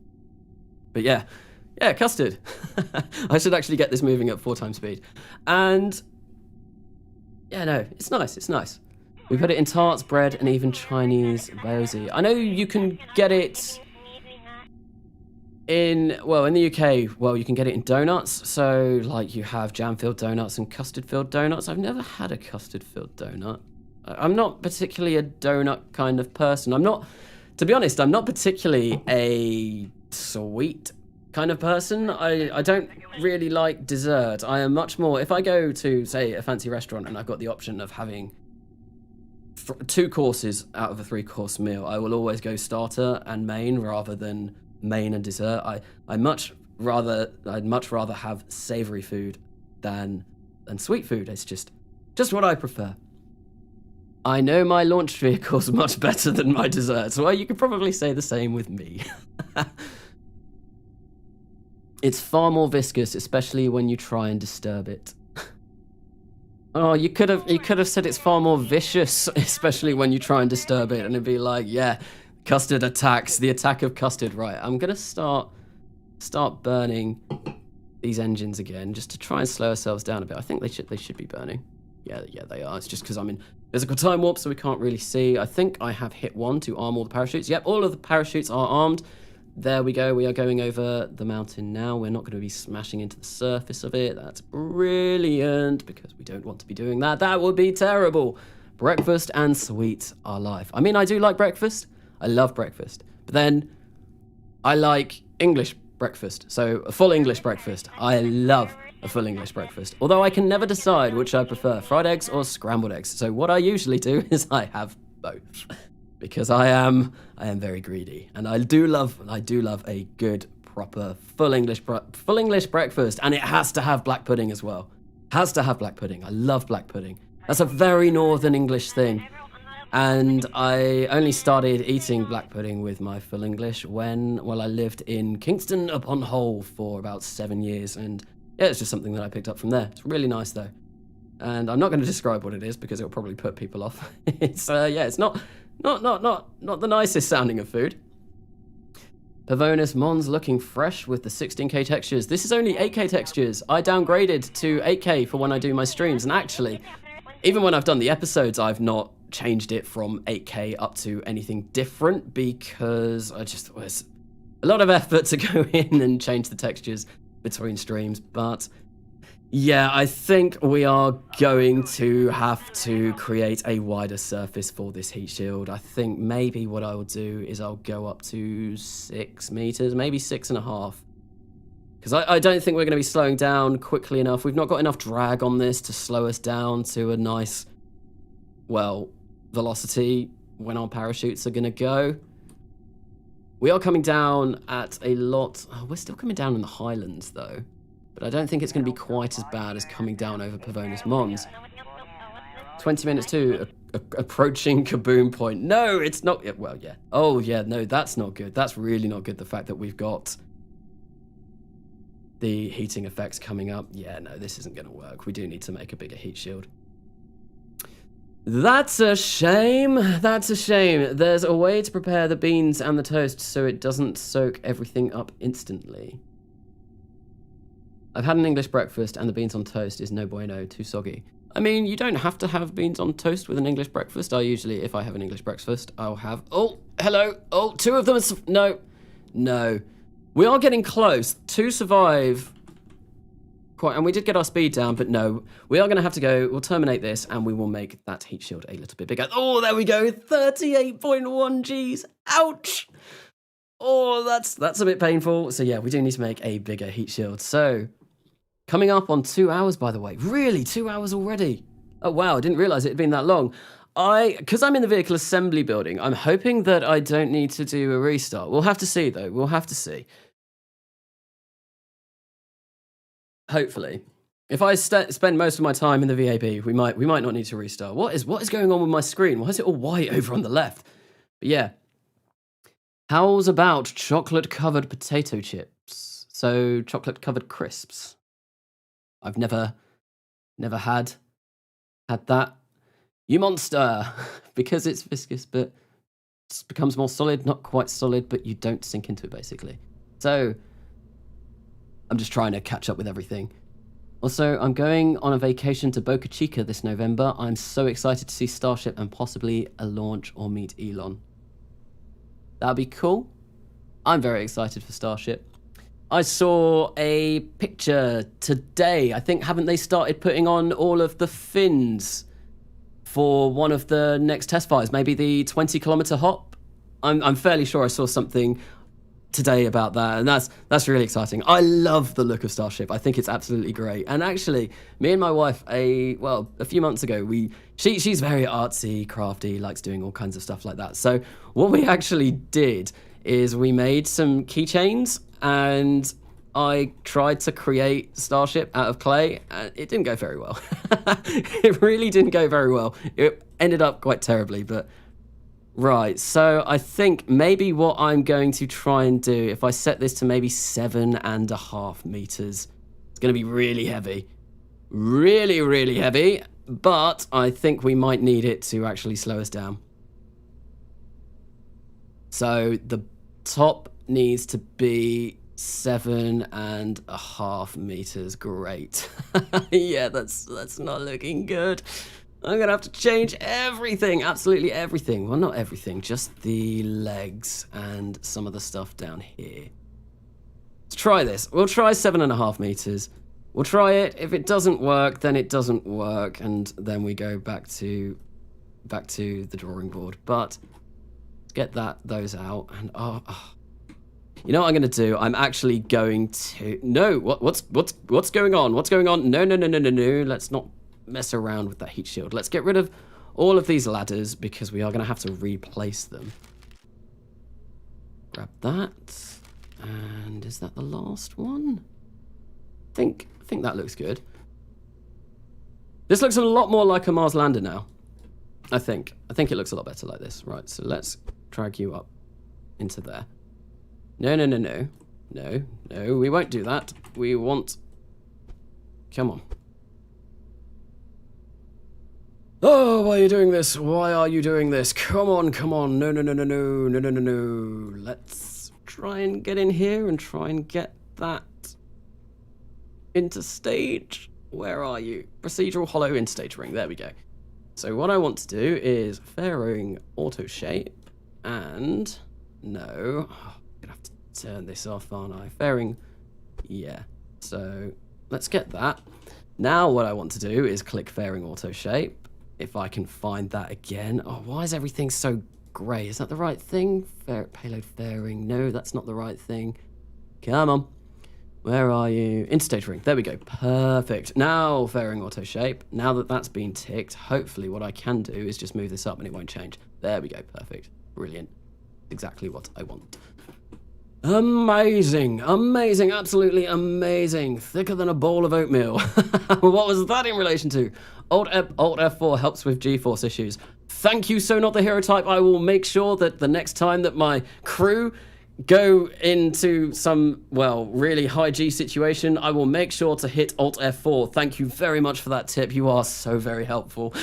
But yeah, custard. I should actually get this moving at 4 times speed. And yeah, no, it's nice. We put it in tarts, bread, and even Chinese baozi. I know you can get it in the UK, you can get it in donuts. So, like, you have jam-filled donuts and custard-filled donuts. I've never had a custard-filled donut. I'm not particularly a donut kind of person. To be honest, I'm not particularly a sweet kind of person. I don't really like dessert. I am much more, if I go to, say, a fancy restaurant and I've got the option of having 2 courses out of a 3-course meal, I will always go starter and main rather than main and dessert. I'd much rather have savory food than sweet food. It's just what I prefer. I know my launch vehicle's much better than my desserts. Well, you could probably say the same with me. It's far more viscous, especially when you try and disturb it. Oh, you could have said it's far more vicious, especially when you try and disturb it, and it'd be like, yeah, Custard attacks. The attack of custard. Right, I'm going to start burning these engines again, just to try and slow ourselves down a bit. I think they should be burning. Yeah, they are. It's just because I'm in physical time warp, so we can't really see. I think I have hit 1 to arm all the parachutes. Yep, all of the parachutes are armed. There we go. We are going over the mountain now. We're not going to be smashing into the surface of it. That's brilliant, because we don't want to be doing that. That would be terrible. Breakfast and sweets are life. I mean, I do like breakfast. I love breakfast. But then I like English breakfast. So a full English breakfast. I love a full English breakfast. Although I can never decide which I prefer, fried eggs or scrambled eggs. So what I usually do is I have both. Because I am very greedy, and I do love a good, proper, full English breakfast, and it has to have black pudding as well. Has to have black pudding. I love black pudding. That's a very Northern English thing, and I only started eating black pudding with my full English when I lived in Kingston upon Hull for about 7 years, and yeah, it's just something that I picked up from there. It's really nice though, and I'm not going to describe what it is because it'll probably put people off. It's it's not the nicest sounding of food. Pavonis Mons looking fresh with the 16K textures. This is only 8K textures. I downgraded to 8K for when I do my streams. And actually, even when I've done the episodes, I've not changed it from 8K up to anything different because it was a lot of effort to go in and change the textures between streams. But yeah, I think we are going to have to create a wider surface for this heat shield. I think maybe what I will do is I'll go up to 6 meters, maybe 6.5. Because I don't think we're going to be slowing down quickly enough. We've not got enough drag on this to slow us down to a nice, velocity when our parachutes are going to go. We are coming down at a lot. Oh, we're still coming down in the highlands, though. But I don't think it's going to be quite as bad as coming down over Pavonis Mons. 20 minutes to approaching kaboom point. No, it's not. Well, yeah. Oh, yeah, no, that's not good. That's really not good, the fact that we've got the heating effects coming up. Yeah, no, this isn't going to work. We do need to make a bigger heat shield. That's a shame. That's a shame. There's a way to prepare the beans and the toast so it doesn't soak everything up instantly. I've had an English breakfast and the beans on toast is no bueno, too soggy. I mean, you don't have to have beans on toast with an English breakfast. I usually, if I have an English breakfast, I'll have... Oh, hello. Oh, 2 of them are... No. We are getting close to survive. Quite, and we did get our speed down, but no. We are going to have to go. We'll terminate this and we will make that heat shield a little bit bigger. Oh, there we go. 38.1 Gs. Ouch. Oh, that's a bit painful. So yeah, we do need to make a bigger heat shield. So... coming up on 2 hours, by the way. Really? 2 hours already? Oh, wow. I didn't realize it had been that long. Because I'm in the vehicle assembly building, I'm hoping that I don't need to do a restart. We'll have to see, though. We'll have to see. Hopefully. If I spend most of my time in the VAB, we might not need to restart. What is going on with my screen? Why is it all white over on the left? But yeah. How's about chocolate-covered potato chips? So, chocolate-covered crisps. I've never had that. You monster! Because it's viscous, but it becomes more solid. Not quite solid, but you don't sink into it, basically. So, I'm just trying to catch up with everything. Also, I'm going on a vacation to Boca Chica this November. I'm so excited to see Starship and possibly a launch or meet Elon. That'd be cool. I'm very excited for Starship. I saw a picture today. I think, haven't they started putting on all of the fins for one of the next test fires? Maybe the 20-kilometer hop? I'm fairly sure I saw something today about that, and that's really exciting. I love the look of Starship. I think it's absolutely great. And actually, me and my wife, a few months ago, she's very artsy, crafty, likes doing all kinds of stuff like that. So what we actually did is we made some keychains, and I tried to create Starship out of clay, and it didn't go very well. It really didn't go very well. It ended up quite terribly, but... Right, so I think maybe what I'm going to try and do, if I set this to maybe 7.5 meters, it's going to be really heavy. Really, really heavy, but I think we might need it to actually slow us down. So the top needs to be 7.5 meters. Great. Yeah, that's not looking good. I'm gonna have to change everything, absolutely everything. Well, not everything, just the legs and some of the stuff down here. Let's try this. We'll try 7.5 meters. We'll try it. If it doesn't work, then it doesn't work, and then we go back to the drawing board. But let's get those out, and you know what I'm gonna do? I'm actually going to what's going on? What's going on? No. Let's not mess around with that heat shield. Let's get rid of all of these ladders because we are gonna have to replace them. Grab that. And is that the last one? I think that looks good. This looks a lot more like a Mars lander now. I think it looks a lot better like this. Right, so let's drag you up into there. No, we won't do that. We want... Come on. Oh, why are you doing this? Why are you doing this? Come on. No. Let's try and get in here and try and get that into stage. Where are you? Procedural hollow interstage ring. There we go. So what I want to do is fairing auto shape and no. Oh, I'm gonna have to turn this off, aren't I? Fairing, yeah. So let's get that. Now what I want to do is click fairing auto shape. If I can find that again. Oh, why is everything so grey? Is that the right thing? Payload fairing. No, that's not the right thing. Come on. Where are you? Interstage ring. There we go. Perfect. Now fairing auto shape. Now that that's been ticked, hopefully what I can do is just move this up and it won't change. There we go. Perfect. Brilliant. Exactly what I want. Amazing. Absolutely amazing. Thicker than a bowl of oatmeal. What was that in relation to? Alt F4 helps with G-force issues. Thank you, So Not the Hero Type. I will make sure that the next time that my crew go into some, well, really high G situation, I will make sure to hit Alt F4. Thank you very much for that tip. You are so very helpful.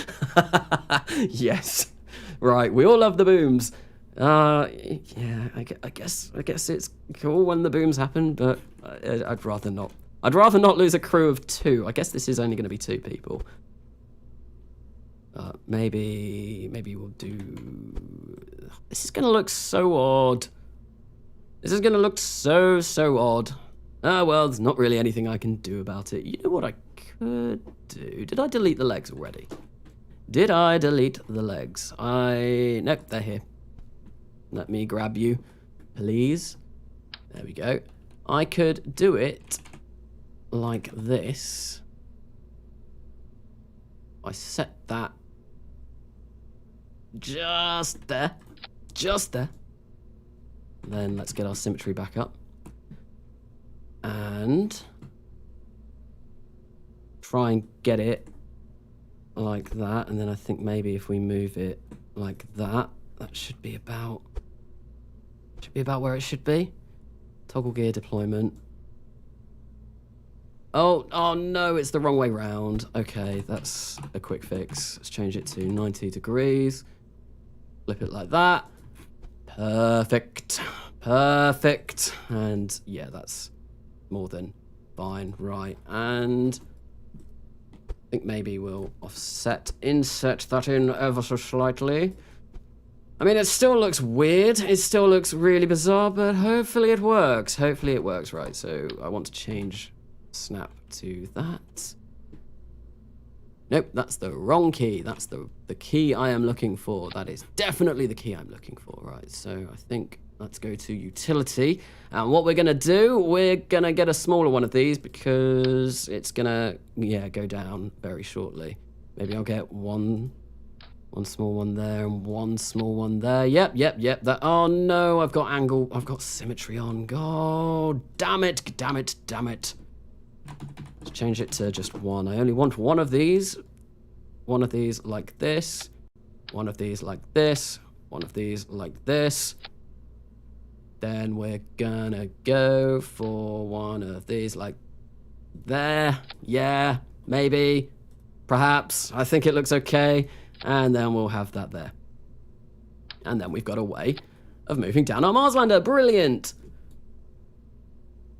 Yes. Right, we all love the booms. Yeah, I guess it's cool when the booms happen, but I'd rather not. I'd rather not lose a crew of 2. I guess this is only going to be 2 people. Maybe we'll do... This is going to look so odd. This is going to look so odd. Ah, well, there's not really anything I can do about it. You know what I could do? Did I delete the legs already? Did I delete the legs? Nope, they're here. Let me grab you, please. There we go. I could do it like this. I set that just there. Then let's get our symmetry back up. And try and get it like that. And then I think maybe if we move it like that, that should be about where it should be. Toggle gear deployment. Oh no, it's the wrong way round. Okay, that's a quick fix. Let's change it to 90 degrees. Flip it like that. Perfect. And yeah, that's more than fine. Right, and I think maybe we'll inset that in ever so slightly. I mean, it still looks weird. It still looks really bizarre, but hopefully it works. Right, so I want to change snap to that. Nope, that's the wrong key. That's the key I am looking for. That is definitely the key I'm looking for. Right, so I think let's go to utility. And what we're going to do, we're going to get a smaller one of these because it's going to, yeah, go down very shortly. Maybe I'll get one small one there and one small one there. Yep. That. Oh no, I've got angle. I've got symmetry on. God, damn it. Let's change it to just one. I only want one of these. One of these like this. One of these like this. One of these like this. Then we're gonna go for one of these like there. Yeah, maybe. Perhaps. I think it looks okay. And then we'll have that there. And then we've got a way of moving down our Mars lander. Brilliant.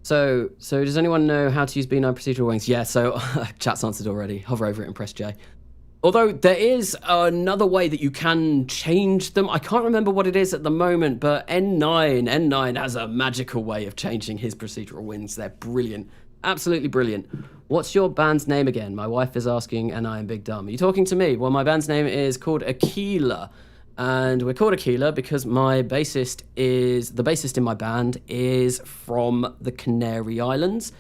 So does anyone know how to use B9 procedural wings? Yeah, so chat's answered already. Hover over it and press J. Although there is another way that you can change them. I can't remember what it is at the moment, but N9 has a magical way of changing his procedural wings. They're brilliant. Absolutely brilliant. What's your band's name again? My wife is asking, and I am big dumb. Are you talking to me? Well, my band's name is called Aquila. And we're called Aquila because the bassist in my band is from the Canary Islands.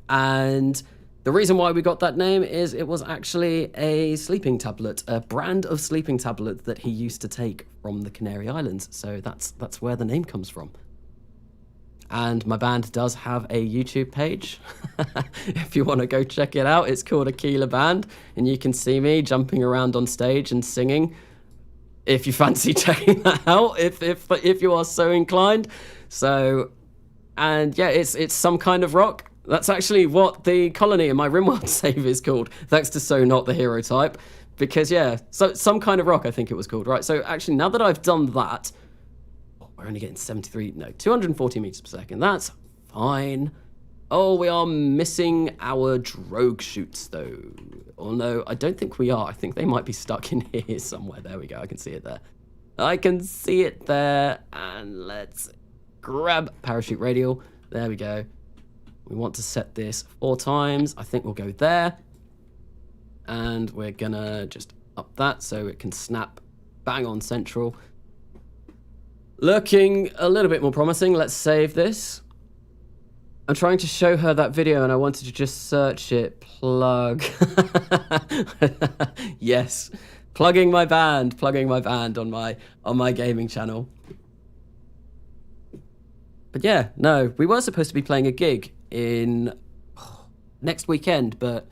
And the reason why we got that name is it was actually a sleeping tablet, a brand of sleeping tablet that he used to take from the Canary Islands. So that's where the name comes from. And my band does have a YouTube page. If you want to go check it out, it's called Aquila Band. And you can see me jumping around on stage and singing. If you fancy checking that out, if you are so inclined. So, and yeah, it's some kind of rock. That's actually what the colony in my RimWorld save is called, thanks to So Not the Hero Type. Because yeah, so some kind of rock I think it was called, right? So actually, now that I've done that, we're only getting 240 meters per second. That's fine. Oh, we are missing our drogue chutes, though. Oh, no, I don't think we are. I think they might be stuck in here somewhere. There we go. I can see it there. I can see it there. And let's grab parachute radial. There we go. We want to set this 4 times. I think we'll go there. And we're going to just up that so it can snap bang on central. Looking a little bit more promising. Let's save this. I'm trying to show her that video and I wanted to just search it. Plug. Yes. Plugging my band on my gaming channel. But yeah, no, we were supposed to be playing a gig in next weekend, but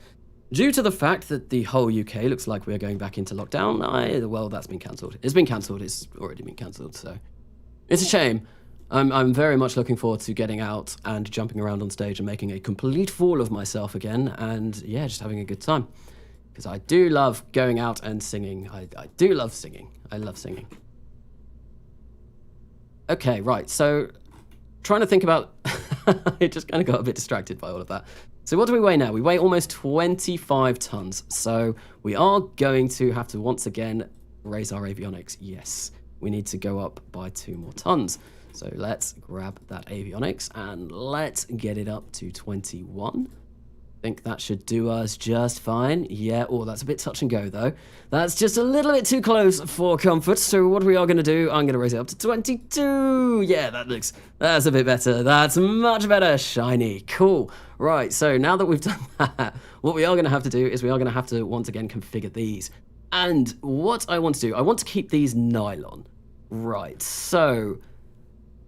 due to the fact that the whole UK looks like we're going back into lockdown, well, that's been cancelled. It's been cancelled. It's already been cancelled, so it's a shame. I'm very much looking forward to getting out and jumping around on stage and making a complete fool of myself again, and yeah, just having a good time. Because I do love going out and singing. I do love singing. I love singing. Okay, right, so trying to think about... I just kind of got a bit distracted by all of that. So what do we weigh now? We weigh almost 25 tons. So we are going to have to once again raise our avionics. Yes, we need to go up by 2 more tons. So let's grab that avionics and let's get it up to 21. I think that should do us just fine. Yeah, oh, that's a bit touch and go though. That's just a little bit too close for comfort. So what we are going to do, I'm going to raise it up to 22. Yeah, that's a bit better. That's much better. Shiny. Cool. Right, so now that we've done that, what we are going to have to do is we are going to have to once again configure these. And what I want to do, I want to keep these nylon. Right, so...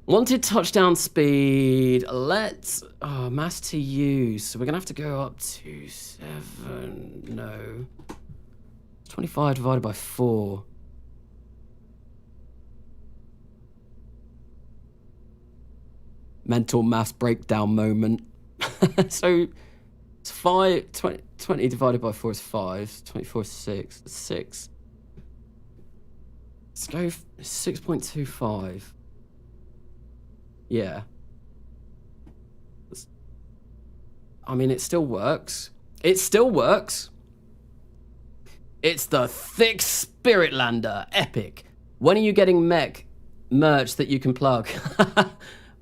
wanted touchdown speed, mass to use, so we're going to have to go up to 25 divided by 4. Mental maths breakdown moment. So, it's 20 divided by 4 is 5, 24 is 6, 6. Let's go 6.25. Yeah. I mean, it still works. It still works. It's the Thick Spirit Lander. Epic. When are you getting mech merch that you can plug?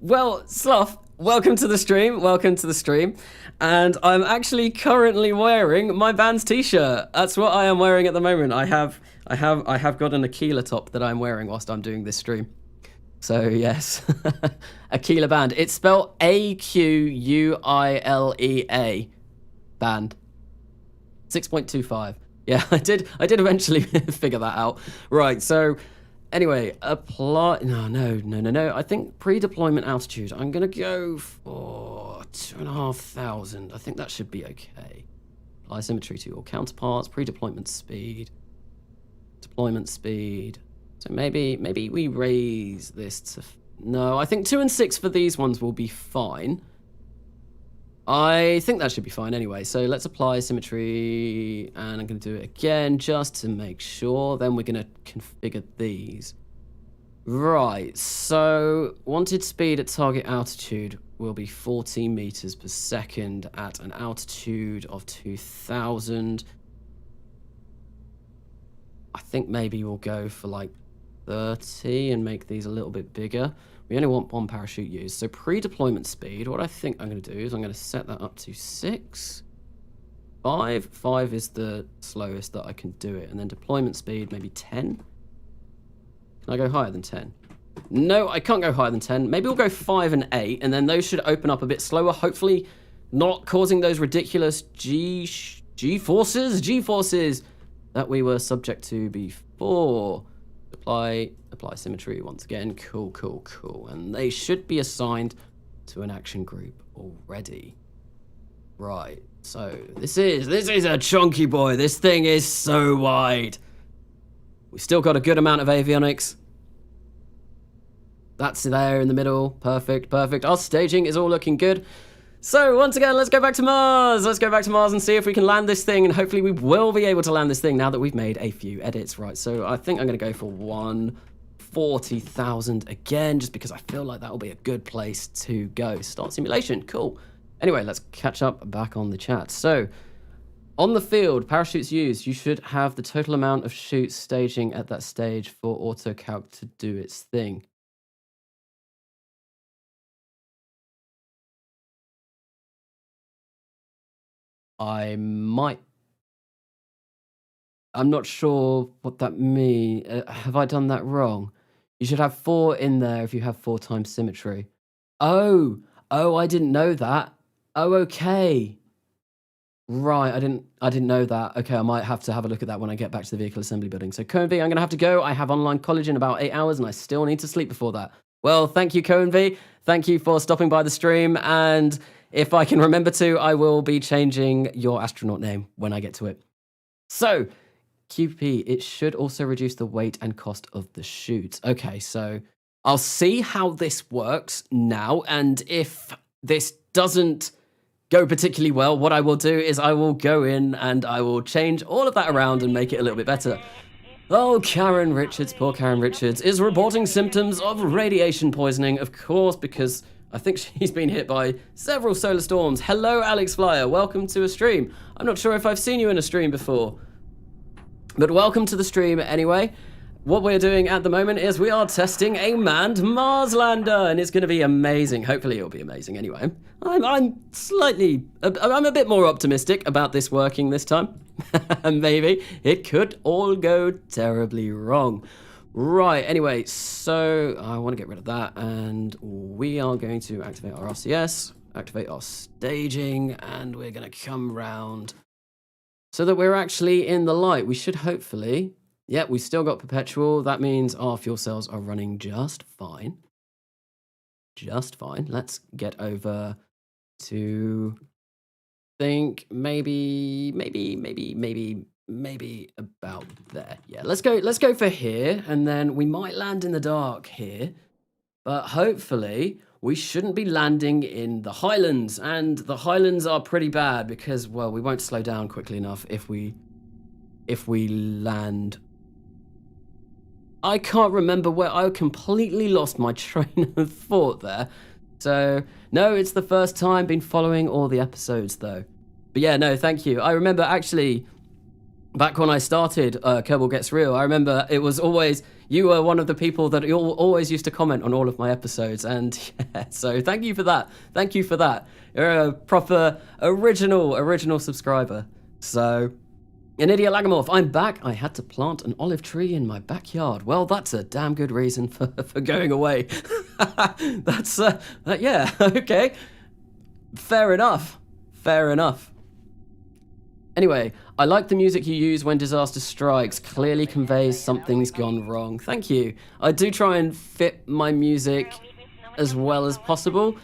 Well, Sloth, welcome to the stream. Welcome to the stream. And I'm actually currently wearing my band's t-shirt. That's what I am wearing at the moment. I have got an Aquila top that I'm wearing whilst I'm doing this stream. So yes, Aquila Band. It's spelled A-Q-U-I-L-E-A. Band. 6.25. Yeah, I did eventually figure that out. Right, so anyway, apply... No. I think pre-deployment altitude, I'm going to go for 2,500. I think that should be okay. Apply symmetry to your counterparts, pre-deployment speed, deployment speed... So maybe we raise this to... No, I think 2 and 6 for these ones will be fine. I think that should be fine anyway. So let's apply symmetry, and I'm going to do it again just to make sure. Then we're going to configure these. Right, so wanted speed at target altitude will be 14 meters per second at an altitude of 2,000. I think maybe we'll go for like 30 and make these a little bit bigger. We only want one parachute used. So pre-deployment speed, what I think I'm going to do is I'm going to set that up to 6. 5. 5 is the slowest that I can do it. And then deployment speed, maybe 10. Can I go higher than 10? No, I can't go higher than 10. Maybe we'll go 5 and 8, and then those should open up a bit slower, hopefully not causing those ridiculous G-forces that we were subject to before. Apply symmetry once again. Cool, cool, cool. And they should be assigned to an action group already. Right, so this is a chunky boy. This thing is so wide. We still got a good amount of avionics. That's there in the middle. Perfect, perfect. Our staging is all looking good. So once again, let's go back to Mars. Let's go back to Mars and see if we can land this thing. And hopefully we will be able to land this thing now that we've made a few edits. Right, so I think I'm going to go for 140,000 again, just because I feel like that will be a good place to go. Start simulation. Cool. Anyway, let's catch up back on the chat. So on the field, parachutes used, you should have the total amount of chutes staging at that stage for AutoCalc to do its thing. I'm not sure what that means. Have I done that wrong? You should have 4 in there if you have 4 times symmetry. Oh, I didn't know that. Oh, okay. Right, I didn't know that. Okay, I might have to have a look at that when I get back to the vehicle assembly building. So Cohen V, I'm going to have to go. I have online college in about 8 hours and I still need to sleep before that. Well, thank you, Cohen V. Thank you for stopping by the stream. And if I can remember to, I will be changing your astronaut name when I get to it. So, QP, it should also reduce the weight and cost of the chute. Okay, so I'll see how this works now. And if this doesn't go particularly well, what I will do is I will go in and I will change all of that around and make it a little bit better. Oh, Karen Richards, poor Karen Richards, is reporting symptoms of radiation poisoning, of course, because I think she's been hit by several solar storms. Hello, Alex Flyer. Welcome to a stream. I'm not sure if I've seen you in a stream before, but welcome to the stream anyway. What we're doing at the moment is we are testing a manned Mars lander, and it's going to be amazing. Hopefully it'll be amazing anyway. I'm a bit more optimistic about this working this time. Maybe it could all go terribly wrong. Right, anyway, so I want to get rid of that, and we are going to activate our RCS, activate our staging, and we're going to come round so that we're actually in the light. We should hopefully... Yep, we still got perpetual. That means our fuel cells are running just fine. Just fine. Let's get over to think maybe about there. Yeah, let's go for here, and then we might land in the dark here. But hopefully we shouldn't be landing in the highlands, and the highlands are pretty bad because, well, we won't slow down quickly enough if we land. I can't remember where. I completely lost my train of thought there. So, no, it's the first time been following all the episodes, though. But yeah, no, thank you. I remember actually, back when I started Kerbal Gets Real, I remember it was always, you were one of the people that always used to comment on all of my episodes. And yeah, so thank you for that. Thank you for that. You're a proper original subscriber. So... Anidia Lagamorph, I'm back. I had to plant an olive tree in my backyard. Well, that's a damn good reason for going away. That's, yeah, okay. Fair enough. Fair enough. Anyway, I like the music you use when disaster strikes. Clearly conveys something's gone wrong. Thank you. I do try and fit my music as well as possible.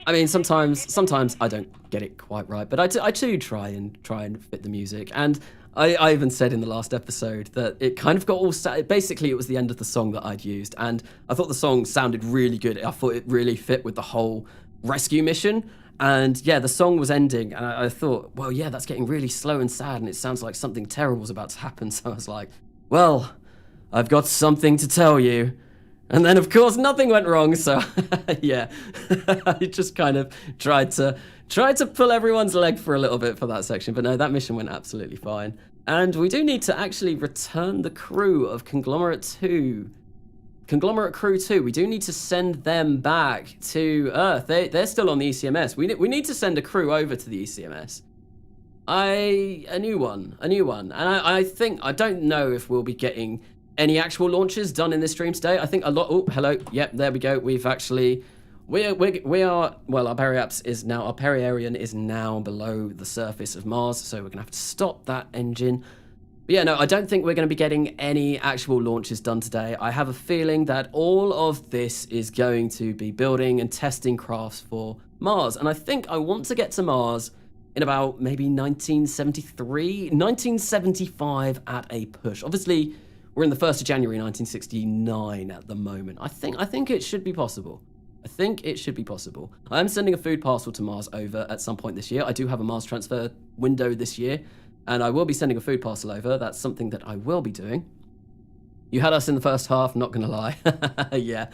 I mean, sometimes I don't get it quite right, but I do try and fit the music. And I even said in the last episode that it kind of got all... Basically, it was the end of the song that I'd used, and I thought the song sounded really good. I thought it really fit with the whole rescue mission. And yeah, the song was ending, and I thought, well, yeah, that's getting really slow and sad, and it sounds like something terrible is about to happen. So I was like, well, I've got something to tell you. And then, of course, nothing went wrong, so yeah. I just kind of tried to pull everyone's leg for a little bit for that section, but no, that mission went absolutely fine. And we do need to actually return the crew of Conglomerate 2. Conglomerate Crew 2, we do need to send them back to Earth. They're still on the ECMS. We need to send a crew over to the ECMS. A new one. And I think, I don't know if we'll be getting any actual launches done in this stream today. I think a lot, oh, hello, yep, there we go. We've actually, we are, well, our Periarian is now below the surface of Mars, so we're gonna have to stop that engine. But yeah, no, I don't think we're gonna be getting any actual launches done today. I have a feeling that all of this is going to be building and testing crafts for Mars, and I think I want to get to Mars in about maybe 1973, 1975 at a push. Obviously, we're in the 1st of January 1969 at the moment. I think it should be possible. I think it should be possible. I am sending a food parcel to Mars over at some point this year. I do have a Mars transfer window this year, and I will be sending a food parcel over. That's something that I will be doing. You had us in the first half, not gonna lie. yeah,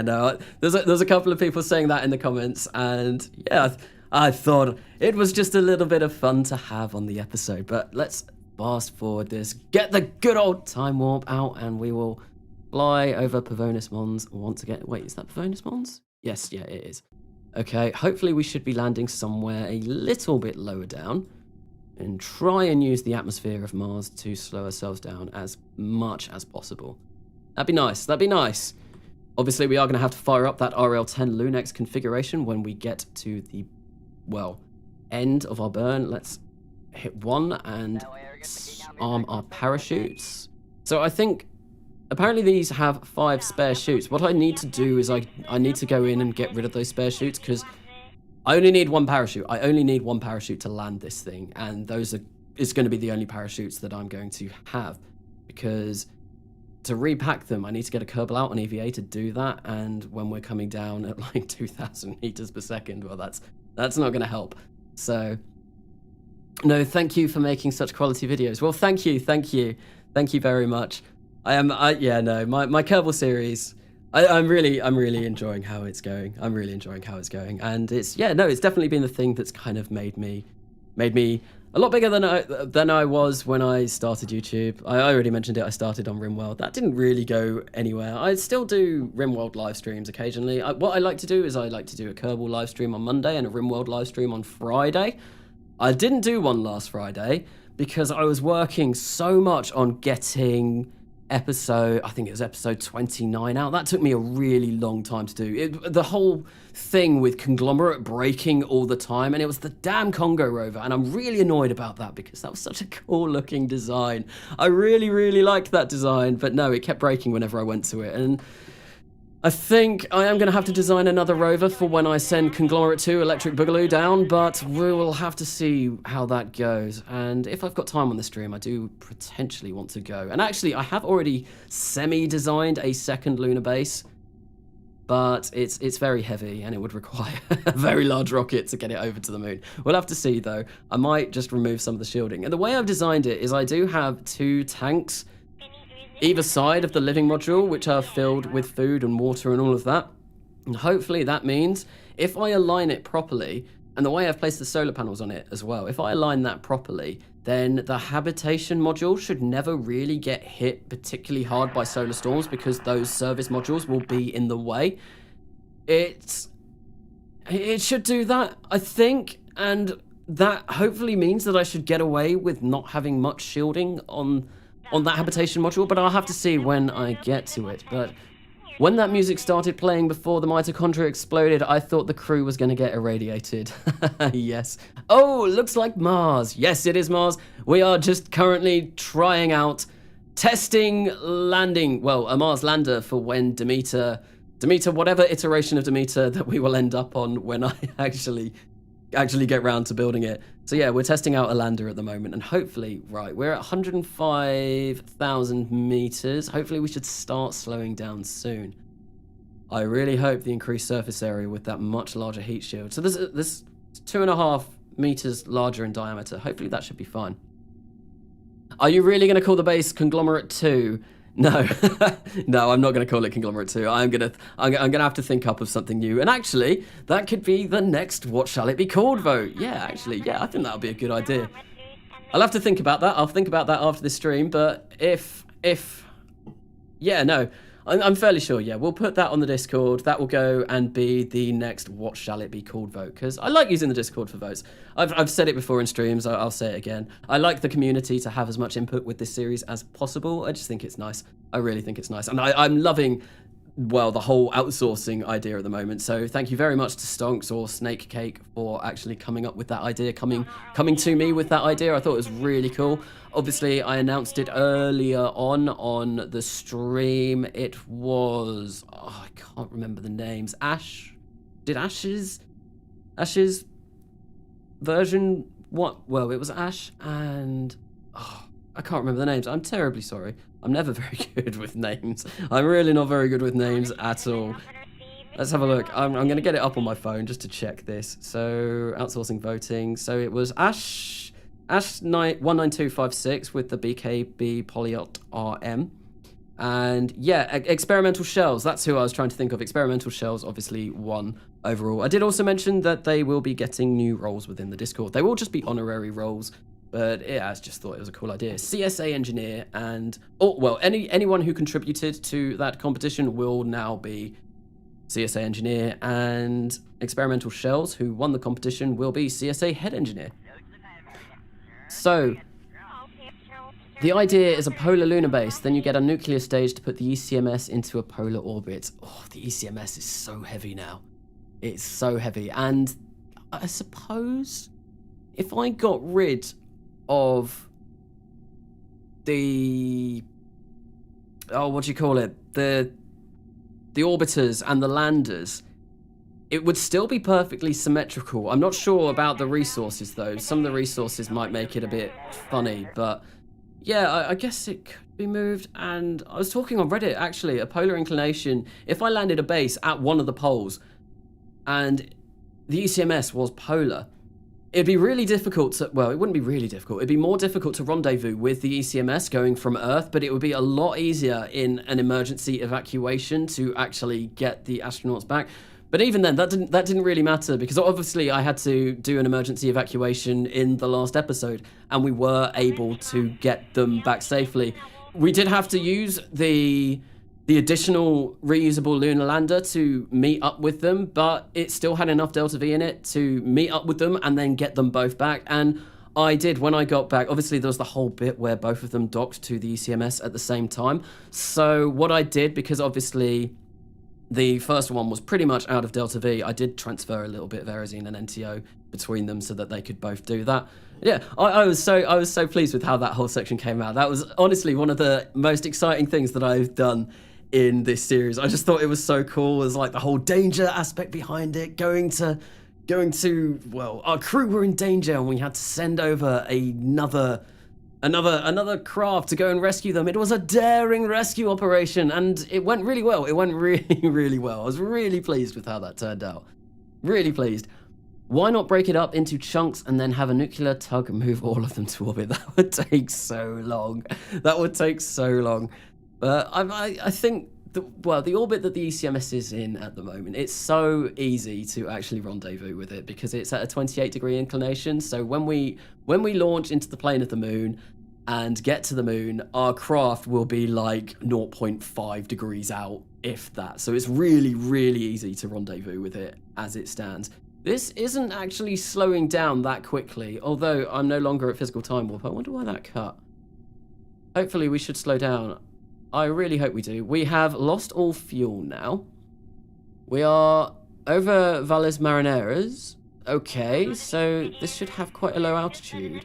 no. There's a couple of people saying that in the comments, and yeah, I thought it was just a little bit of fun to have on the episode, but let's fast forward this, get the good old time warp out, and we will fly over Pavonis Mons once again. Wait, is that Pavonis Mons? Yes, yeah, it is. Okay, hopefully we should be landing somewhere a little bit lower down and try and use the atmosphere of Mars to slow ourselves down as much as possible. That'd be nice, that'd be nice. Obviously, we are going to have to fire up that RL10 Lunex configuration when we get to the, well, end of our burn. Let's hit 1 and arm our parachutes. So I think apparently these have 5 spare chutes. What I need to do is I need to go in and get rid of those spare chutes, because I only need 1 parachute. I only need 1 parachute to land this thing, and it's going to be the only parachutes that I'm going to have, because to repack them I need to get a Kerbal out on EVA to do that, and when we're coming down at like 2,000 meters per second, well, that's not going to help. So no, thank you for making such quality videos. Well, thank you very much. My Kerbal series, I'm really enjoying how it's going. And it's definitely been the thing that's kind of made me a lot bigger than I was when I started YouTube. I already mentioned it. I started on RimWorld. That didn't really go anywhere. I still do RimWorld live streams occasionally. What I like to do is I like to do a Kerbal live stream on Monday and a RimWorld live stream on Friday. I didn't do one last Friday because I was working so much on getting episode 29 out. That took me a really long time to do. The whole thing with Conglomerate breaking all the time, and it was the damn Congo rover, and I'm really annoyed about that because that was such a cool looking design. I really liked that design, but no, it kept breaking whenever I went to it, and I think I am going to have to design another rover for when I send Conglomerate 2 Electric Boogaloo down, but we will have to see how that goes. And if I've got time on the stream, I do potentially want to go. And actually, I have already semi-designed a second lunar base, but it's very heavy and it would require a very large rocket to get it over to the moon. We'll have to see, though. I might just remove some of the shielding. And the way I've designed it is I do have 2 tanks either side of the living module, which are filled with food and water and all of that. And hopefully that means if I align it properly, and the way I've placed the solar panels on it as well, if I align that properly, then the habitation module should never really get hit particularly hard by solar storms because those service modules will be in the way. It should do that, I think, and that hopefully means that I should get away with not having much shielding on that habitation module, but I'll have to see when I get to it. But when that music started playing before the mitochondria exploded, I thought the crew was going to get irradiated. Yes. Oh, looks like Mars. Yes, it is Mars. We are just currently trying out, testing, landing, well, a Mars lander for when Demeter, whatever iteration of Demeter that we will end up on when I actually get round to building it. So yeah, we're testing out a lander at the moment, and hopefully, right, we're at 105,000 meters. Hopefully we should start slowing down soon. I really hope the increased surface area with that much larger heat shield. So this 2.5 meters larger in diameter. Hopefully that should be fine. Are you really going to call the base Conglomerate 2? No, no, I'm not going to call it Conglomerate 2. I'm gonna have to think up of something new. And actually, that could be the next What Shall It Be Called vote. Yeah, actually, yeah, I think that'll be a good idea. I'll have to think about that. I'll think about that after this stream. But yeah, no, I'm fairly sure. Yeah, we'll put that on the Discord. That will go and be the next What Shall It Be Called vote, because I like using the Discord for votes. I've said it before in streams. I'll say it again. I like the community to have as much input with this series as possible. I just think it's nice. I really think it's nice, and I'm loving, well, the whole outsourcing idea at the moment. So thank you very much to Stonks or Snake Cake for actually coming up with that idea, coming to me with that idea. I thought it was really cool. Obviously, I announced it earlier on the stream. It was, I can't remember the names. Ash's version, what? Well, it was Ash and, I can't remember the names. I'm terribly sorry. I'm never very good with names. I'm really not very good with names at all. Let's have a look. I'm going to get it up on my phone just to check this. So, outsourcing voting. So it was Ash 19256 with the BKB Polyot RM. And yeah, Experimental Shells. That's who I was trying to think of. Experimental Shells obviously won overall. I did also mention that they will be getting new roles within the Discord. They will just be honorary roles. But yeah, I just thought it was a cool idea. CSA Engineer and, anyone who contributed to that competition will now be CSA Engineer, and Experimental Shells, who won the competition, will be CSA Head Engineer. So, the idea is a polar lunar base, then you get a nuclear stage to put the ECMS into a polar orbit. Oh, the ECMS is so heavy now. It's so heavy, and I suppose if I got rid of the, what do you call it? The orbiters and the landers, it would still be perfectly symmetrical. I'm not sure about the resources though. Some of the resources might make it a bit funny, but yeah, I guess it could be moved. And I was talking on Reddit, actually, a polar inclination, if I landed a base at one of the poles and the ECMS was polar, it'd be really difficult to, well, it wouldn't be really difficult. It'd be more difficult to rendezvous with the ECMS going from Earth, but it would be a lot easier in an emergency evacuation to actually get the astronauts back. But even then, that didn't really matter, because obviously I had to do an emergency evacuation in the last episode, and we were able to get them back safely. We did have to use the additional reusable lunar lander to meet up with them, but it still had enough Delta V in it to meet up with them and then get them both back. And I did, when I got back, obviously there was the whole bit where both of them docked to the ECMS at the same time. So what I did, because obviously the first one was pretty much out of Delta V, I did transfer a little bit of Aerosine and NTO between them so that they could both do that. Yeah, I was so pleased with how that whole section came out. That was honestly one of the most exciting things that I've done in this series. I just thought it was so cool. It was like the whole danger aspect behind it, going to, well, our crew were in danger and we had to send over another craft to go and rescue them. It was a daring rescue operation and it went really well. It went really, really well. I was really pleased with how that turned out. Really pleased. Why not break it up into chunks and then have a nuclear tug move all of them to orbit? That would take so long. That would take so long. But I think, the orbit that the ECMS is in at the moment, it's so easy to actually rendezvous with it because it's at a 28-degree inclination. So when we launch into the plane of the moon and get to the moon, our craft will be like 0.5 degrees out, if that. So it's really, really easy to rendezvous with it as it stands. This isn't actually slowing down that quickly, although I'm no longer at physical time warp. I wonder why that cut. Hopefully we should slow down. I really hope we do. We have lost all fuel now. We are over Valles Marineras. Okay, so this should have quite a low altitude.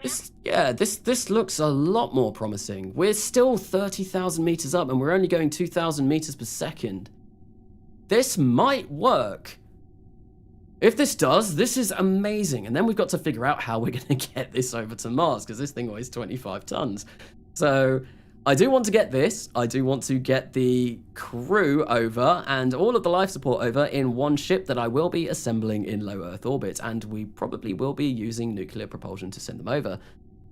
This looks a lot more promising. We're still 30,000 meters up and we're only going 2,000 meters per second. This might work. If this does, this is amazing. And then we've got to figure out how we're going to get this over to Mars, because this thing weighs 25 tons. So I do want to get this. I do want to get the crew over and all of the life support over in one ship that I will be assembling in low Earth orbit. And we probably will be using nuclear propulsion to send them over.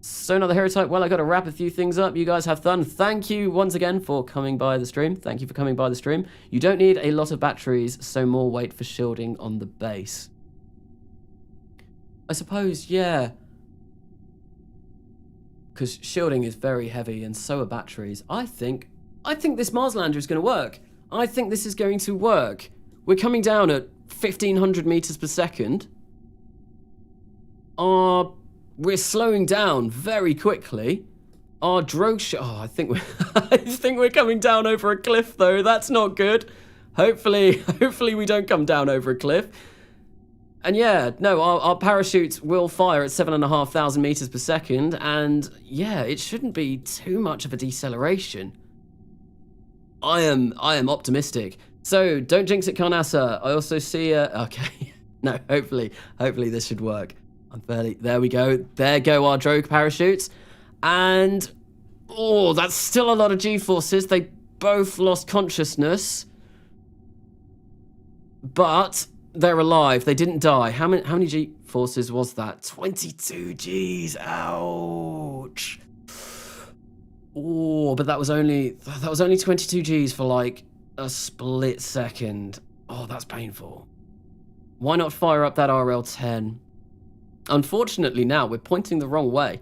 So another hero type. Well, I got to wrap a few things up. You guys have fun. Thank you once again for coming by the stream. Thank you for coming by the stream. You don't need a lot of batteries, so more weight for shielding on the base. I suppose, yeah. Because shielding is very heavy and so are batteries. I think this Mars lander is going to work. I think this is going to work. We're coming down at 1,500 meters per second. We're slowing down very quickly. Our drogue I think we're coming down over a cliff though. That's not good. Hopefully we don't come down over a cliff. And yeah, no, our parachutes will fire at 7,500 meters per second, and yeah, it shouldn't be too much of a deceleration. I am optimistic. So don't jinx it, Carnassa. I also see okay. No, hopefully this should work. There we go. There go our drogue parachutes. And, oh, that's still a lot of G-forces. They both lost consciousness. But they're alive. They didn't die. How many G-forces was that? 22 Gs. Ouch. Oh, but that was only 22 Gs for like a split second. Oh, that's painful. Why not fire up that RL-10? Unfortunately now, we're pointing the wrong way.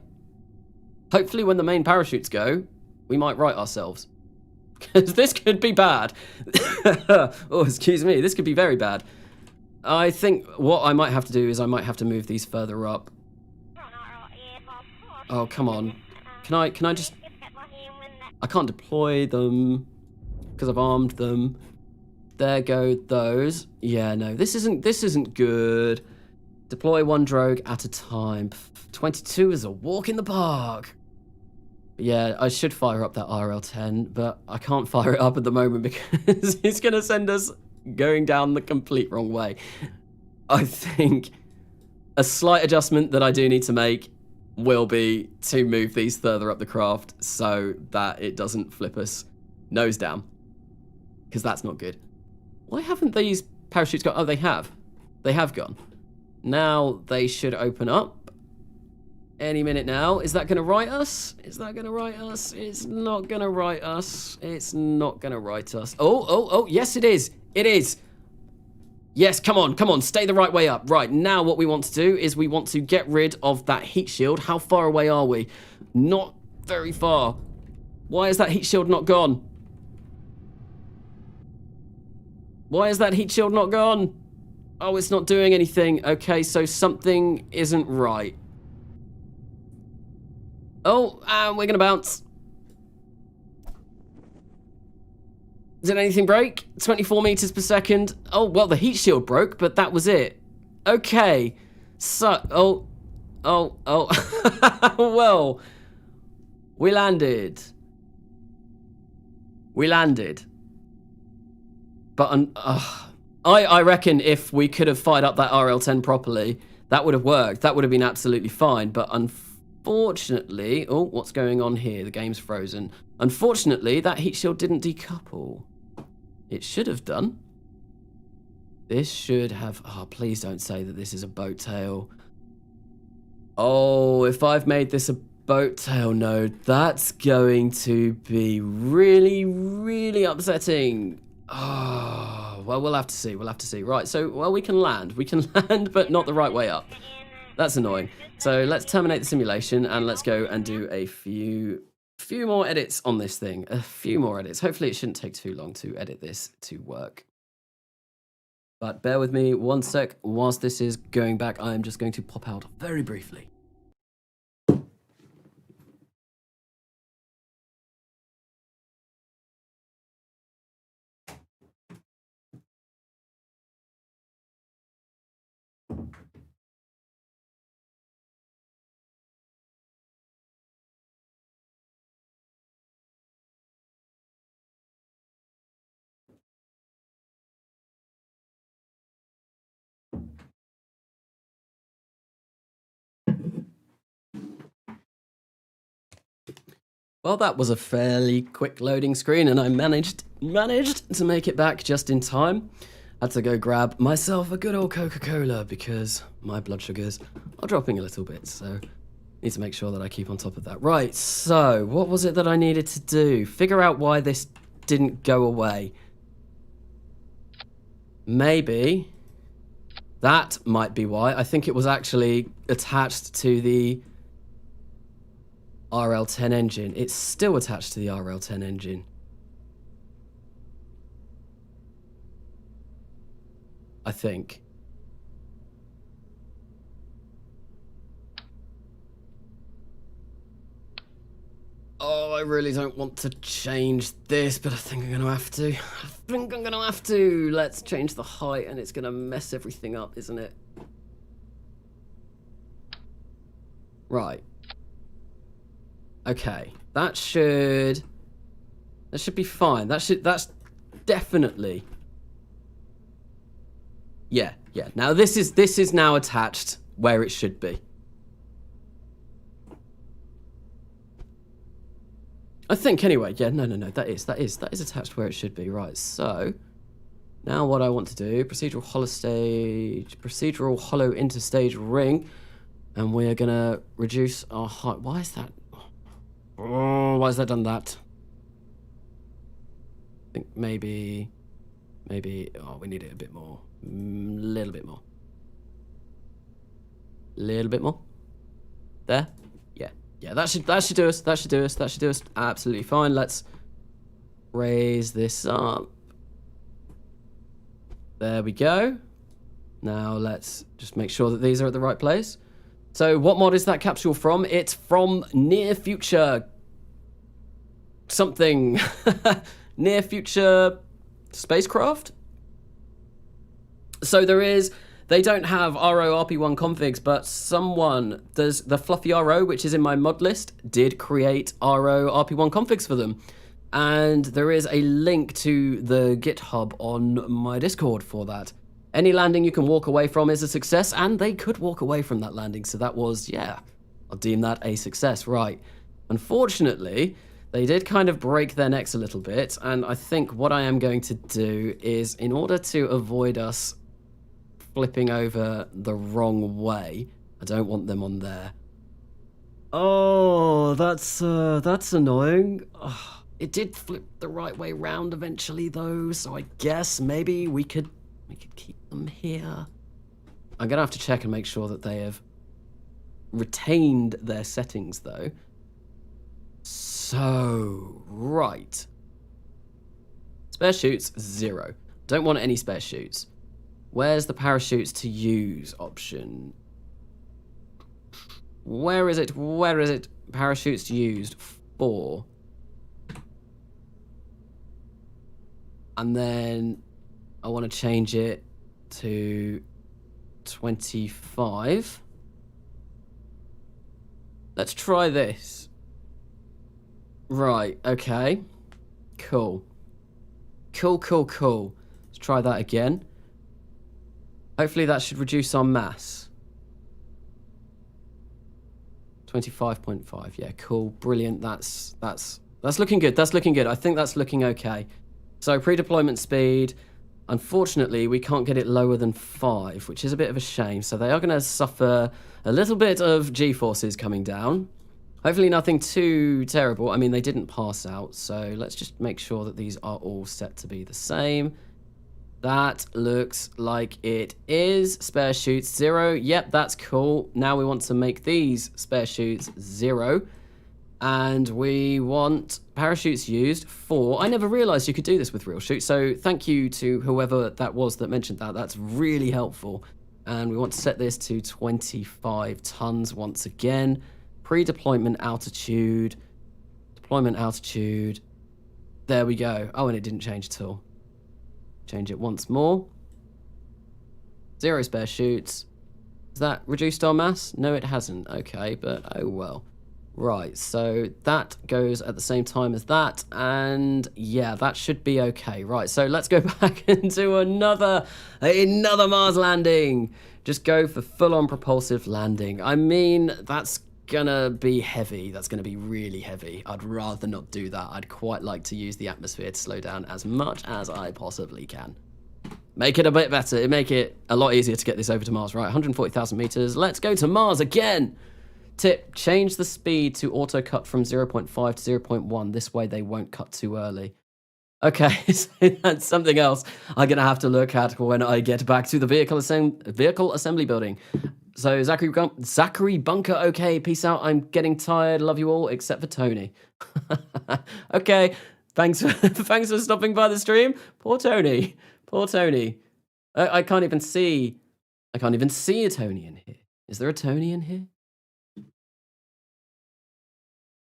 Hopefully when the main parachutes go, we might right ourselves. Because this could be bad. Oh, excuse me, this could be very bad. I think what I might have to do is I might have to move these further up. Oh, come on. Can I just... I can't deploy them because I've armed them. There go those. Yeah, no, this isn't good. Deploy one drogue at a time. 22 is a walk in the park. Yeah, I should fire up that RL-10, but I can't fire it up at the moment because it's going to send us going down the complete wrong way. I think a slight adjustment that I do need to make will be to move these further up the craft so that it doesn't flip us nose down, because that's not good. Why haven't these parachutes gone? Oh, they have. They have gone. Now they should open up any minute now. Is that going to right us? Is that going to right us? It's not going to right us. It's not going to right us. Oh, yes it is. It is. Yes, come on, stay the right way up. Right, now what we want to do is we want to get rid of that heat shield. How far away are we? Not very far. Why is that heat shield not gone? Why is that heat shield not gone? Oh, it's not doing anything. Okay, so something isn't right. Oh, and we're gonna bounce. Did anything break? 24 meters per second. Oh, well, the heat shield broke, but that was it. Okay. So, well, we landed. But, I reckon if we could have fired up that RL-10 properly, that would have worked. That would have been absolutely fine. But unfortunately, oh, what's going on here? The game's frozen. Unfortunately, that heat shield didn't decouple. It should have done. This should have... Oh, please don't say that this is a boat tail. Oh, if I've made this a boat tail node, that's going to be really, really upsetting. Oh, well, we'll have to see. We'll have to see. Right, so, well, we can land. We can land, but not the right way up. That's annoying. So let's terminate the simulation and let's go and do a few more edits on this thing. A few more edits. Hopefully it shouldn't take too long to edit this to work. But bear with me one sec. Whilst this is going back, I am just going to pop out very briefly. Well, that was a fairly quick loading screen, and I managed to make it back just in time. Had to go grab myself a good old Coca-Cola because my blood sugars are dropping a little bit. So, Need to make sure that I keep on top of that. Right, so what was it that I needed to do? Figure out why this didn't go away. Maybe that might be why. I think it was actually attached to the RL10 engine. It's still attached to the RL10 engine. I think. Oh, I really don't want to change this, but I think I'm going to have to. I think I'm going to have to. Let's change the height, and it's going to mess everything up, isn't it? Right. Okay. That should be fine. That's definitely. Yeah. Now this is now attached where it should be. I think anyway. Yeah, no. That is attached where it should be. Right. So now what I want to do, procedural hollow interstage ring, and we are gonna reduce our height. Why is that? Oh, why has that done that? I think maybe. Oh, we need it a bit more. Little bit more. Little bit more. There. Yeah, that should do us. That should do us absolutely fine. Let's raise this up. There we go. Now let's just make sure that these are at the right place. So what mod is that capsule from? It's from Near Future something. Near Future spacecraft? So they don't have RO RP1 configs, but someone does. The Fluffy RO, which is in my mod list, did create RO RP1 configs for them. And there is a link to the GitHub on my Discord for that. Any landing you can walk away from is a success, and they could walk away from that landing. So that was, yeah, I'll deem that a success. Right. Unfortunately, they did kind of break their necks a little bit, and I think what I am going to do is, in order to avoid us flipping over the wrong way, I don't want them on there. Oh, that's annoying. Oh, it did flip the right way round eventually, though, so I guess maybe we could keep them here. I'm gonna have to check and make sure that they have retained their settings, though. So, right. Spare chutes, 0. Don't want any spare chutes. Where's the parachutes to use option? Where is it? Parachutes used, 4. And then I want to change it to 25. Let's try this. Right, okay. Cool. Let's try that again. Hopefully that should reduce our mass. 25.5. Yeah, cool. Brilliant. That's looking good. That's looking good. I think that's looking okay. So pre-deployment speed, unfortunately, we can't get it lower than 5, which is a bit of a shame. So they are going to suffer a little bit of G-forces coming down. Hopefully nothing too terrible. I mean, they didn't pass out, so let's just make sure that these are all set to be the same. That looks like it is. Spare chutes 0. Yep, that's cool. Now we want to make these spare chutes 0. And we want parachutes used 4. I never realized you could do this with real chutes, so thank you to whoever that was that mentioned that. That's really helpful. And we want to set this to 25 tons once again. Pre-deployment altitude. Deployment altitude. There we go. Oh, and it didn't change at all. Change it once more. 0 spare chutes. Has that reduced our mass? No, it hasn't. Okay, but oh well. Right, so that goes at the same time as that, and yeah, that should be okay. Right, so let's go back and do another Mars landing. Just go for full-on propulsive landing. I mean, that's gonna be heavy. That's gonna be really heavy. I'd rather not do that. I'd quite like to use the atmosphere to slow down as much as I possibly can. Make it a bit better. Make it a lot easier to get this over to Mars. Right, 140,000 meters. Let's go to Mars again. Tip, change the speed to auto cut from 0.5 to 0.1. This way they won't cut too early. Okay, so that's something else I'm going to have to look at when I get back to the vehicle assembly building. So Zachary Bunker, okay, peace out. I'm getting tired. Love you all, except for Tony. Okay, thanks for stopping by the stream. Poor Tony. Poor Tony. I can't even see a Tony in here. Is there a Tony in here?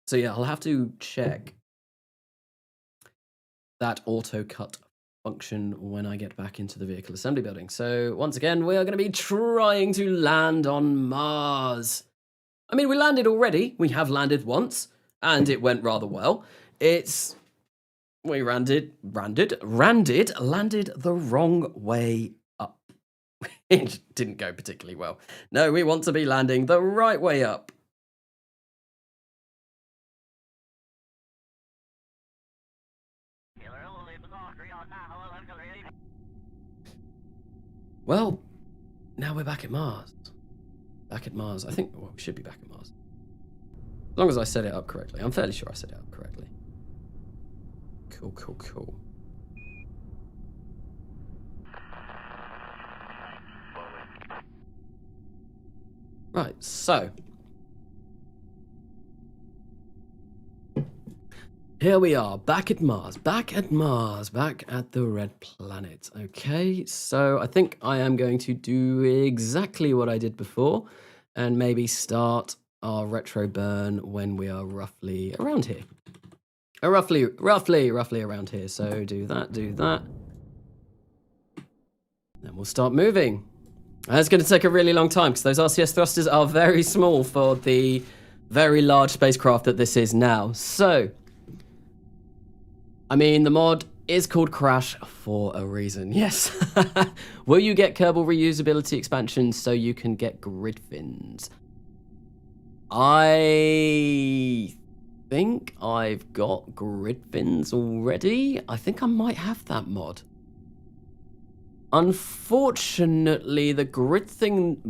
So yeah, I'll have to check that auto cut function when I get back into the vehicle assembly building. So once again, we are going to be trying to land on Mars. I mean, we landed already. We have landed once, and it went rather well. We landed the wrong way up. It didn't go particularly well. No, we want to be landing the right way up. Well, now we're back at Mars. Back at Mars. I think, well, we should be back at Mars. As long as I set it up correctly. I'm fairly sure I set it up correctly. Cool, cool, cool. Right, so. Here we are, back at Mars, back at the red planet. Okay, so I think I am going to do exactly what I did before and maybe start our retro burn when we are roughly around here. Roughly around here. So do that. Then we'll start moving. And it's going to take a really long time because those RCS thrusters are very small for the very large spacecraft that this is now. So, I mean, the mod is called Crash for a reason. Yes. Will you get Kerbal reusability expansion so you can get grid fins? I think I've got grid fins already. I think I might have that mod. Unfortunately, the grid fins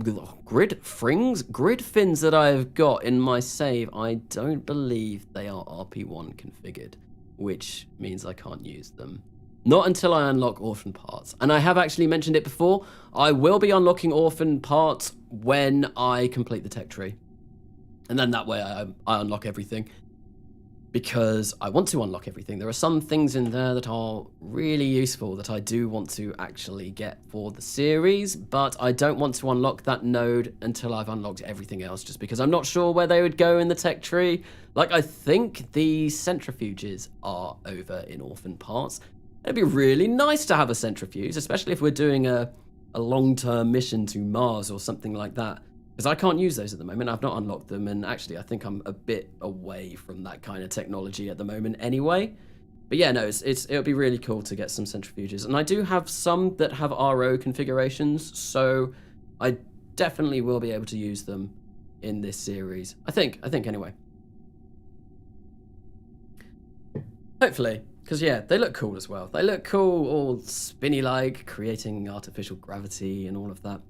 that I've got in my save, I don't believe they are RP1 configured, which means I can't use them. Not until I unlock orphan parts. And I have actually mentioned it before, I will be unlocking orphan parts when I complete the tech tree. And then that way I unlock everything. Because I want to unlock everything. There are some things in there that are really useful that I do want to actually get for the series, but I don't want to unlock that node until I've unlocked everything else, just because I'm not sure where they would go in the tech tree. Like, I think the centrifuges are over in orphan parts. It'd be really nice to have a centrifuge, especially if we're doing a long-term mission to Mars or something like that. Because I can't use those at the moment. I've not unlocked them, and actually I think I'm a bit away from that kind of technology at the moment anyway. But yeah, no, it'll be really cool to get some centrifuges. And I do have some that have RO configurations, so I definitely will be able to use them in this series. I think anyway. Hopefully, because yeah, they look cool as well. They look cool, all spinny-like, creating artificial gravity and all of that.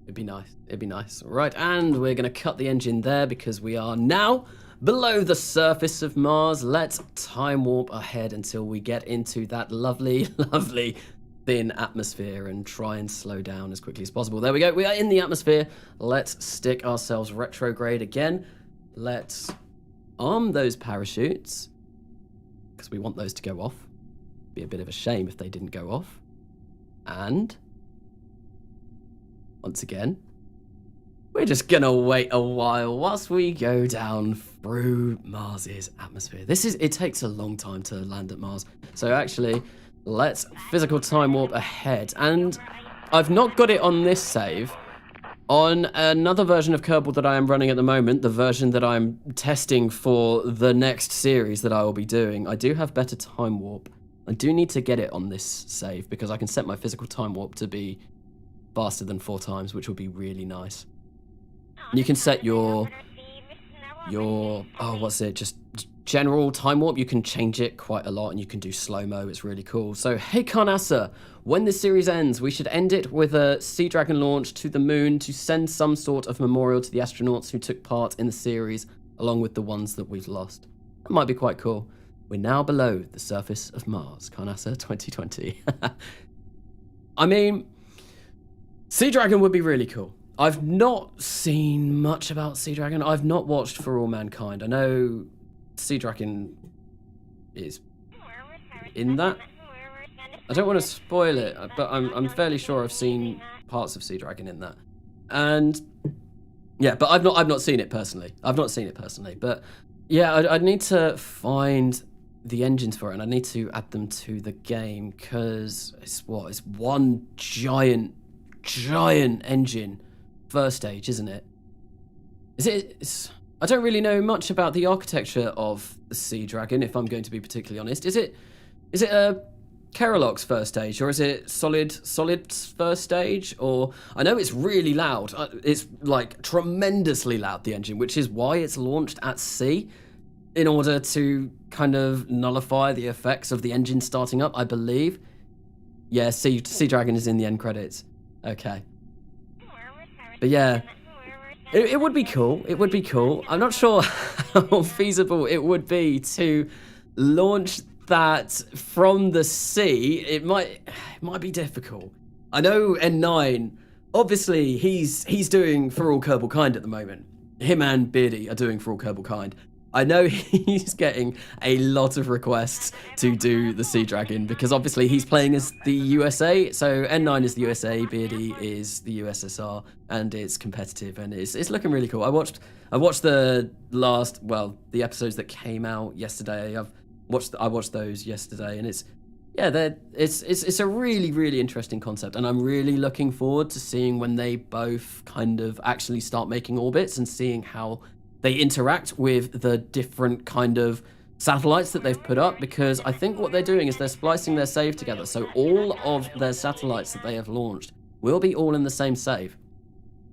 It'd be nice. It'd be nice. Right, and we're going to cut the engine there because we are now below the surface of Mars. Let's time warp ahead until we get into that lovely, lovely thin atmosphere and try and slow down as quickly as possible. There we go. We are in the atmosphere. Let's stick ourselves retrograde again. Let's arm those parachutes because we want those to go off. It'd be a bit of a shame if they didn't go off. And once again, we're just gonna wait a while whilst we go down through Mars's atmosphere. It takes a long time to land at Mars. So actually, let's physical time warp ahead. And I've not got it on this save. On another version of Kerbal that I am running at the moment, the version that I'm testing for the next series that I will be doing, I do have better time warp. I do need to get it on this save because I can set my physical time warp to be faster than 4 times, which will be really nice. You can set your your, oh, what's it, just general time warp. You can change it quite a lot, and you can do slow-mo. It's really cool. So, hey Carnassa, when this series ends, we should end it with a Sea Dragon launch to the moon to send some sort of memorial to the astronauts who took part in the series, along with the ones that we've lost. That might be quite cool. We're now below the surface of Mars, Carnassa 2020. I mean, Sea Dragon would be really cool. I've not seen much about Sea Dragon. I've not watched For All Mankind. I know Sea Dragon is in that. I don't want to spoil it, but I'm fairly sure I've seen parts of Sea Dragon in that. And yeah, but I've not seen it personally. But yeah, I'd need to find the engines for it, and I need to add them to the game, because it's one giant engine first stage, isn't it? I don't really know much about the architecture of the Sea Dragon, if I'm going to be particularly honest. Is it a Keralox first stage, or is it solid first stage? Or I know it's really loud. It's like tremendously loud, the engine, which is why it's launched at sea, in order to kind of nullify the effects of the engine starting up, I believe. Yeah, Sea Dragon is in the end credits. Okay. But yeah, it would be cool. It would be cool. I'm not sure how feasible it would be to launch that from the sea. It might be difficult. I know N9, obviously he's doing For All Kerbal Kind at the moment. Him and Beardy are doing For All Kerbal Kind. I know he's getting a lot of requests to do the Sea Dragon, because obviously he's playing as the USA. So N9 is the USA, Beardy is the USSR, and it's competitive, and it's looking really cool. I watched the episodes that came out yesterday. I watched those yesterday, and it's a really interesting concept, and I'm really looking forward to seeing when they both kind of actually start making orbits and seeing how they interact with the different kind of satellites that they've put up, because I think what they're doing is they're splicing their save together. So all of their satellites that they have launched will be all in the same save.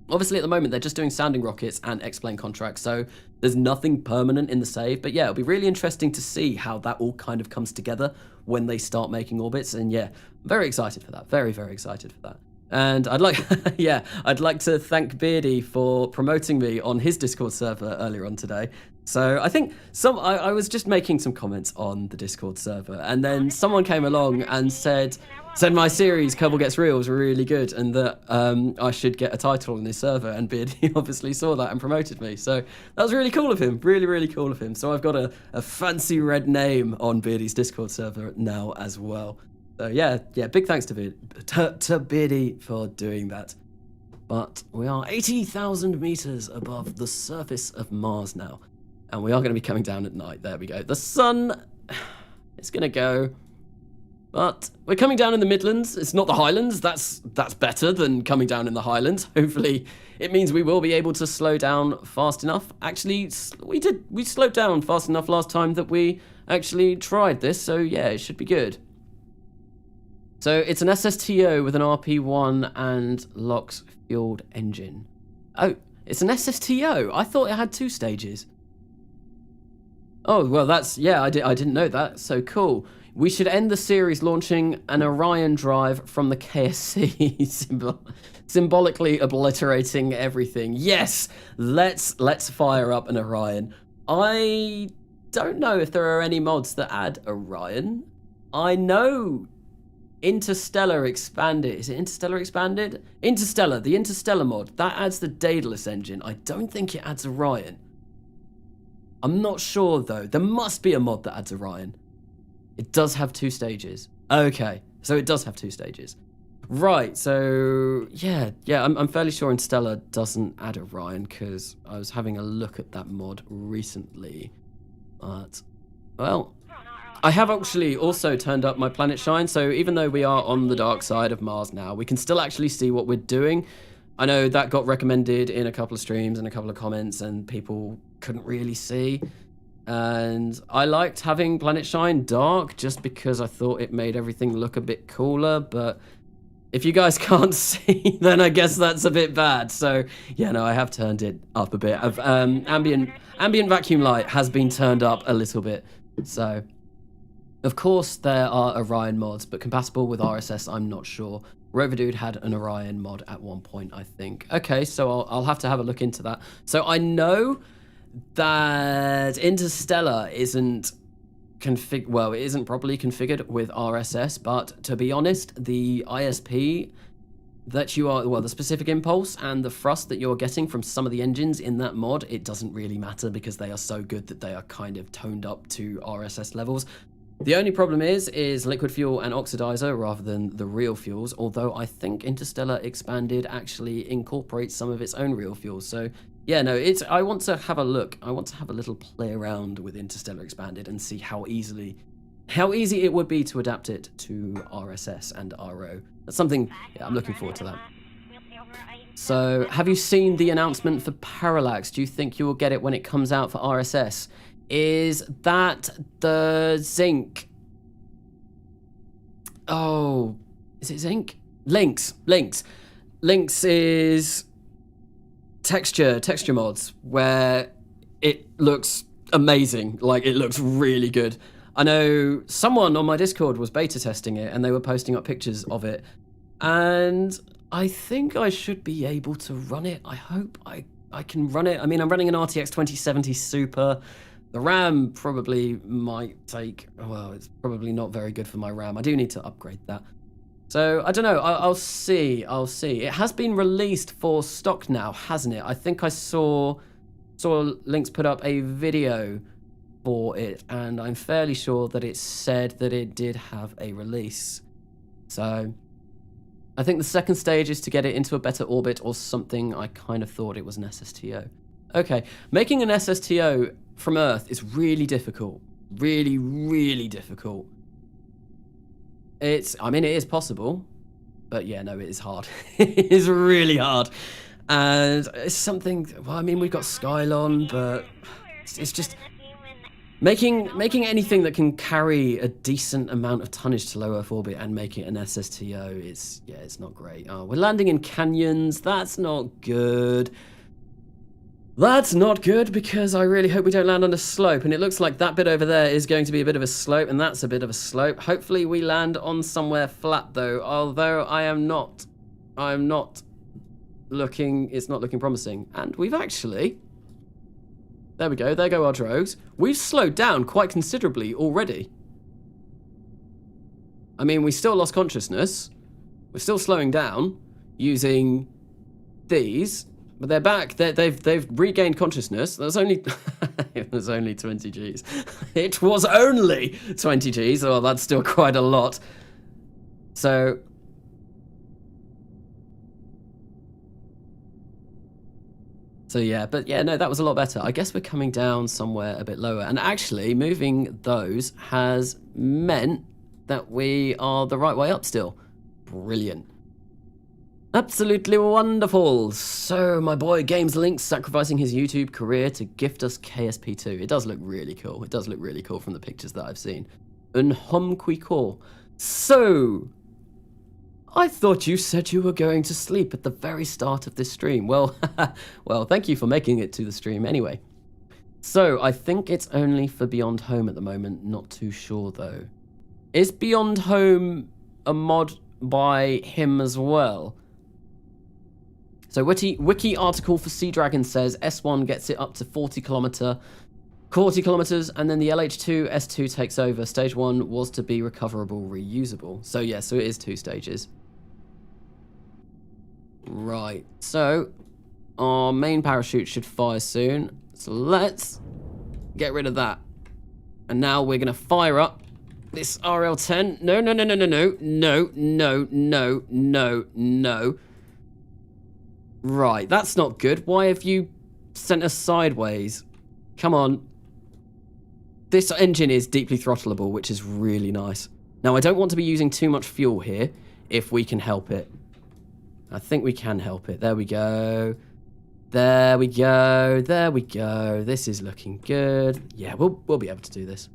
Obviously, at the moment, they're just doing sounding rockets and X-plane contracts, so there's nothing permanent in the save. But yeah, it'll be really interesting to see how that all kind of comes together when they start making orbits. And yeah, I'm very excited for that. Very excited for that. And I'd like to thank Beardy for promoting me on his Discord server earlier on today. So I think I was just making some comments on the Discord server, and then someone came along and said my series Kerbal Gets Real was really good, and that I should get a title on his server. And Beardy obviously saw that and promoted me. So that was really cool of him. Really cool of him. So I've got a fancy red name on Beardy's Discord server now as well. So yeah, big thanks to Beardy for doing that. But we are 80,000 meters above the surface of Mars now, and we are going to be coming down at night. There we go. The sun is going to go, but we're coming down in the Midlands. It's not the Highlands. That's better than coming down in the Highlands. Hopefully, it means we will be able to slow down fast enough. Actually, we slowed down fast enough last time that we actually tried this. So yeah, it should be good. So it's an SSTO with an RP1 and LOX-fueled engine. Oh, it's an SSTO. I thought it had 2 stages. Oh, well, I didn't know that. So cool. We should end the series launching an Orion drive from the KSC, symbolically obliterating everything. Yes, let's fire up an Orion. I don't know if there are any mods that add Orion. I know Interstellar Expanded. Is it Interstellar Expanded? Interstellar, the Interstellar mod. That adds the Daedalus engine. I don't think it adds Orion. I'm not sure, though. There must be a mod that adds Orion. It does have 2 stages. Okay, so it does have 2 stages. Right, so yeah, I'm fairly sure Interstellar doesn't add Orion, because I was having a look at that mod recently. But, well, I have actually also turned up my planet shine, so even though we are on the dark side of Mars now, we can still actually see what we're doing. I know that got recommended in a couple of streams and a couple of comments, and people couldn't really see. And I liked having planet shine dark just because I thought it made everything look a bit cooler, but If you guys can't see, then I guess that's a bit bad. So yeah, no, I have turned it up a bit. Ambient vacuum light has been turned up a little bit. So of course there are Orion mods, but compatible with RSS, I'm not sure. Rover Dude had an Orion mod at one point, I think. Okay, so I'll have to have a look into that. So I know that Interstellar isn't it isn't properly configured with RSS, but to be honest, the ISP that you are, well, the specific impulse and the thrust that you're getting from some of the engines in that mod, it doesn't really matter because they are so good that they are kind of toned up to RSS levels. The only problem is liquid fuel and oxidizer rather than the real fuels, although I think Interstellar Expanded actually incorporates some of its own real fuels. So yeah, no, I want to have a look. I want to have a little play around with Interstellar Expanded and see how easy it would be to adapt it to RSS and RO. That's something, yeah, I'm looking forward to that. So, have you seen the announcement for Parallax? Do you think you will get it when it comes out for RSS? Is that the zinc? Oh, is it zinc? Links. Links is texture mods where it looks amazing. Like, it looks really good. I know someone on my Discord was beta testing it and they were posting up pictures of it, and I think I should be able to run it. I hope I can run it. I mean, I'm running an RTX 2070 Super. The RAM probably might take, well, it's probably not very good for my RAM. I do need to upgrade that. So, I don't know, I'll see. It has been released for stock now, hasn't it? I think I saw Links put up a video for it, and I'm fairly sure that it said that it did have a release. So, I think the second stage is to get it into a better orbit or something. I kind of thought it was an SSTO. Okay, making an SSTO from Earth is really difficult. Really, really difficult. I mean, it is possible, but yeah, no, it is hard. It is really hard. And it's something, well, I mean, we've got Skylon, but it's just making anything that can carry a decent amount of tonnage to low Earth orbit and make it an SSTO, it's not great. Oh, we're landing in canyons. That's not good. That's not good, because I really hope we don't land on a slope, and it looks like that bit over there is going to be a bit of a slope, and that's a bit of a slope. Hopefully we land on somewhere flat though, although I'm not looking, it's not looking promising. And we've actually, there we go, there go our drogues. We've slowed down quite considerably already. I mean, we still lost consciousness. We're still slowing down using these. But they're back. They've regained consciousness. There's only it was only 20 Gs. It was only 20 Gs. Oh, that's still quite a lot. So yeah, but yeah, no, that was a lot better. I guess we're coming down somewhere a bit lower, and actually moving those has meant that we are the right way up still. Brilliant. Absolutely wonderful. So my boy Games Links sacrificing his YouTube career to gift us KSP2. It does look really cool. It does look really cool from the pictures that I've seen. Un homme qui court. So, I thought you said you were going to sleep at the very start of this stream. Well, well, thank you for making it to the stream anyway. So, I think it's only for Beyond Home at the moment. Not too sure though. Is Beyond Home a mod by him as well? So wiki article for Sea Dragon says S1 gets it up to 40 kilometers, and then the LH2 S2 takes over. Stage 1 was to be recoverable, reusable. So yeah, so it is 2 stages. Right, so our main parachute should fire soon. So let's get rid of that. And now we're gonna fire up this RL-10. No. Right, that's not good. Why have you sent us sideways? Come on. This engine is deeply throttleable, which is really nice. Now, I don't want to be using too much fuel here, if we can help it. I think we can help it. There we go. There we go. There we go. This is looking good. Yeah, we'll be able to do this.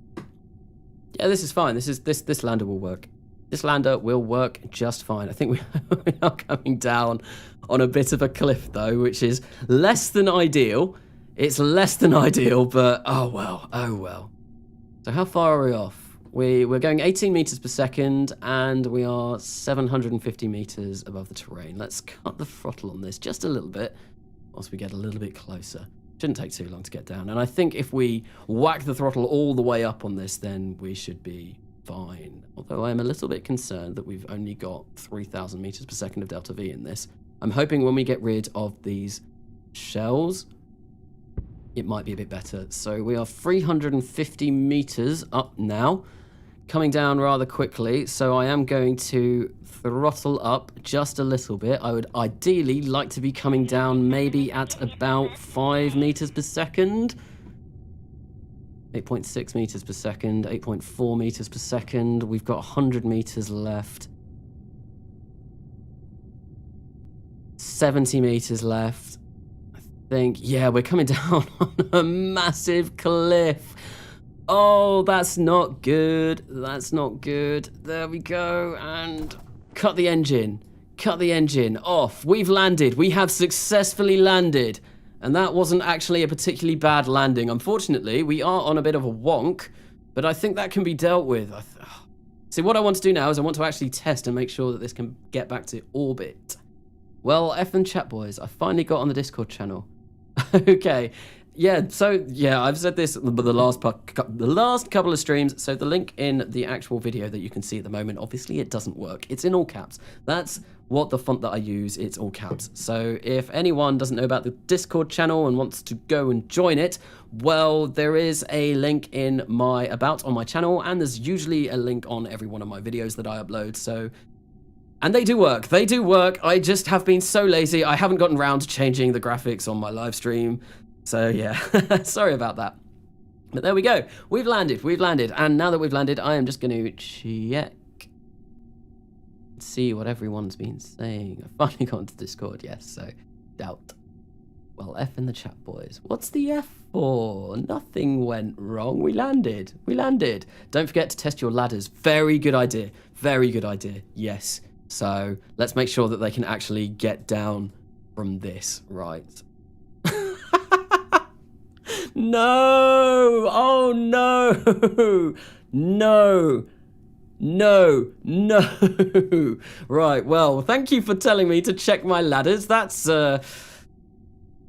Yeah, this is fine. This lander will work. This lander will work just fine. I think we are coming down on a bit of a cliff, though, which is less than ideal. It's less than ideal, but oh well, oh well. So how far are we off? We're going 18 meters per second, and we are 750 meters above the terrain. Let's cut the throttle on this just a little bit, whilst we get a little bit closer. Shouldn't take too long to get down. And I think if we whack the throttle all the way up on this, then we should be fine. Although I am a little bit concerned that we've only got 3,000 meters per second of delta V in this. I'm hoping when we get rid of these shells, it might be a bit better. So we are 350 meters up now, coming down rather quickly. So I am going to throttle up just a little bit. I would ideally like to be coming down maybe at about 5 meters per second. 8.6 meters per second, 8.4 meters per second. We've got 100 meters left. 70 meters left. I think, yeah, we're coming down on a massive cliff. Oh, that's not good. That's not good. There we go. And cut the engine. Cut the engine off. We've landed. We have successfully landed. And that wasn't actually a particularly bad landing. Unfortunately, we are on a bit of a wonk, but I think that can be dealt with. See, what I want to do now is I want to actually test and make sure that this can get back to orbit. Well, F and chat boys, I finally got on the Discord channel. Okay. Yeah, so, yeah, I've said this the last couple of streams, so the link in the actual video that you can see at the moment, obviously it doesn't work. It's in all caps. That's what the font that I use, it's all caps. So if anyone doesn't know about the Discord channel and wants to go and join it, well, there is a link in my About on my channel, and there's usually a link on every one of my videos that I upload, so... And they do work. They do work. I just have been so lazy. I haven't gotten around to changing the graphics on my live stream. So yeah, sorry about that. But there we go. We've landed. We've landed. And now that we've landed, I am just going to check. See what everyone's been saying. I've finally got into Discord, yes, so doubt. Well, F in the chat, boys. What's the F for? Nothing went wrong. We landed. We landed. Don't forget to test your ladders. Very good idea. Very good idea. Yes. So let's make sure that they can actually get down from this, right? No! Oh no! No! No! No! Right, well, thank you for telling me to check my ladders. That's, oh,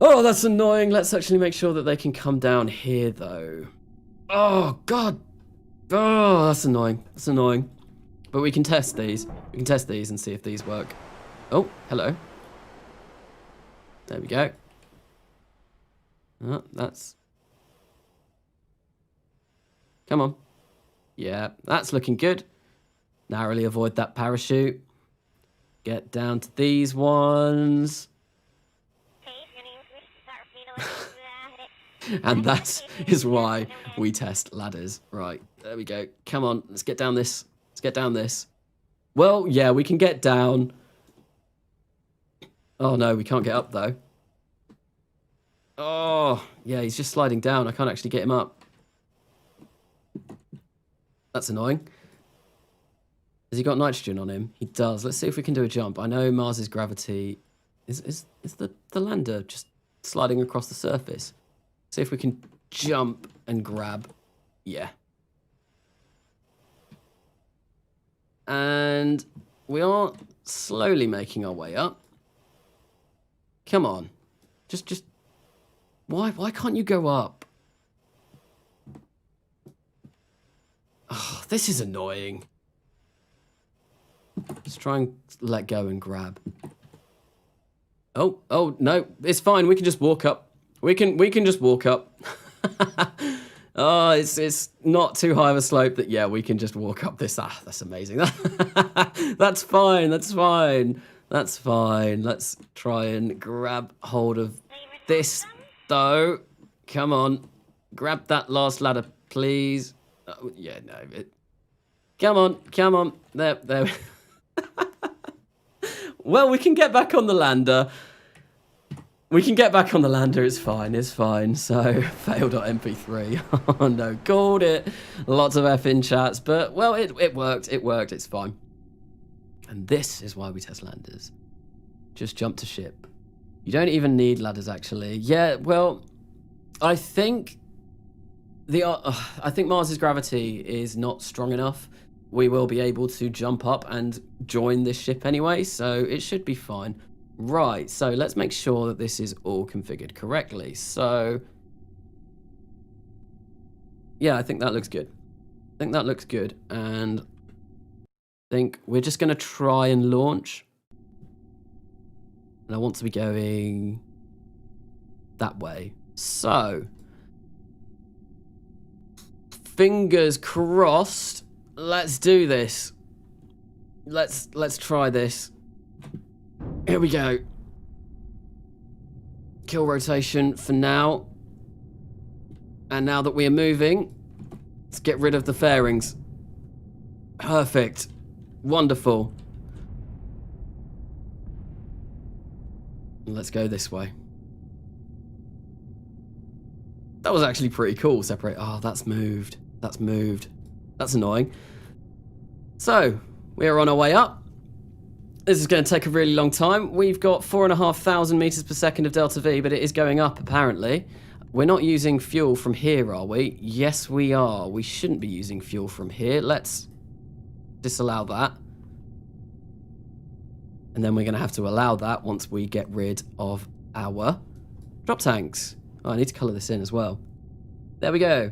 that's annoying. Let's actually make sure that they can come down here, though. Oh, God. Oh, that's annoying. That's annoying. But we can test these. We can test these and see if these work. Oh, hello. There we go. Oh, that's... Come on. Yeah, that's looking good. Narrowly avoid that parachute. Get down to these ones. And that is why we test ladders. Right, there we go. Come on, let's get down this. Let's get down this. Well, yeah, we can get down. Oh, no, we can't get up, though. Oh, yeah, he's just sliding down. I can't actually get him up. That's annoying. Has he got nitrogen on him? He does. Let's see if we can do a jump. I know Mars's gravity... Is the lander just sliding across the surface? See if we can jump and grab. Yeah. And we are slowly making our way up. Come on. Just... Why can't you go up? Oh, this is annoying. Just try and let go and grab. Oh, no, it's fine. We can just walk up. We can just walk up. Oh, it's not too high of a slope that, yeah, we can just walk up this. Ah, that's amazing. That's fine. That's fine. That's fine. Let's try and grab hold of this, though. Come on. Grab that last ladder, please. Oh, yeah, no. Come on. There. Well, we can get back on the lander. It's fine. So, fail.mp3. Oh, no. Called it. Lots of F in chats. But, well, it worked. It's fine. And this is why we test landers. Just jump to ship. You don't even need ladders, actually. Yeah, well, I think Mars's gravity is not strong enough. We will be able to jump up and join this ship anyway, so it should be fine. Right, so let's make sure that this is all configured correctly. So, yeah, I think that looks good. I think that looks good, and I think we're just going to try and launch. And I want to be going that way. So, fingers crossed. Let's do this. Let's try this. Here we go. Kill rotation for now. And now that we are moving, let's get rid of the fairings. Perfect. Wonderful. Let's go this way. That was actually pretty cool. Separate. Oh, that's moved. That's moved. That's annoying. So, we are on our way up. This is going to take a really long time. We've got 4,500 meters per second of delta V, but it is going up apparently. We're not using fuel from here, are we? Yes, we are. We shouldn't be using fuel from here. Let's disallow that. And then we're going to have to allow that once we get rid of our drop tanks. Oh, I need to colour this in as well. There we go.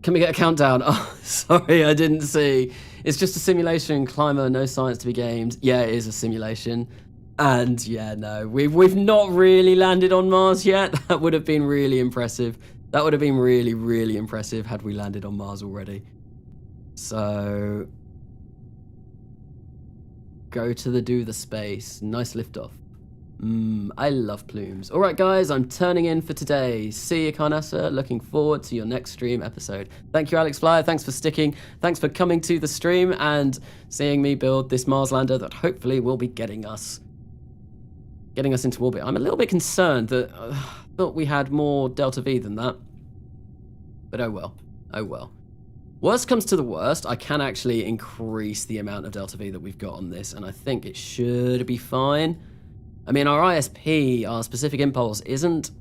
Can we get a countdown? Oh, sorry, I didn't see. It's just a simulation, climber, no science to be gamed. Yeah, it is a simulation. And yeah, no, we've not really landed on Mars yet. That would have been really impressive. That would have been really, really impressive had we landed on Mars already. So, go to the space. Nice liftoff. I love plumes. All right, guys, I'm turning in for today. See you, Carnassa. Looking forward to your next stream episode. Thank you, Alex Flyer. Thanks for sticking. Thanks for coming to the stream and seeing me build this Mars lander that hopefully will be getting us into orbit. I'm a little bit concerned that I thought we had more delta V than that. But oh well. Oh well. Worst comes to the worst, I can actually increase the amount of delta V that we've got on this, and I think it should be fine. I mean, our ISP, our specific impulse, isn't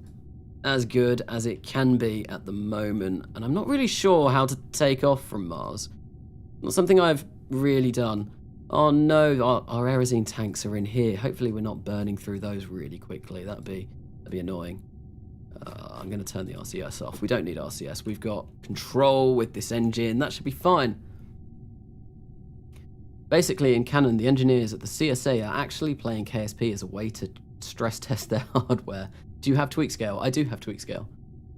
as good as it can be at the moment, and I'm not really sure how to take off from Mars. Not something I've really done. Oh no, our aerosine tanks are in here. Hopefully we're not burning through those really quickly. That'd be annoying. I'm going to turn the RCS off. We don't need RCS. We've got control with this engine. That should be fine. Basically, in canon, the engineers at the CSA are actually playing KSP as a way to stress test their hardware. Do you have tweak scale? I do have tweak scale,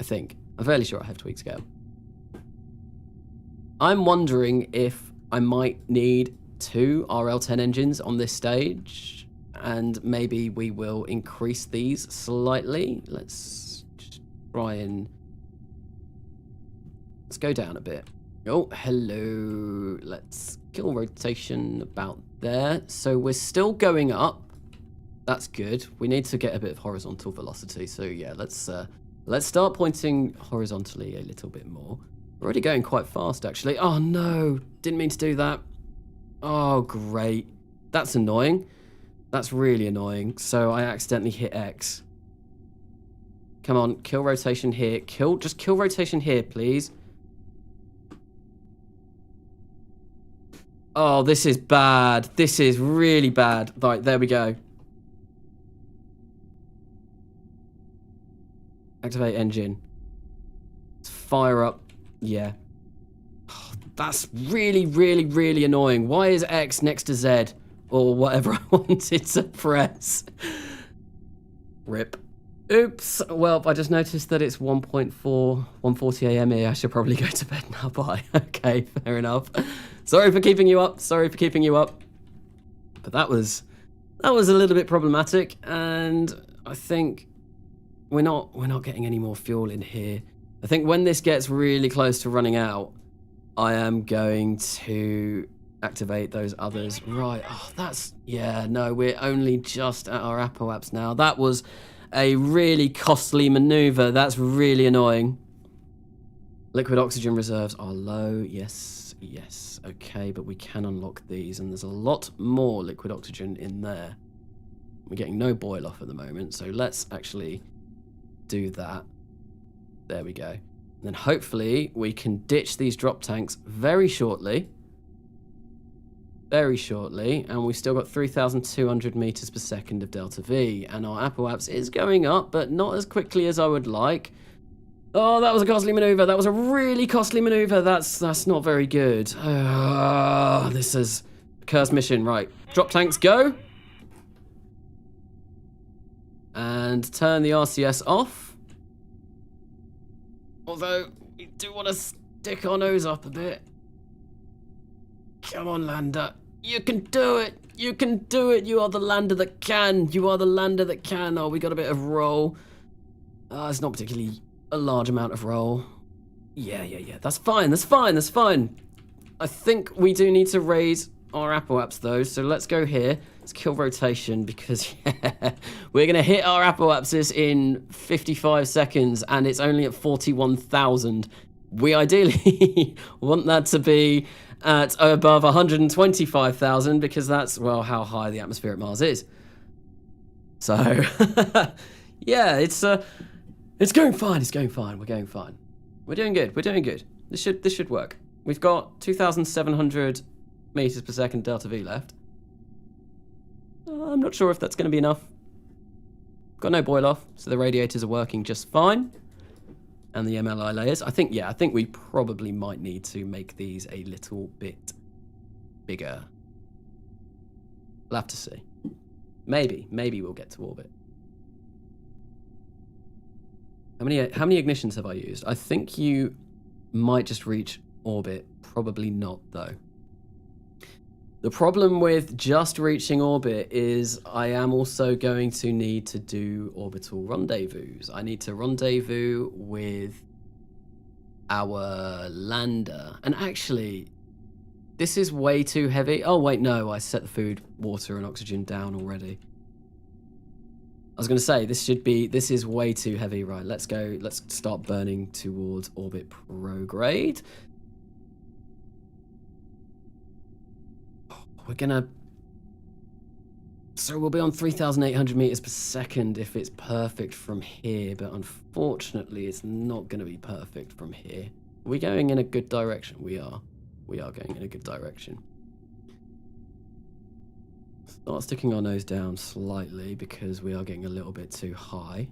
I think. I'm fairly sure I have tweak scale. I'm wondering if I might need 2 RL10 engines on this stage, and maybe we will increase these slightly. Let's just try and... Let's go down a bit. Oh, hello. Let's kill rotation about there. So we're still going up. That's good. We need to get a bit of horizontal velocity. So yeah, let's start pointing horizontally a little bit more. We're already going quite fast, actually. Oh no, didn't mean to do that. Oh great, that's annoying. That's really annoying. So I accidentally hit X. Come on, kill rotation here. Just kill rotation here, please. Oh, this is bad. This is really bad. Right, there we go. Activate engine. Let's fire up. Yeah. Oh, that's really, really, really annoying. Why is X next to Z? Or whatever I wanted to press. RIP. Oops. Well, I just noticed that it's 1:40 a.m. here. I should probably go to bed now. Bye. Okay, fair enough. Sorry for keeping you up. Sorry for keeping you up. But that was a little bit problematic, and I think we're not getting any more fuel in here. I think when this gets really close to running out, I am going to activate those others. Right. Oh, that's... Yeah, no, we're only just at our apoaps now. That was a really costly maneuver. That's really annoying. Liquid oxygen reserves are low. Yes, Yes, okay, but we can unlock these, and there's a lot more liquid oxygen in there. We're getting no boil off at the moment, so let's actually do that. There we go. And then hopefully we can ditch these drop tanks very shortly. Very shortly, and we've still got 3,200 meters per second of delta V, and our apoaps is going up, but not as quickly as I would like. Oh, that was a costly maneuver. That was a really costly maneuver. That's not very good. This is a cursed mission. Right, drop tanks, go. And turn the RCS off. Although, we do want to stick our nose up a bit. Come on, lander. You can do it. You can do it. You are the lander that can. You are the lander that can. Oh, we got a bit of roll. It's not particularly a large amount of roll. Yeah. That's fine. That's fine. That's fine. I think we do need to raise our apoaps, though. So let's go here. Let's kill rotation because we're going to hit our apoapsis in 55 seconds, and it's only at 41,000. We ideally want that to be at above 125,000 because that's, well, how high the atmosphere at Mars is. So, yeah, it's going fine. It's going fine. We're going fine. We're doing good. We're doing good. This should work. We've got 2,700 meters per second delta V left. I'm not sure if that's going to be enough. Got no boil off, so the radiators are working just fine. And the MLI layers. I think we probably might need to make these a little bit bigger. We'll have to see. Maybe we'll get to orbit. How many ignitions have I used? I think you might just reach orbit. Probably not, though. The problem with just reaching orbit is I am also going to need to do orbital rendezvous. I need to rendezvous with our lander. And actually, this is way too heavy. Oh, wait, no, I set the food, water, and oxygen down already. I was going to say, this is way too heavy. Right, let's go. Let's start burning towards orbit prograde. We're gonna... So we'll be on 3,800 meters per second if it's perfect from here, but unfortunately it's not going to be perfect from here. Are we going in a good direction? We are. We are going in a good direction. Start sticking our nose down slightly because we are getting a little bit too high.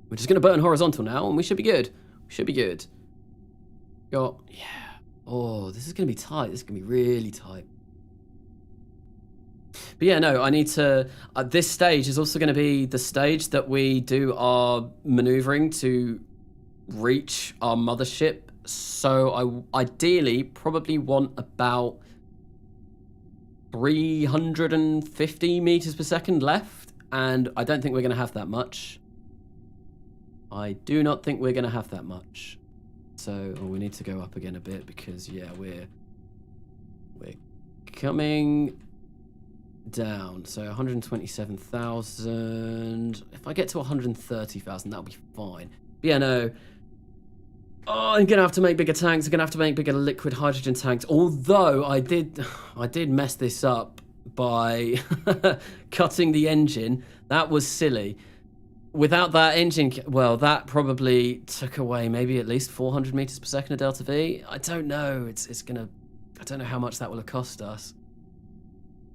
We're just going to burn horizontal now and we should be good. We should be good. Got... Yeah. Oh, this is going to be tight. This is going to be really tight. But yeah, no, I need to... this stage is also going to be the stage that we do our maneuvering to reach our mothership. So I ideally probably want about 350 meters per second left. And I don't think we're going to have that much. I do not think we're going to have that much. So we need to go up again a bit because, yeah, we're coming down. So 127,000. If I get to 130,000, that'll be fine. But yeah, no. Oh, I'm gonna have to make bigger tanks. I'm gonna have to make bigger liquid hydrogen tanks. Although I did mess this up by cutting the engine. That was silly. Without that engine, well, that probably took away maybe at least 400 meters per second of delta V. I don't know. It's gonna. I don't know how much that will have cost us.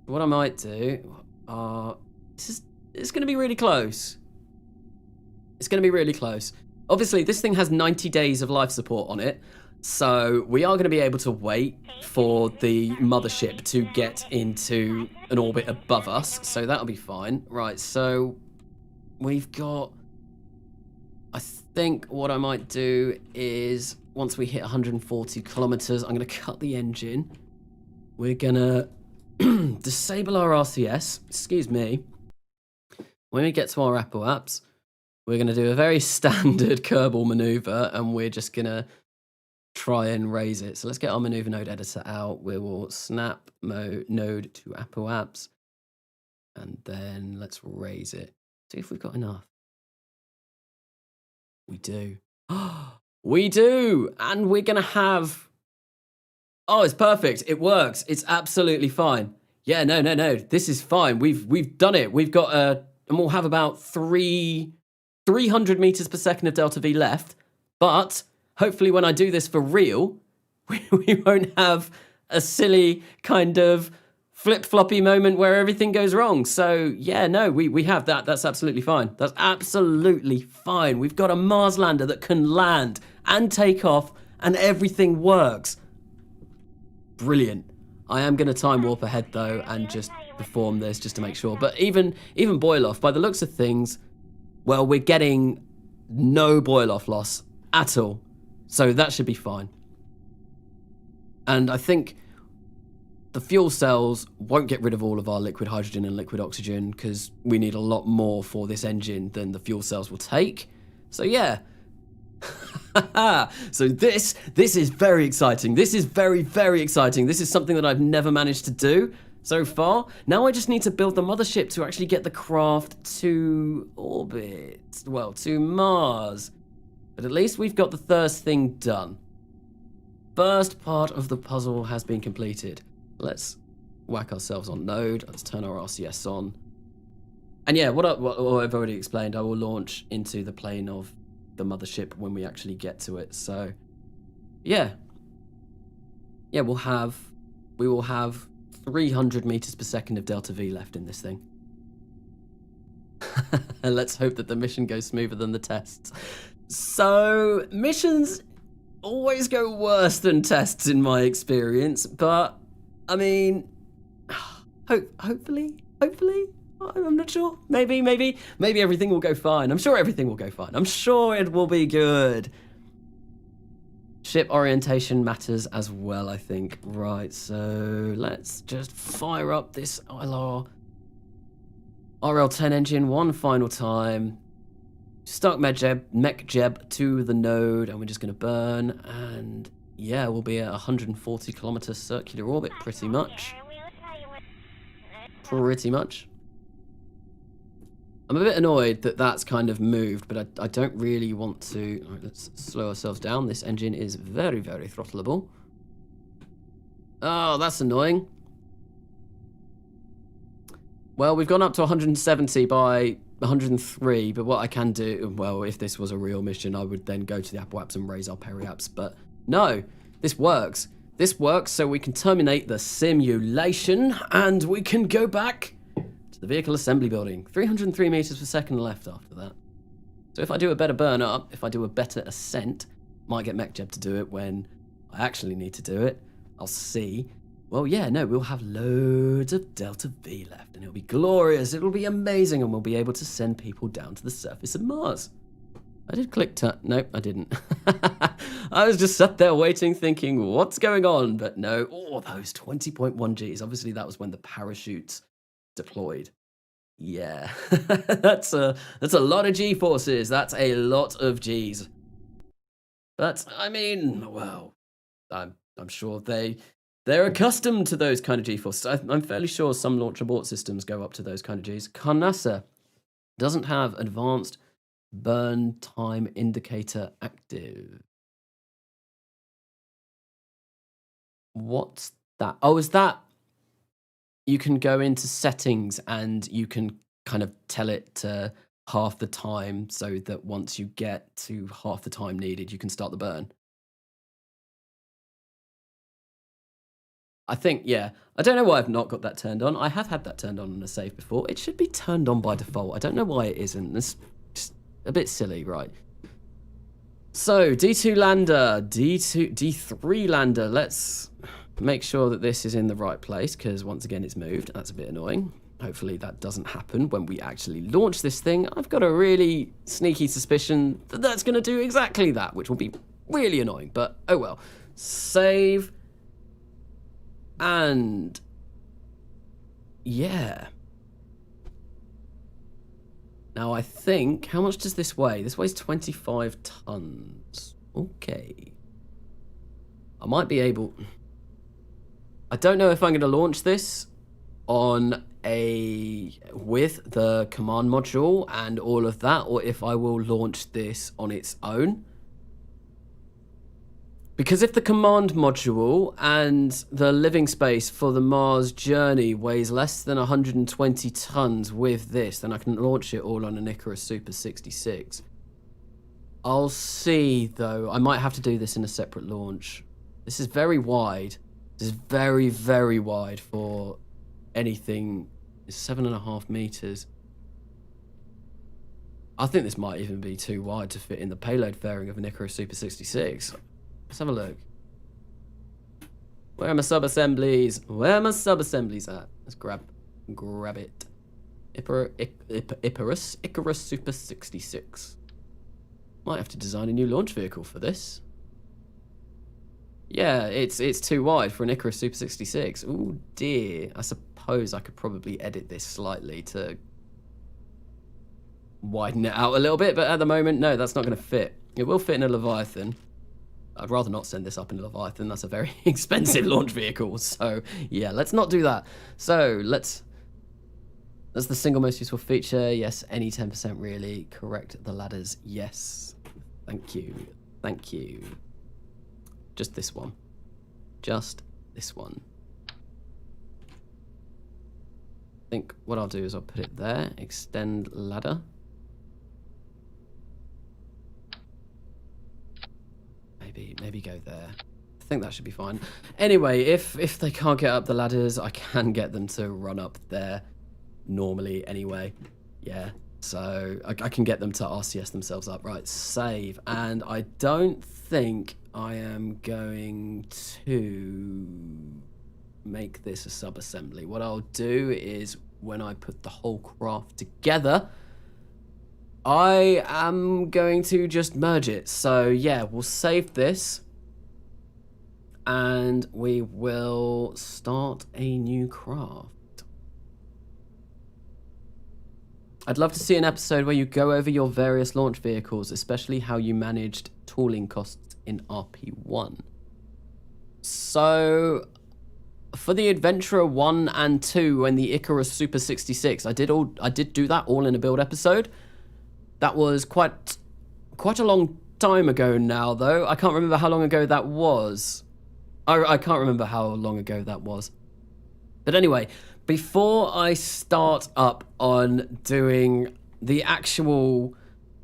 What I might do, it's gonna be really close. It's gonna be really close. Obviously, this thing has 90 days of life support on it, so we are going to be able to wait for the mothership to get into an orbit above us, so that'll be fine. Right, so we've got... I think what I might do is, once we hit 140 kilometers, I'm going to cut the engine. We're going to disable our RCS, excuse me. When we get to our apoaps, we're going to do a very standard Kerbal maneuver, and we're just going to try and raise it. So let's get our maneuver node editor out. We will snap node to apoaps, and then let's raise it. See if we've got enough. We do. We do! And we're going to have Oh, it's perfect. It works. It's absolutely fine. Yeah, no. This is fine. We've done it. We've got and we'll have about 300 meters per second of delta V left. But hopefully when I do this for real, we won't have a silly kind of flip-floppy moment where everything goes wrong. So yeah, no, we have that. That's absolutely fine. That's absolutely fine. We've got a Mars lander that can land and take off and everything works. Brilliant. I am going to time warp ahead though and just perform this just to make sure. But even boil off, by the looks of things, well, we're getting no boil off loss at all. So that should be fine. And I think the fuel cells won't get rid of all of our liquid hydrogen and liquid oxygen because we need a lot more for this engine than the fuel cells will take. So yeah. So this is very exciting. This is very, very exciting. This is something that I've never managed to do so far. Now I just need to build the mothership to actually get the craft to orbit. Well, to Mars. But at least we've got the first thing done. First part of the puzzle has been completed. Let's whack ourselves on node. Let's turn our RCS on. And yeah, what I've already explained, I will launch into the plane of the mothership when we actually get to it. So yeah, we will have 300 meters per second of delta V left in this thing. And let's hope that the mission goes smoother than the tests. So missions always go worse than tests in my experience, but I mean, hopefully, I'm not sure. Maybe everything will go fine. I'm sure everything will go fine. I'm sure it will be good. Ship orientation matters as well, I think. Right, so let's just fire up this RL10 engine one final time. Stuck mech jeb to the node, and we're just going to burn, and yeah, we'll be at 140 kilometer circular orbit, pretty much. I'm a bit annoyed that that's kind of moved, but I don't really want to. All right, let's slow ourselves down. This engine is very, very throttleable. Oh, that's annoying. Well, we've gone up to 170 by 103, but what I can do, well, if this was a real mission, I would then go to the apoaps and raise our periaps, but no, this works. This works so we can terminate the simulation and we can go back to the vehicle assembly building. 303 meters per second left after that. So if I do a better burn up, if I do a better ascent, might get MechJeb to do it when I actually need to do it. I'll see. Well, yeah, no, we'll have loads of Delta V left, and it'll be glorious, it'll be amazing, and we'll be able to send people down to the surface of Mars. I did click nope, I didn't. I was just sat there waiting, thinking, what's going on? But no, oh, those 20.1 Gs. Obviously, that was when the parachutes deployed. Yeah, that's a lot of G-forces. That's a lot of Gs. But, I mean, well, I'm sure they're accustomed to those kind of G-forces. I'm fairly sure some launch abort systems go up to those kind of Gs. Carnasa doesn't have advanced burn time indicator active. What's that? Oh, is that you can go into settings and you can kind of tell it to half the time so that once you get to half the time needed, you can start the burn. I think, yeah. I don't know why I've not got that turned on. I have had that turned on a save before. It should be turned on by default. I don't know why it isn't. It's just a bit silly, right? So, D2 lander, D3 lander. Let's make sure that this is in the right place, because once again, it's moved. That's a bit annoying. Hopefully that doesn't happen when we actually launch this thing. I've got a really sneaky suspicion that that's going to do exactly that, which will be really annoying, but oh well. Save. And yeah. Now I think, how much does this weigh? This weighs 25 tons. Okay. I might be able... I don't know if I'm going to launch this on with the command module and all of that, or if I will launch this on its own. Because if the command module and the living space for the Mars journey weighs less than 120 tons with this, then I can launch it all on an Icarus Super 66. I'll see, though. I might have to do this in a separate launch. This is very wide. This is very, very wide for anything. It's 7.5 meters. I think this might even be too wide to fit in the payload fairing of an Icarus Super 66. Let's have a look. Where are my sub-assemblies? Where are my sub-assemblies at? Let's grab it. Icarus Super 66. Might have to design a new launch vehicle for this. Yeah, it's too wide for an Icarus Super 66. Oh dear. I suppose I could probably edit this slightly to widen it out a little bit, but at the moment, no, that's not going to fit. It will fit in a Leviathan. I'd rather not send this up in a Leviathan. That's a very expensive launch vehicle. So, yeah, let's not do that. So, that's the single most useful feature. Yes, any 10% really. Correct the ladders. Yes. Thank you. Thank you. Just this one. Just this one. I think what I'll do is I'll put it there. Extend ladder. Maybe go there. I think that should be fine. Anyway, if they can't get up the ladders, I can get them to run up there normally anyway. Yeah, so I can get them to RCS themselves up. Right, save. And I don't think I am going to make this a sub-assembly. What I'll do is when I put the whole craft together, I am going to just merge it. So yeah, we'll save this and we will start a new craft. I'd love to see an episode where you go over your various launch vehicles, especially how you managed tooling costs in RP1. So for the Adventurer 1 and 2 and the Icarus Super 66, I did do that all in a build episode. That was quite a long time ago now, though. I can't remember how long ago that was. I can't remember how long ago that was. But anyway, before I start up on doing the actual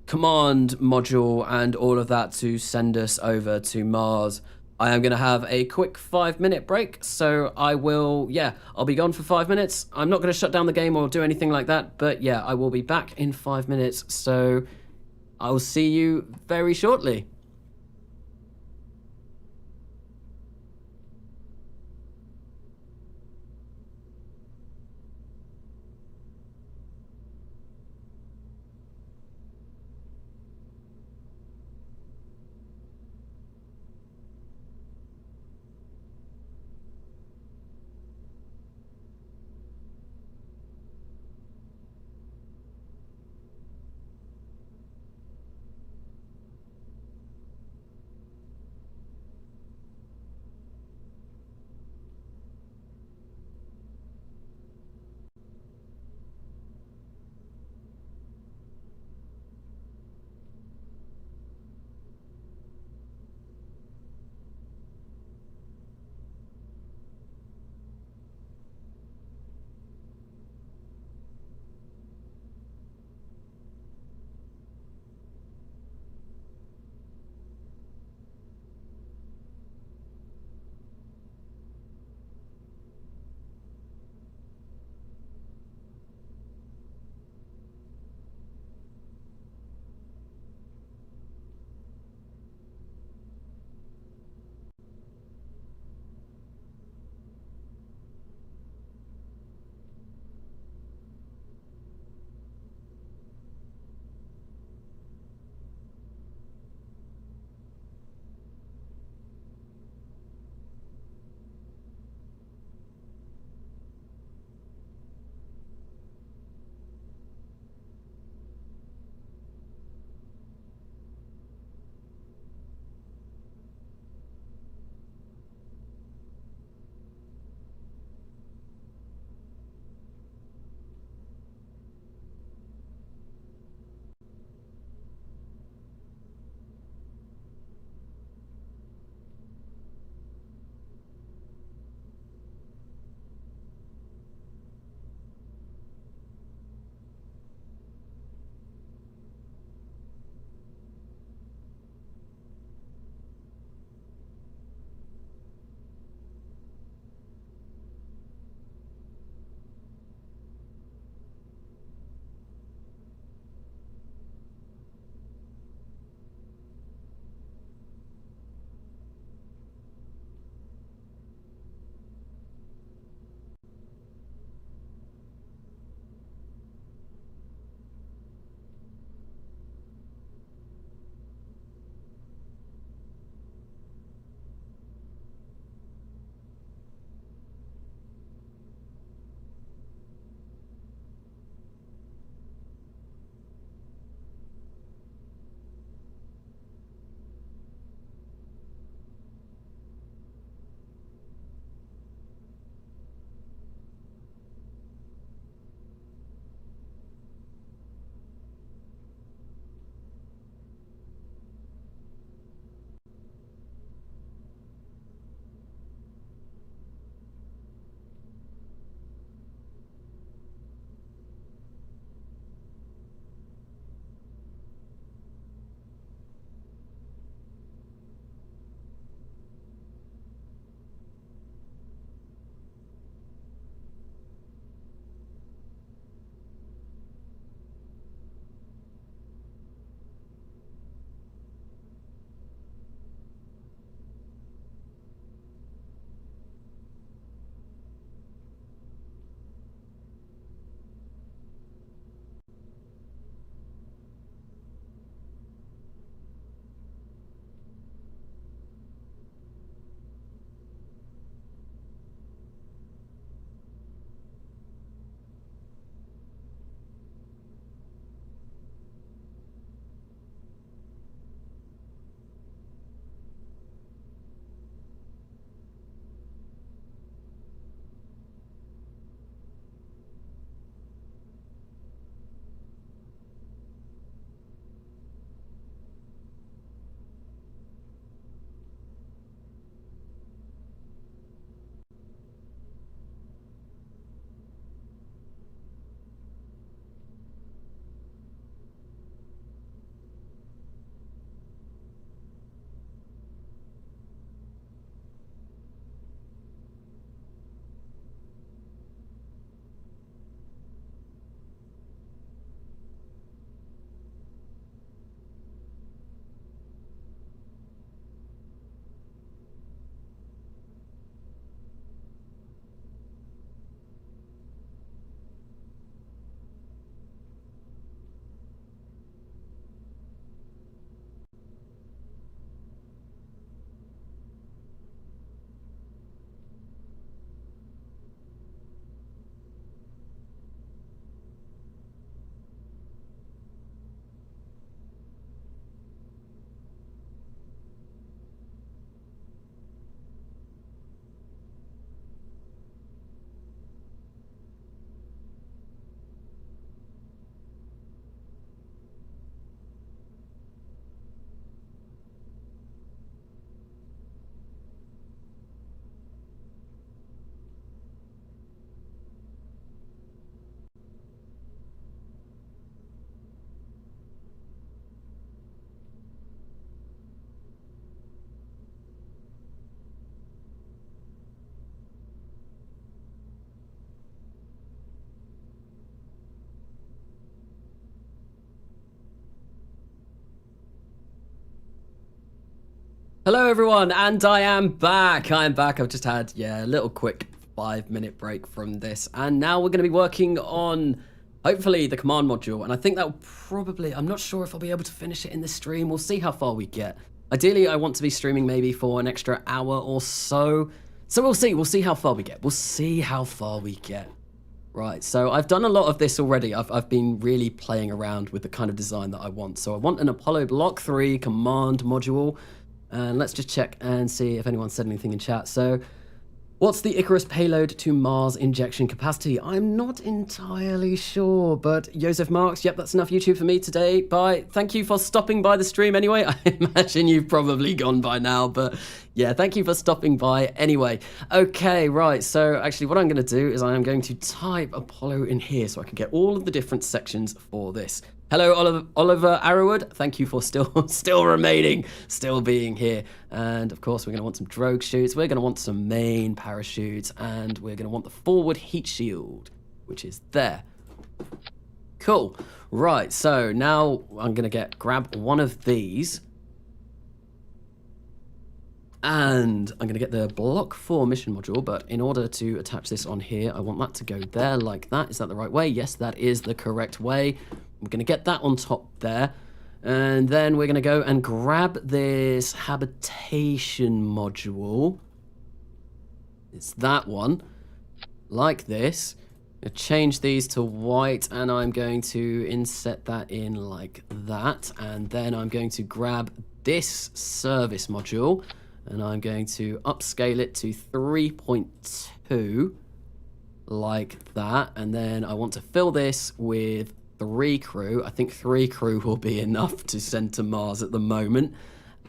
command module and all of that to send us over to Mars, I am going to have a quick 5-minute break. So I will, yeah, I'll be gone for 5 minutes. I'm not going to shut down the game or do anything like that. But yeah, I will be back in 5 minutes. So I will see you very shortly. Hello everyone, and I am back. I've just had, a little quick 5-minute break from this, and now we're going to be working on, hopefully, the command module, and I think that will probably, I'm not sure if I'll be able to finish it in this stream. We'll see how far we get. Ideally, I want to be streaming maybe for an extra hour or so. So we'll see how far we get. Right, so I've done a lot of this already. I've been really playing around with the kind of design that I want. So I want an Apollo Block 3 command module. And let's just check and see if anyone said anything in chat. So, what's the Icarus payload to Mars injection capacity? I'm not entirely sure, but Joseph Marks, yep, that's enough YouTube for me today. Bye. Thank you for stopping by the stream anyway. I imagine you've probably gone by now, but yeah, thank you for stopping by anyway. Okay, right, so actually what I'm going to do is I am going to type Apollo in here so I can get all of the different sections for this. Hello, Oliver Arrowwood. Thank you for still being here. And of course, we're going to want some drogue chutes. We're going to want some main parachutes, and we're going to want the forward heat shield, which is there. Cool. Right. So now I'm going to grab one of these, and I'm going to get the Block 4 mission module. But in order to attach this on here, I want that to go there like that. Is that the right way? Yes, that is the correct way. We're going to get that on top there, and then we're going to go and grab this habitation module. It's that one, like this. I'm going to change these to white, and I'm going to inset that in like that, and then I'm going to grab this service module, and I'm going to upscale it to 3.2, like that, and then I want to fill this with 3 crew. I think 3 crew will be enough to send to Mars at the moment.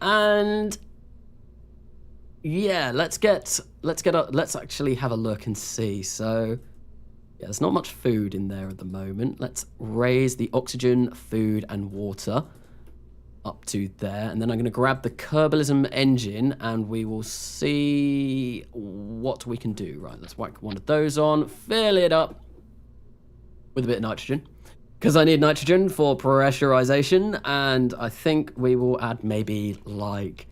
And yeah, let's actually have a look and see. So yeah, there's not much food in there at the moment. Let's raise the oxygen, food, and water up to there, and then I'm going to grab the Kerbalism engine, and we will see what we can do. Right, let's whack one of those on, fill it up with a bit of nitrogen, because I need nitrogen for pressurization, and I think we will add maybe like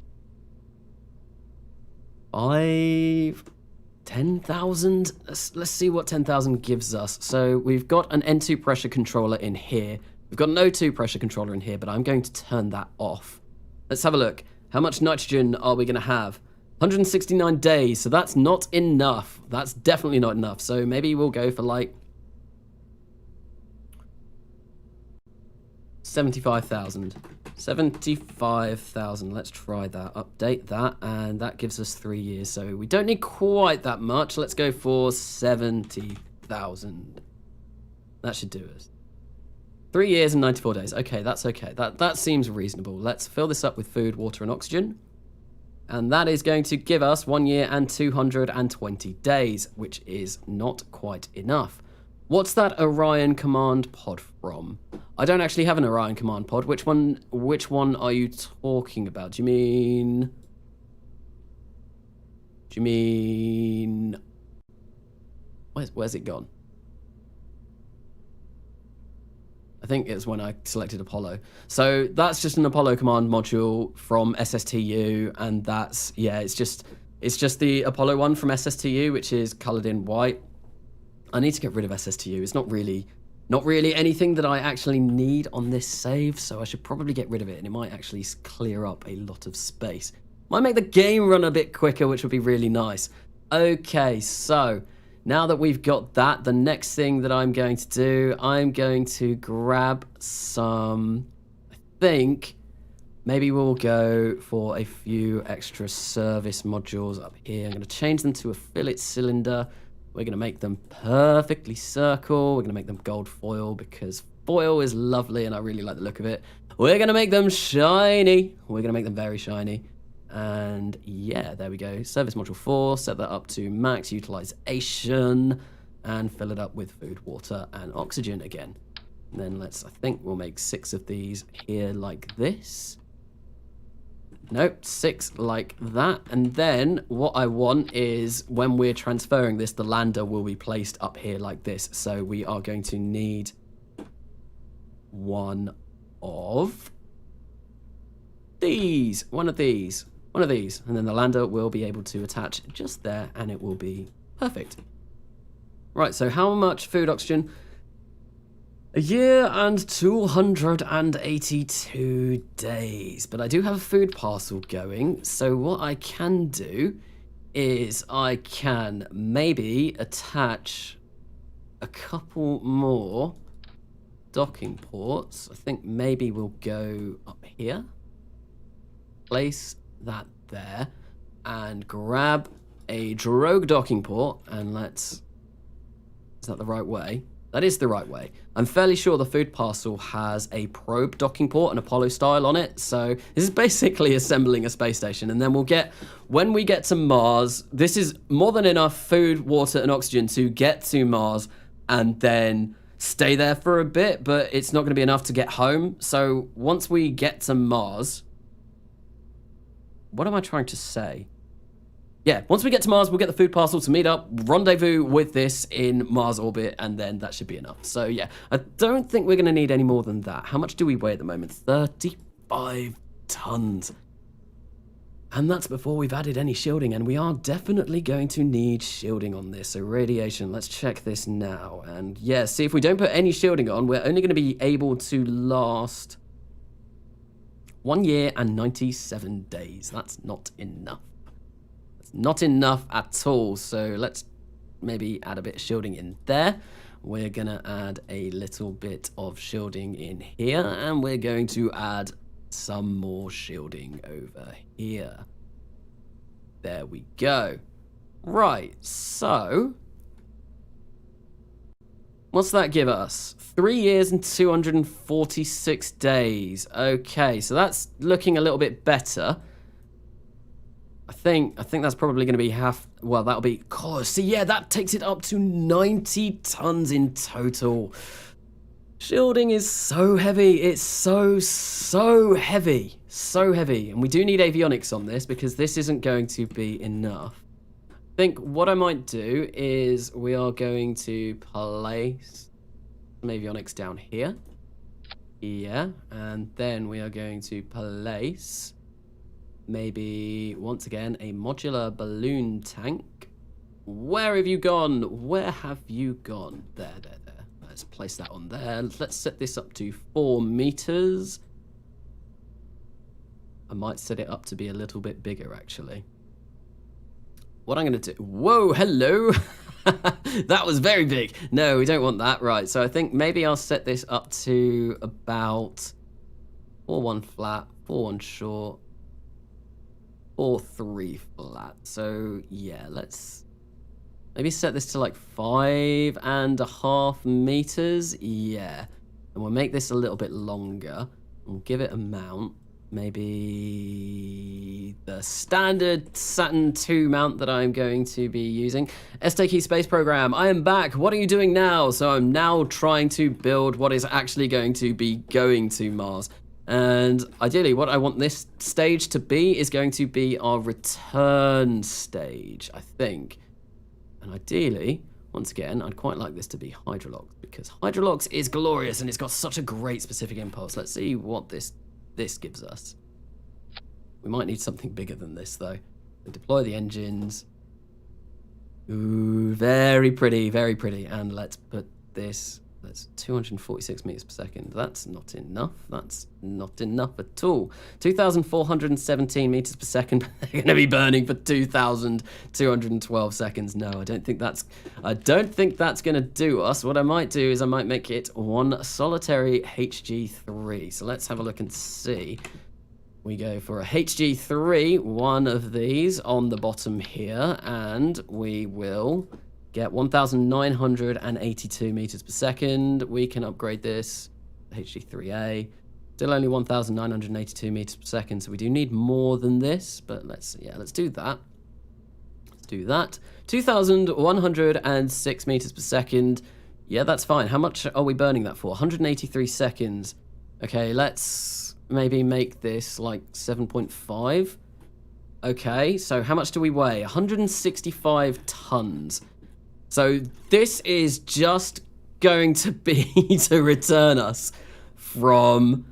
10,000. Let's see what 10,000 gives us. So we've got an N2 pressure controller in here. We've got an O2 pressure controller in here, but I'm going to turn that off. Let's have a look. How much nitrogen are we going to have? 169 days, so that's not enough. That's definitely not enough. So maybe we'll go for like 75,000. 75,000. Let's try that. Update that, and that gives us 3 years. So we don't need quite that much. Let's go for 70,000. That should do us. 3 years and 94 days. Okay, that's okay. That seems reasonable. Let's fill this up with food, water, and oxygen. And that is going to give us 1 year and 220 days, which is not quite enough. What's that Orion command pod from? I don't actually have an Orion command pod. Which one are you talking about? Do you mean where's it gone? I think it's when I selected Apollo. So that's just an Apollo command module from SSTU, and that's, yeah, it's just the Apollo one from SSTU, which is colored in white. I need to get rid of SSTU. It's not really anything that I actually need on this save, so I should probably get rid of it, and it might actually clear up a lot of space. Might make the game run a bit quicker, which would be really nice. Okay, so now that we've got that, the next thing that I'm going to do, I'm going to grab some, I think, maybe we'll go for a few extra service modules up here. I'm going to change them to a fillet cylinder. We're going to make them perfectly circle. We're going to make them gold foil because foil is lovely and I really like the look of it. We're going to make them shiny. We're going to make them very shiny. And yeah, there we go. Service module 4, set that up to max utilization and fill it up with food, water, and oxygen again. And then I think we'll make 6 of these here like this. Nope, 6 like that. And then what I want is when we're transferring this, the lander will be placed up here like this. So we are going to need one of these. one of these, and then the lander will be able to attach just there, and it will be perfect. Right, so how much food oxygen? A year and 282 days. But I do have a food parcel going, so what I can do is I can maybe attach a couple more docking ports. I think maybe we'll go up here, place that there, and grab a drogue docking port, and let's... Is that the right way? That is the right way. I'm fairly sure the food parcel has a probe docking port and Apollo style on it. So this is basically assembling a space station. And then we'll get, when we get to Mars, this is more than enough food, water, and oxygen to get to Mars and then stay there for a bit. But it's not going to be enough to get home. So once we get to Mars, what am I trying to say? Yeah, once we get to Mars, we'll get the food parcel to meet up, rendezvous with this in Mars orbit, and then that should be enough. So yeah, I don't think we're going to need any more than that. How much do we weigh at the moment? 35 tons. And that's before we've added any shielding, and we are definitely going to need shielding on this. So radiation, let's check this now. And yeah, see, if we don't put any shielding on, we're only going to be able to last 1 year and 97 days. That's not enough. Not enough at all, so let's maybe add a bit of shielding in there. We're gonna add a little bit of shielding in here, and we're going to add some more shielding over here. There we go. Right, so what's that give us? 3 years and 246 days. Okay, so that's looking a little bit better. I think that's probably going to be half. Well, that'll be. Oh, see, yeah, that takes it up to 90 tons in total. Shielding is so heavy. It's so heavy. So heavy. And we do need avionics on this because this isn't going to be enough. I think what I might do is we are going to place some avionics down here. Yeah. And then we are going to place... maybe, once again, a modular balloon tank. Where have you gone? Where have you gone? There. Let's place that on there. Let's set this up to 4 meters. I might set it up to be a little bit bigger, actually. What I'm going to do... Whoa, hello! That was very big. No, we don't want that. Right, so I think maybe I'll set this up to about 4-1 flat, 4-1 short, 4-3 flat. So yeah, let's maybe set this to like 5.5 meters. Yeah, and we'll make this a little bit longer. We'll give it a mount, maybe the standard Saturn II mount that I'm going to be using. STK Space Program, I am back. What are you doing now? So I'm now trying to build what is actually going to be going to Mars. And ideally, what I want this stage to be is going to be our return stage, I think. And ideally, once again, I'd quite like this to be Hydrolox, because Hydrolox is glorious and it's got such a great specific impulse. Let's see what this gives us. We might need something bigger than this, though. We deploy the engines. Ooh, very pretty, very pretty. And let's put this... That's 246 meters per second. That's not enough. That's not enough at all. 2,417 meters per second. They're going to be burning for 2,212 seconds. No, I don't think that's going to do us. What I might do is I might make it one solitary HG3. So let's have a look and see. We go for a HG3, one of these on the bottom here, and we will get 1,982 meters per second. We can upgrade this, HG3A. Still only 1,982 meters per second, so we do need more than this, but let's do that. Let's do that. 2,106 meters per second. Yeah, that's fine. How much are we burning that for? 183 seconds. Okay, let's maybe make this like 7.5. Okay, so how much do we weigh? 165 tons. So this is just going to be to return us from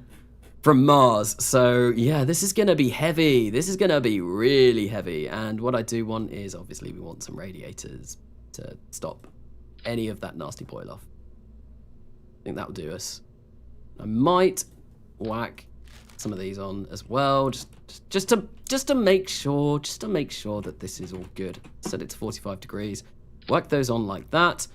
from Mars. So yeah, this is gonna be heavy. This is gonna be really heavy. And what I do want is, obviously, we want some radiators to stop any of that nasty boil off. I think that'll do us. I might whack some of these on as well, just to make sure that this is all good. Set it to 45 degrees. Whack those on like that.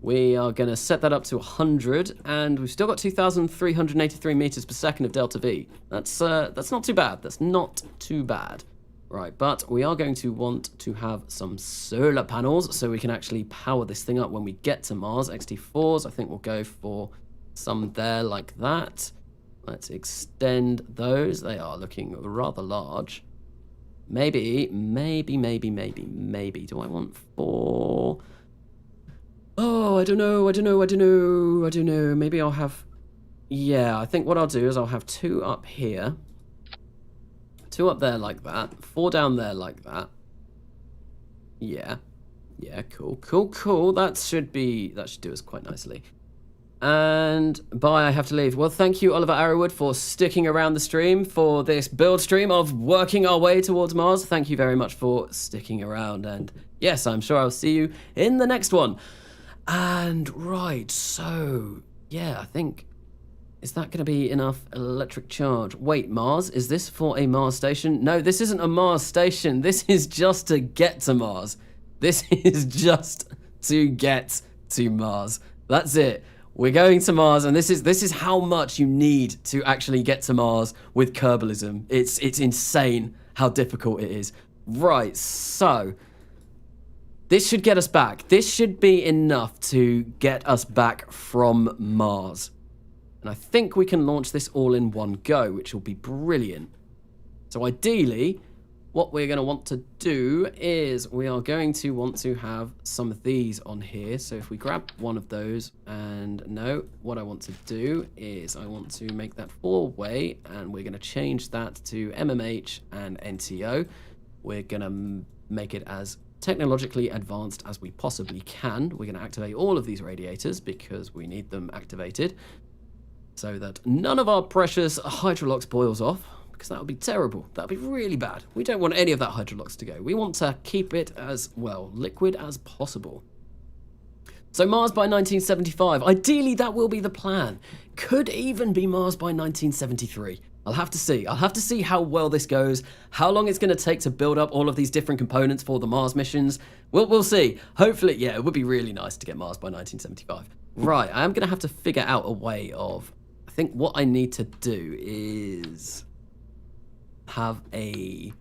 We are going to set that up to 100, and we've still got 2,383 meters per second of delta V. That's not too bad. That's not too bad. Right, but we are going to want to have some solar panels so we can actually power this thing up when we get to Mars. XT4s, I think we'll go for some there like that. Let's extend those. They are looking rather large. Maybe. Do I want 4? Oh, I don't know. Maybe I'll have... Yeah, I think what I'll do is I'll have 2 up here. 2 up there like that. 4 down there like that. Yeah. Yeah, cool. That should do us quite nicely. And bye, I have to leave. Well, thank you, Oliver Arrowwood, for sticking around the stream for this build stream of working our way towards Mars. Thank you very much for sticking around. And yes, I'm sure I'll see you in the next one. And right, so yeah, I think, is that going to be enough electric charge? Wait, Mars? Is this for a Mars station? No, this isn't a Mars station. This is just to get to Mars. This is just to get to Mars. That's it. We're going to Mars, and this is how much you need to actually get to Mars with Kerbalism. It's insane how difficult it is. Right, so this should get us back. This should be enough to get us back from Mars. And I think we can launch this all in one go, which will be brilliant. So ideally, what we're going to want to do is we are going to want to have some of these on here. So if we grab one of those, and no, what I want to do is I want to make that 4-way, and we're going to change that to MMH and NTO. We're going to make it as technologically advanced as we possibly can. We're going to activate all of these radiators because we need them activated so that none of our precious hydrolox boils off, because that would be terrible. That would be really bad. We don't want any of that hydrolox to go. We want to keep it as, well, liquid as possible. So Mars by 1975. Ideally, that will be the plan. Could even be Mars by 1973. I'll have to see. I'll have to see how well this goes, how long it's going to take to build up all of these different components for the Mars missions. We'll see. Hopefully, yeah, it would be really nice to get Mars by 1975. Right, I am going to have to figure out a way of... I think what I need to do is have an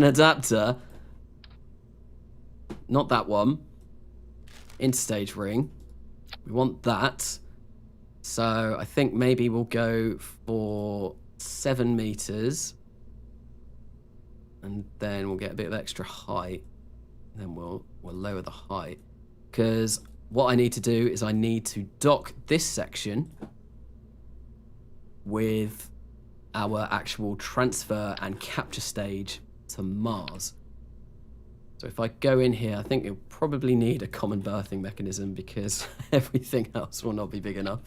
adapter, not that one, interstage ring. We want that. So I think maybe we'll go for 7 meters, and then we'll get a bit of extra height. And then we'll lower the height, because what I need to do is I need to dock this section with our actual transfer and capture stage to Mars. So if I go in here, I think you'll probably need a common berthing mechanism because everything else will not be big enough.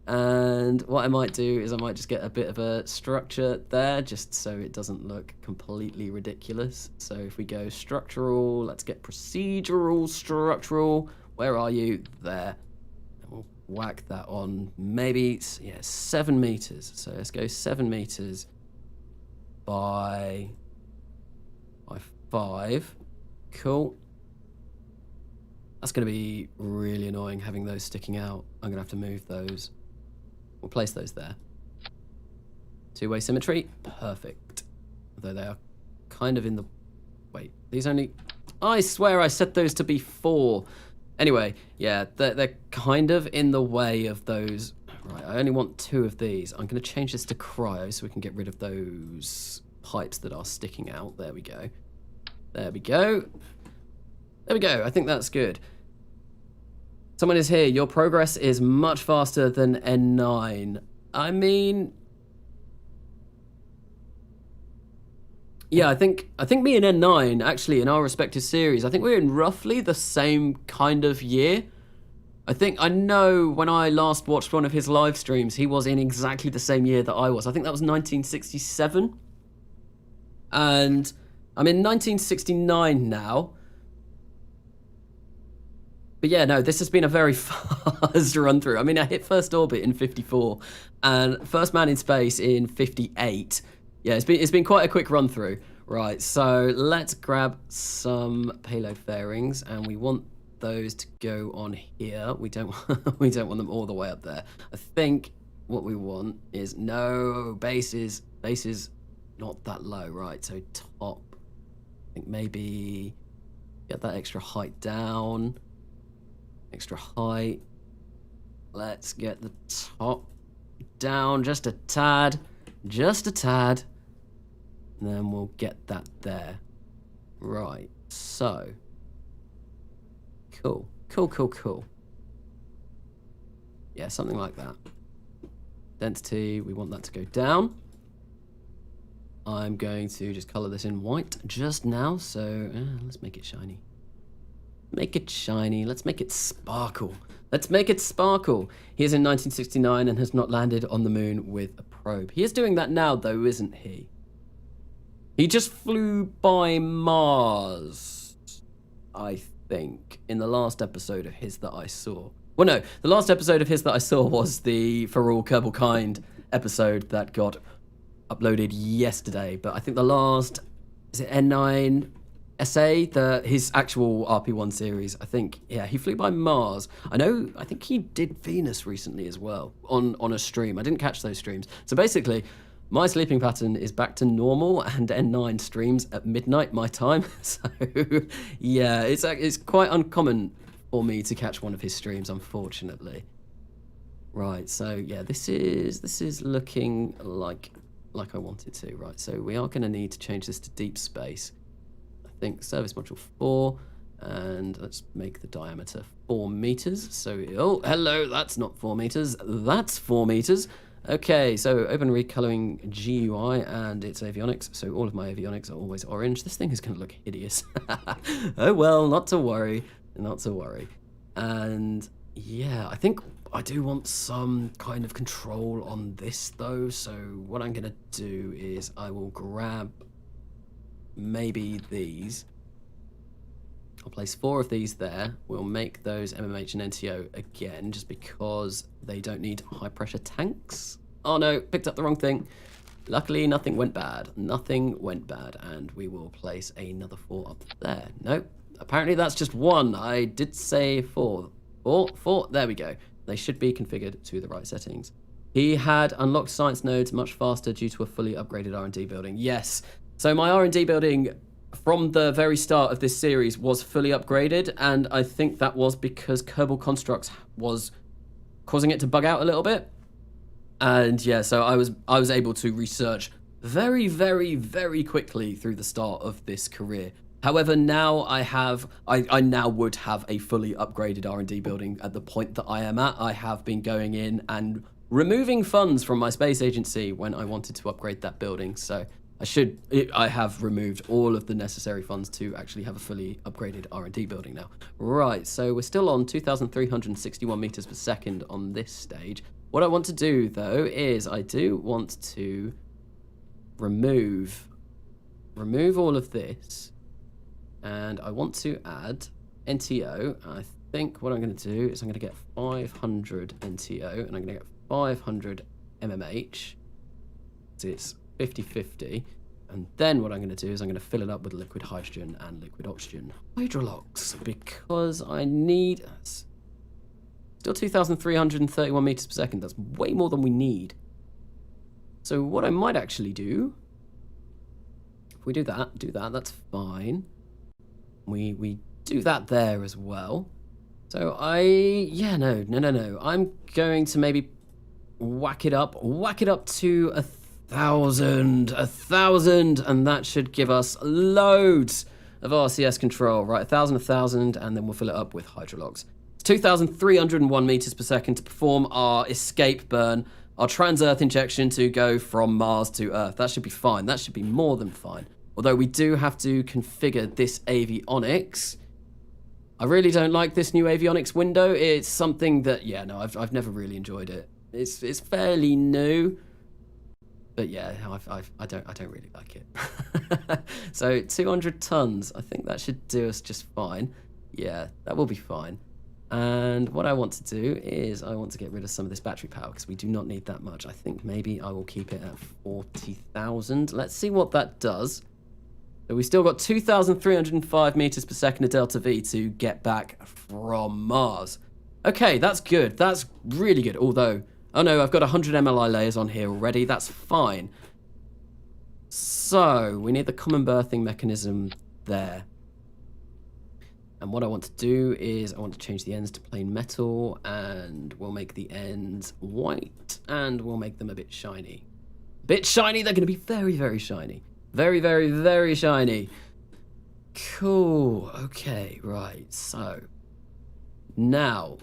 And what I might do is I might just get a bit of a structure there just so it doesn't look completely ridiculous. So if we go structural, let's get procedural structural. Where are you? There. And we'll whack that on maybe, yeah, 7 meters. So let's go 7 meters by 5. Cool. That's going to be really annoying having those sticking out. I'm going to have to move those. We'll place those there. 2-way symmetry. Perfect. Although they are kind of in the... Wait, these only... I swear I set those to be 4. Anyway, yeah, they're kind of in the way of those. Right, I only want 2 of these. I'm going to change this to cryo so we can get rid of those pipes that are sticking out. There we go. There we go. There we go. I think that's good. Someone is here. Your progress is much faster than N9. I mean... Yeah, I think me and N9, actually, in our respective series, I think we're in roughly the same kind of year. I know when I last watched one of his live streams, he was in exactly the same year that I was. I think that was 1967. And I'm in 1969 now. But yeah, no, this has been a very fast run through. I mean, I hit first orbit in 54 and first man in space in 58. Yeah, it's been quite a quick run through. Right, so let's grab some payload fairings, and we want those to go on here. We don't want them all the way up there. I think what we want is base is not that low, right? So top, I think maybe get that extra height down. Extra height. Let's get the top down just a tad. Just a tad. And then we'll get that there. Right. So. Cool. Cool. Yeah, something like that. Density, we want that to go down. I'm going to just color this in white just now. So let's make it shiny. Make it shiny. Let's make it sparkle. Let's make it sparkle. He is in 1969 and has not landed on the moon with a probe. He is doing that now, though, isn't he? He just flew by Mars, I think, in the last episode of his that I saw. Well, no, the last episode of his that I saw was the For All Kerbal Kind episode that got uploaded yesterday. But I think the last, is it N9? SA, his actual RP1 series, I think, yeah, he flew by Mars. I think he did Venus recently as well on a stream. I didn't catch those streams. So basically, my sleeping pattern is back to normal, and N9 streams at midnight my time. So yeah, it's quite uncommon for me to catch one of his streams, unfortunately. Right, so yeah, this is looking like I want it to. Right, so we are going to need to change this to deep space. I think service module 4, and let's make the diameter 4 meters. So, oh, hello, that's not 4 meters, that's 4 meters. Okay, so open recoloring GUI and its avionics. So all of my avionics are always orange. This thing is going to look hideous. Oh well, not to worry, not to worry. And yeah, I think I do want some kind of control on this though. So what I'm going to do is I will grab maybe these. I'll place 4 of these there. We'll make those MMH and NTO again, just because they don't need high pressure tanks. Oh no, picked up the wrong thing. Luckily, nothing went bad. Nothing went bad, and we will place another 4 up there. Nope, apparently that's just 1. I did say 4. 4, there we go. They should be configured to the right settings. He had unlocked science nodes much faster due to a fully upgraded R&D building. Yes. So my R&D building from the very start of this series was fully upgraded, and I think that was because Kerbal Constructs was causing it to bug out a little bit. And yeah, so I was able to research very, very, very quickly through the start of this career. However, now I now would have a fully upgraded R&D building at the point that I am at. I have been going in and removing funds from my space agency when I wanted to upgrade that building. So I have removed all of the necessary funds to actually have a fully upgraded R&D building now. Right, so we're still on 2,361 meters per second on this stage. What I want to do, though, is I do want to remove all of this, and I want to add NTO. I think what I'm going to do is I'm going to get 500 NTO, and I'm going to get 500 MMH. So it's 50-50, and then what I'm going to do is I'm going to fill it up with liquid hydrogen and liquid oxygen hydrolox, because I need still 2,331 meters per second. That's way more than we need. So what I might actually do, if we do that, that's fine. We do that there as well. So no, I'm going to maybe whack it up to 1,000, and that should give us loads of RCS control, right? 1,000, and then we'll fill it up with hydrologs. It's 2,301 meters per second to perform our escape burn, our trans-Earth injection to go from Mars to Earth. That should be fine. That should be more than fine. Although we do have to configure this avionics. I really don't like this new avionics window. It's something that, yeah, no, I've never really enjoyed it. It's fairly new, but yeah, I don't really like it. So 200 tons, I think that should do us just fine. Yeah, that will be fine. And what I want to do is I want to get rid of some of this battery power because we do not need that much. I think maybe I will keep it at 40,000. Let's see what that does. So we still got 2,305 meters per second of delta V to get back from Mars. Okay, that's good. That's really good. Although, oh no, I've got 100 MLI layers on here already. That's fine. So we need the common berthing mechanism there. And what I want to do is I want to change the ends to plain metal, and we'll make the ends white, and we'll make them a bit shiny. Bit shiny, they're going to be very, very shiny. Very, very, very shiny. Cool. Okay, right. So, now,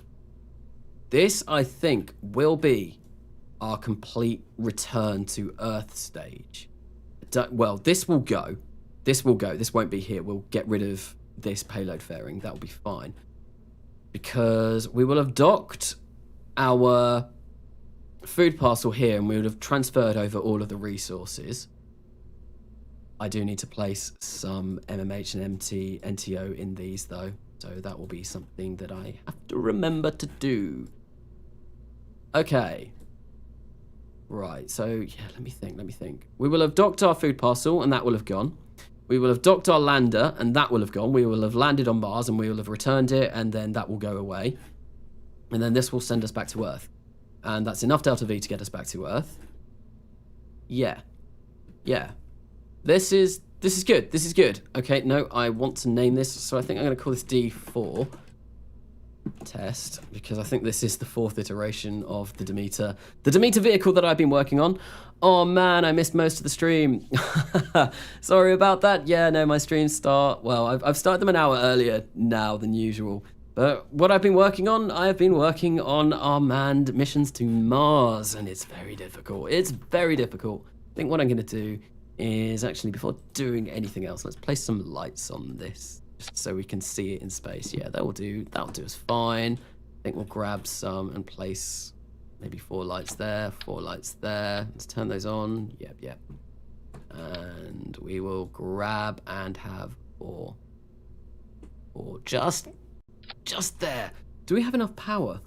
this, I think, will be our complete return to Earth stage. Well, this will go. This will go. This won't be here. We'll get rid of this payload fairing. That'll be fine. Because we will have docked our food parcel here, and we would have transferred over all of the resources. I do need to place some MMH and NTO in these, though. So that will be something that I have to remember to do. Okay. Right, so, yeah, let me think. We will have docked our food parcel, and that will have gone. We will have docked our lander, and that will have gone. We will have landed on Mars, and we will have returned it, and then that will go away. And then this will send us back to Earth. And that's enough delta V to get us back to Earth. Yeah. Yeah. This is good. This is good. Okay, no, I want to name this, so I think I'm going to call this D4 test, because I think this is the 4th iteration of the Demeter vehicle that I've been working on. Oh man, I missed most of the stream. Sorry about that. Yeah, no, my streams start, well, I've started them an hour earlier now than usual. But what I've been working on, I have been working on our manned missions to Mars, and it's very difficult. It's very difficult. I think what I'm going to do is actually, before doing anything else, let's place some lights on this, just so we can see it in space. Yeah, that'll do us fine. I think we'll grab some and place maybe 4 lights there, 4 lights there. Let's turn those on. Yep. And we will grab and have 4 just there. Do we have enough power?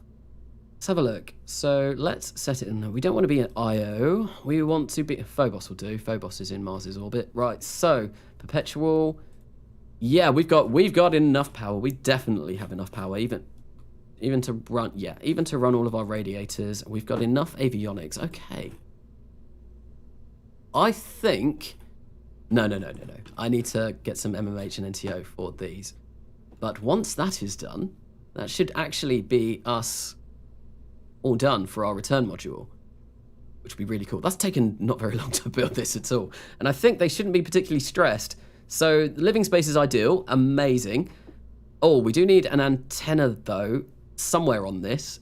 Let's have a look. So let's set it in. We don't want to be an IO. We want to be... Phobos will do. Phobos is in Mars's orbit. Right, so perpetual. Yeah, we've got enough power. We definitely have enough power, even to run... Yeah, even to run all of our radiators. We've got enough avionics. Okay. I think... No. I need to get some MMH and NTO for these. But once that is done, that should actually be us all done for our return module, which would be really cool. That's taken not very long to build this at all. And I think they shouldn't be particularly stressed. So the living space is ideal, amazing. Oh, we do need an antenna though, somewhere on this.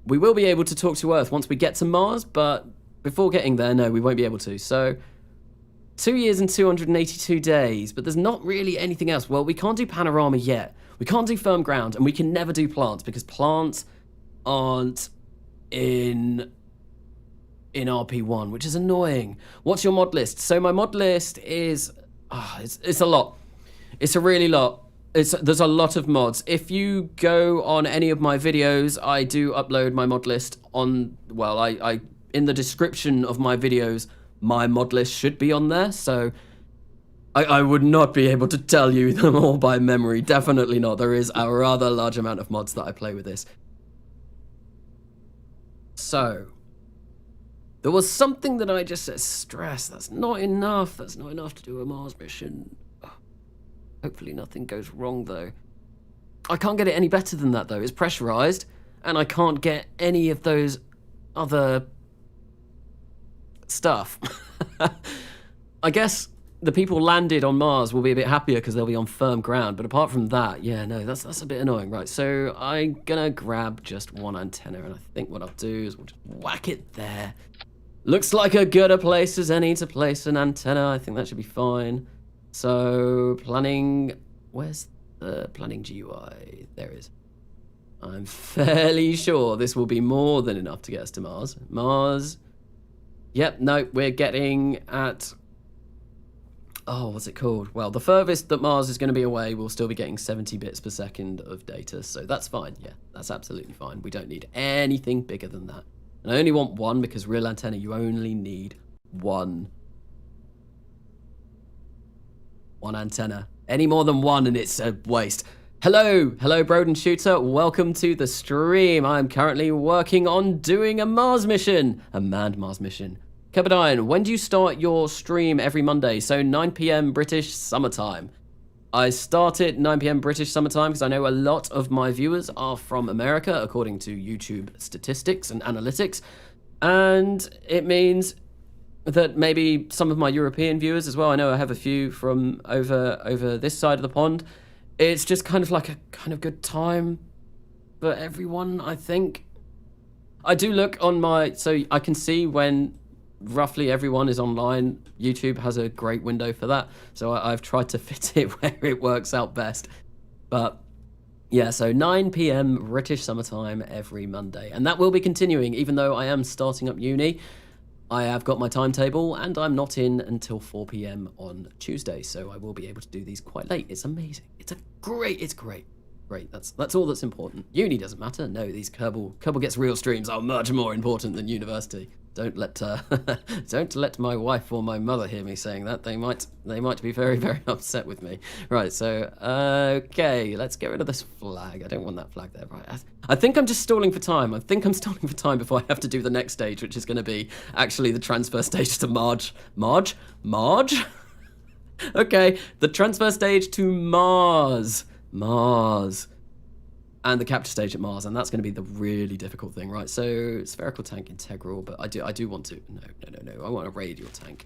We will be able to talk to Earth once we get to Mars, but before getting there, no, we won't be able to. So 2 years and 282 days, but there's not really anything else. Well, we can't do panorama yet. We can't do firm ground, and we can never do plants because plants aren't in RP1, which is annoying. What's your mod list? So my mod list is, it's a lot. It's a really lot. There's a lot of mods. If you go on any of my videos, I do upload my mod list on, well, I in the description of my videos, my mod list should be on there, so I would not be able to tell you them all by memory. Definitely not. There is a rather large amount of mods that I play with this. So, there was something that I just said, stress. That's not enough. That's not enough to do a Mars mission. Hopefully nothing goes wrong, though. I can't get it any better than that, though. It's pressurized, and I can't get any of those other stuff. I guess the people landed on Mars will be a bit happier because they'll be on firm ground, but apart from that, yeah, no, that's a bit annoying. Right, so I'm gonna grab just one antenna, and I think what I'll do is we'll just whack it there. Looks like a good a place as any to place an antenna. I think that should be fine. So planning, where's Planning GUI. There it is. I'm fairly sure this will be more than enough to get us to Mars. Mars. Yep, no, we're getting at... Oh, what's it called? Well, the furthest that Mars is going to be away, we'll still be getting 70 bits per second of data. So that's fine. Yeah, that's absolutely fine. We don't need anything bigger than that. And I only want one because real antenna, you only need one. One antenna. Any more than one and it's a waste. Hello, Broden Shooter. Welcome to the stream. I'm currently working on doing a Mars mission, a manned Mars mission. Kerbal, when do you start your stream every Monday? So 9 p.m. British summertime. I start at 9 p.m. British summertime because I know a lot of my viewers are from America, according to YouTube statistics and analytics. And it means that maybe some of my European viewers as well. I know I have a few from over this side of the pond. It's just kind of like a kind of good time for everyone, I think. I do look on my... So I can see when roughly everyone is online. YouTube has a great window for that. So I've tried to fit it where it works out best. But yeah, so 9 p.m. British summertime every Monday. And that will be continuing, even though I am starting up uni. I have got my timetable and I'm not in until 4 p.m. on Tuesday, so I will be able to do these quite late. It's amazing. It's great. Great, that's all that's important. Uni doesn't matter. No, these Kerbal Gets Real streams are much more important than university. Don't let my wife or my mother hear me saying that. They might be very, very upset with me. Right, so okay, let's get rid of this flag. I don't want that flag there. Right, I think I'm just stalling for time. I think I'm stalling for time before I have to do the next stage, which is going to be actually the transfer stage to Marge. Okay, the transfer stage to Mars. And the capture stage at Mars, and that's going to be the really difficult thing, right? So spherical tank integral, but I do want to no. I want a radial tank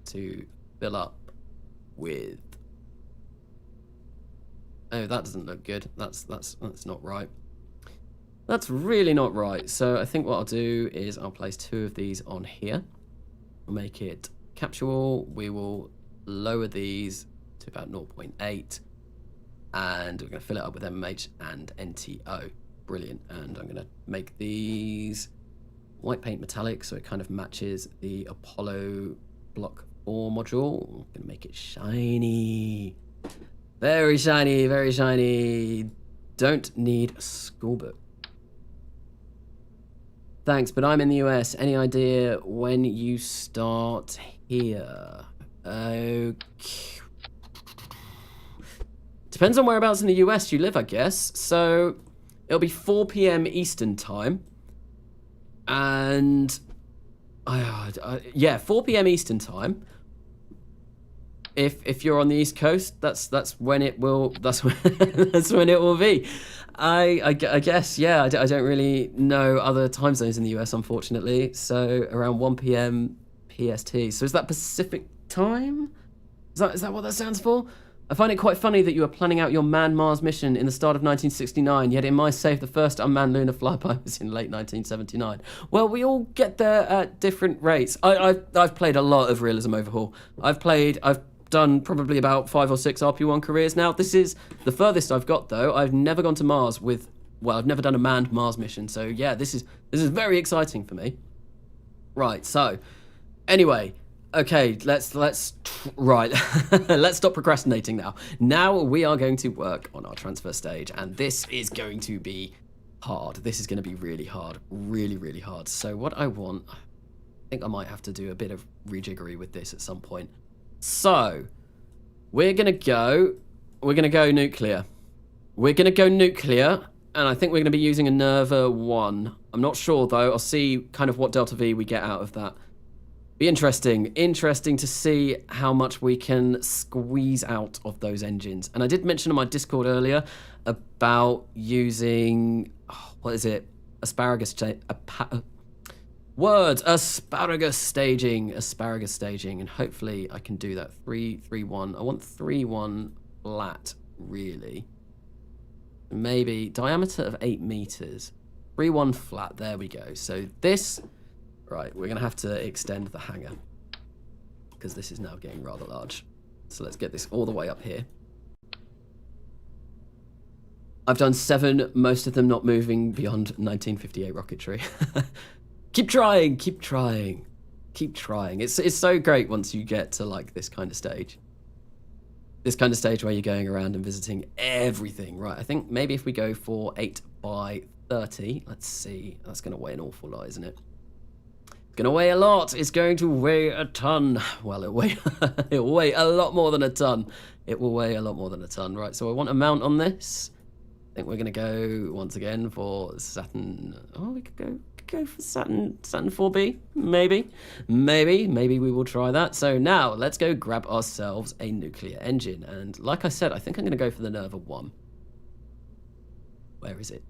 to fill up with. Oh, that doesn't look good. That's not right. That's really not right. So I think what I'll do is I'll place 2 of these on here. We'll make it capsual. We will lower these to about 0.8. And we're going to fill it up with MMH and NTO. Brilliant. And I'm going to make these white paint metallic so it kind of matches the Apollo Block 4 module. I'm going to make it shiny. Very shiny. Don't need a school book. Thanks, but I'm in the US. Any idea when you start here? Okay. Depends on whereabouts in the US you live, I guess. So it'll be 4 p.m. Eastern time. And yeah, 4 p.m. Eastern time. If you're on the East Coast, that's when it will that's when it will be. I guess, yeah, I don't really know other time zones in the US, unfortunately. So around 1 p.m. PST. So is that Pacific time? Is that what that stands for? I find it quite funny that you were planning out your manned Mars mission in the start of 1969, yet in my safe, the first unmanned lunar flyby was in late 1979. Well, we all get there at different rates. I've played a lot of Realism Overhaul. I've done probably about 5 or 6 RP1 careers now. This is the furthest I've got, though. I've never gone to Mars with, well, I've never done a manned Mars mission. So yeah, this is very exciting for me. Right, so anyway. Okay, let's stop procrastinating now. Now we are going to work on our transfer stage, and this is going to be hard. This is going to be really hard, really hard. So what I want, I think I might have to do a bit of rejiggery with this at some point. So we're gonna go nuclear. And I think we're gonna be using a Nerva 1. I'm not sure though. I'll see kind of what Delta V we get out of that. Be interesting to see how much we can squeeze out of those engines. And I did mention on my Discord earlier about using, what is it? Asparagus staging, and hopefully I can do that. 3-3-1. I want 3-1 flat, really. Maybe diameter of 8 meters. 3-1 flat. There we go. So this. Right, we're going to have to extend the hangar because this is now getting rather large. So let's get this all the way up here. I've done 7, most of them not moving beyond 1958 rocketry. Keep trying, keep trying, keep trying. It's so great once you get to like this kind of stage. This kind of stage where you're going around and visiting everything. Right, I think maybe if we go for 8 by 30, let's see. That's going to weigh an awful lot, isn't it? It's going to weigh a lot. It's going to weigh a ton. Well, it'll weigh a lot more than a ton. It will weigh a lot more than a ton. Right, so I want a mount on this. I think we're going to go once again for Saturn. Oh, we could go for Saturn 4B. Maybe we will try that. So now let's go grab ourselves a nuclear engine. And like I said, I think I'm going to go for the Nerva 1. Where is it?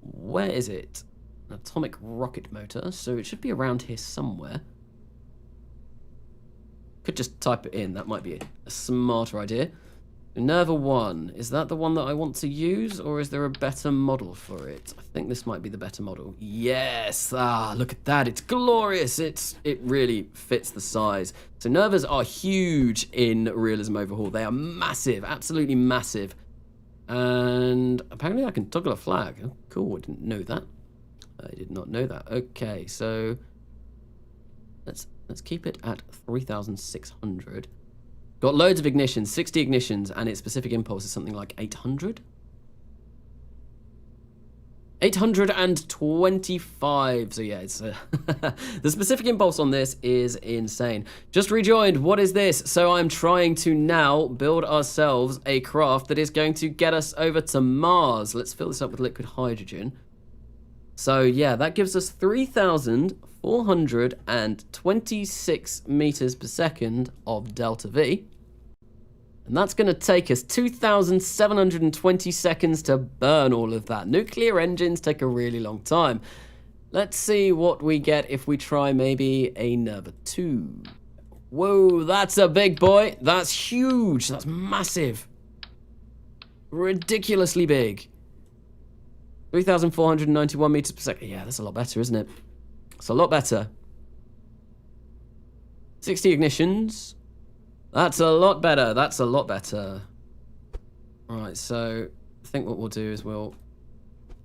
Where is it? An atomic rocket motor. So it should be around here somewhere. Could just type it in. That might be a smarter idea. Nerva 1, is that the one that I want to use, or is there a better model for it? I think this might be the better model. Yes! Ah, look at that. It's glorious. It really fits the size. So Nervas are huge in Realism Overhaul. They are massive, absolutely massive. And apparently I can toggle a flag. Oh, cool. I didn't know that. I did not know that. Okay, so let's keep it at 3,600. Got loads of ignitions, 60 ignitions, and its specific impulse is something like 800? 825, so yeah, it's the specific impulse on this is insane. Just rejoined, what is this? So I'm trying to now build ourselves a craft that is going to get us over to Mars. Let's fill this up with liquid hydrogen. So yeah, that gives us 3,426 meters per second of delta V. And that's going to take us 2,720 seconds to burn all of that. Nuclear engines take a really long time. Let's see what we get if we try maybe a Nerva 2. Whoa, that's a big boy. That's huge. That's massive. Ridiculously big. 3,491 meters per second. Yeah, that's a lot better, isn't it? It's a lot better. 60 ignitions. That's a lot better. That's a lot better. Right, so I think what we'll do is we'll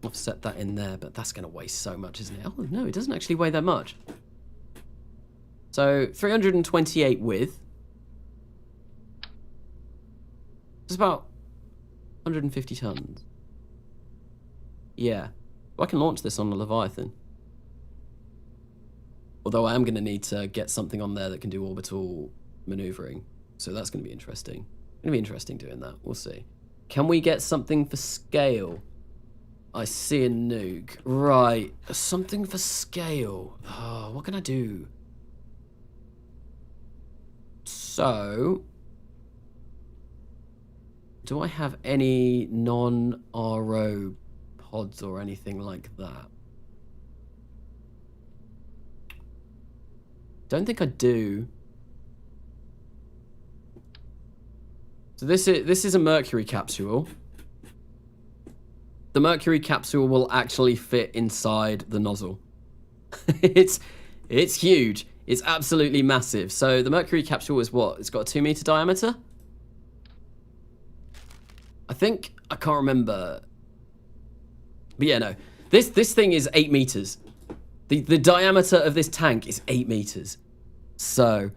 offset that in there, but that's going to weigh so much, isn't it? Oh, no, it doesn't actually weigh that much. So 328 width. It's about 150 tons. Yeah. I can launch this on a Leviathan. Although I am going to need to get something on there that can do orbital maneuvering. So that's going to be interesting. It's going to be interesting doing that. We'll see. Can we get something for scale? I see a nuke. Right. Something for scale. Oh, what can I do? So, do I have any non-RO pods or anything like that? Don't think I do. So this is a Mercury capsule. The Mercury capsule will actually fit inside the nozzle. It's huge. It's absolutely massive. So the Mercury capsule is what? It's got a 2-meter diameter? I think, I can't remember. But yeah, no. This thing is 8 meters. The diameter of this tank is 8 meters. So,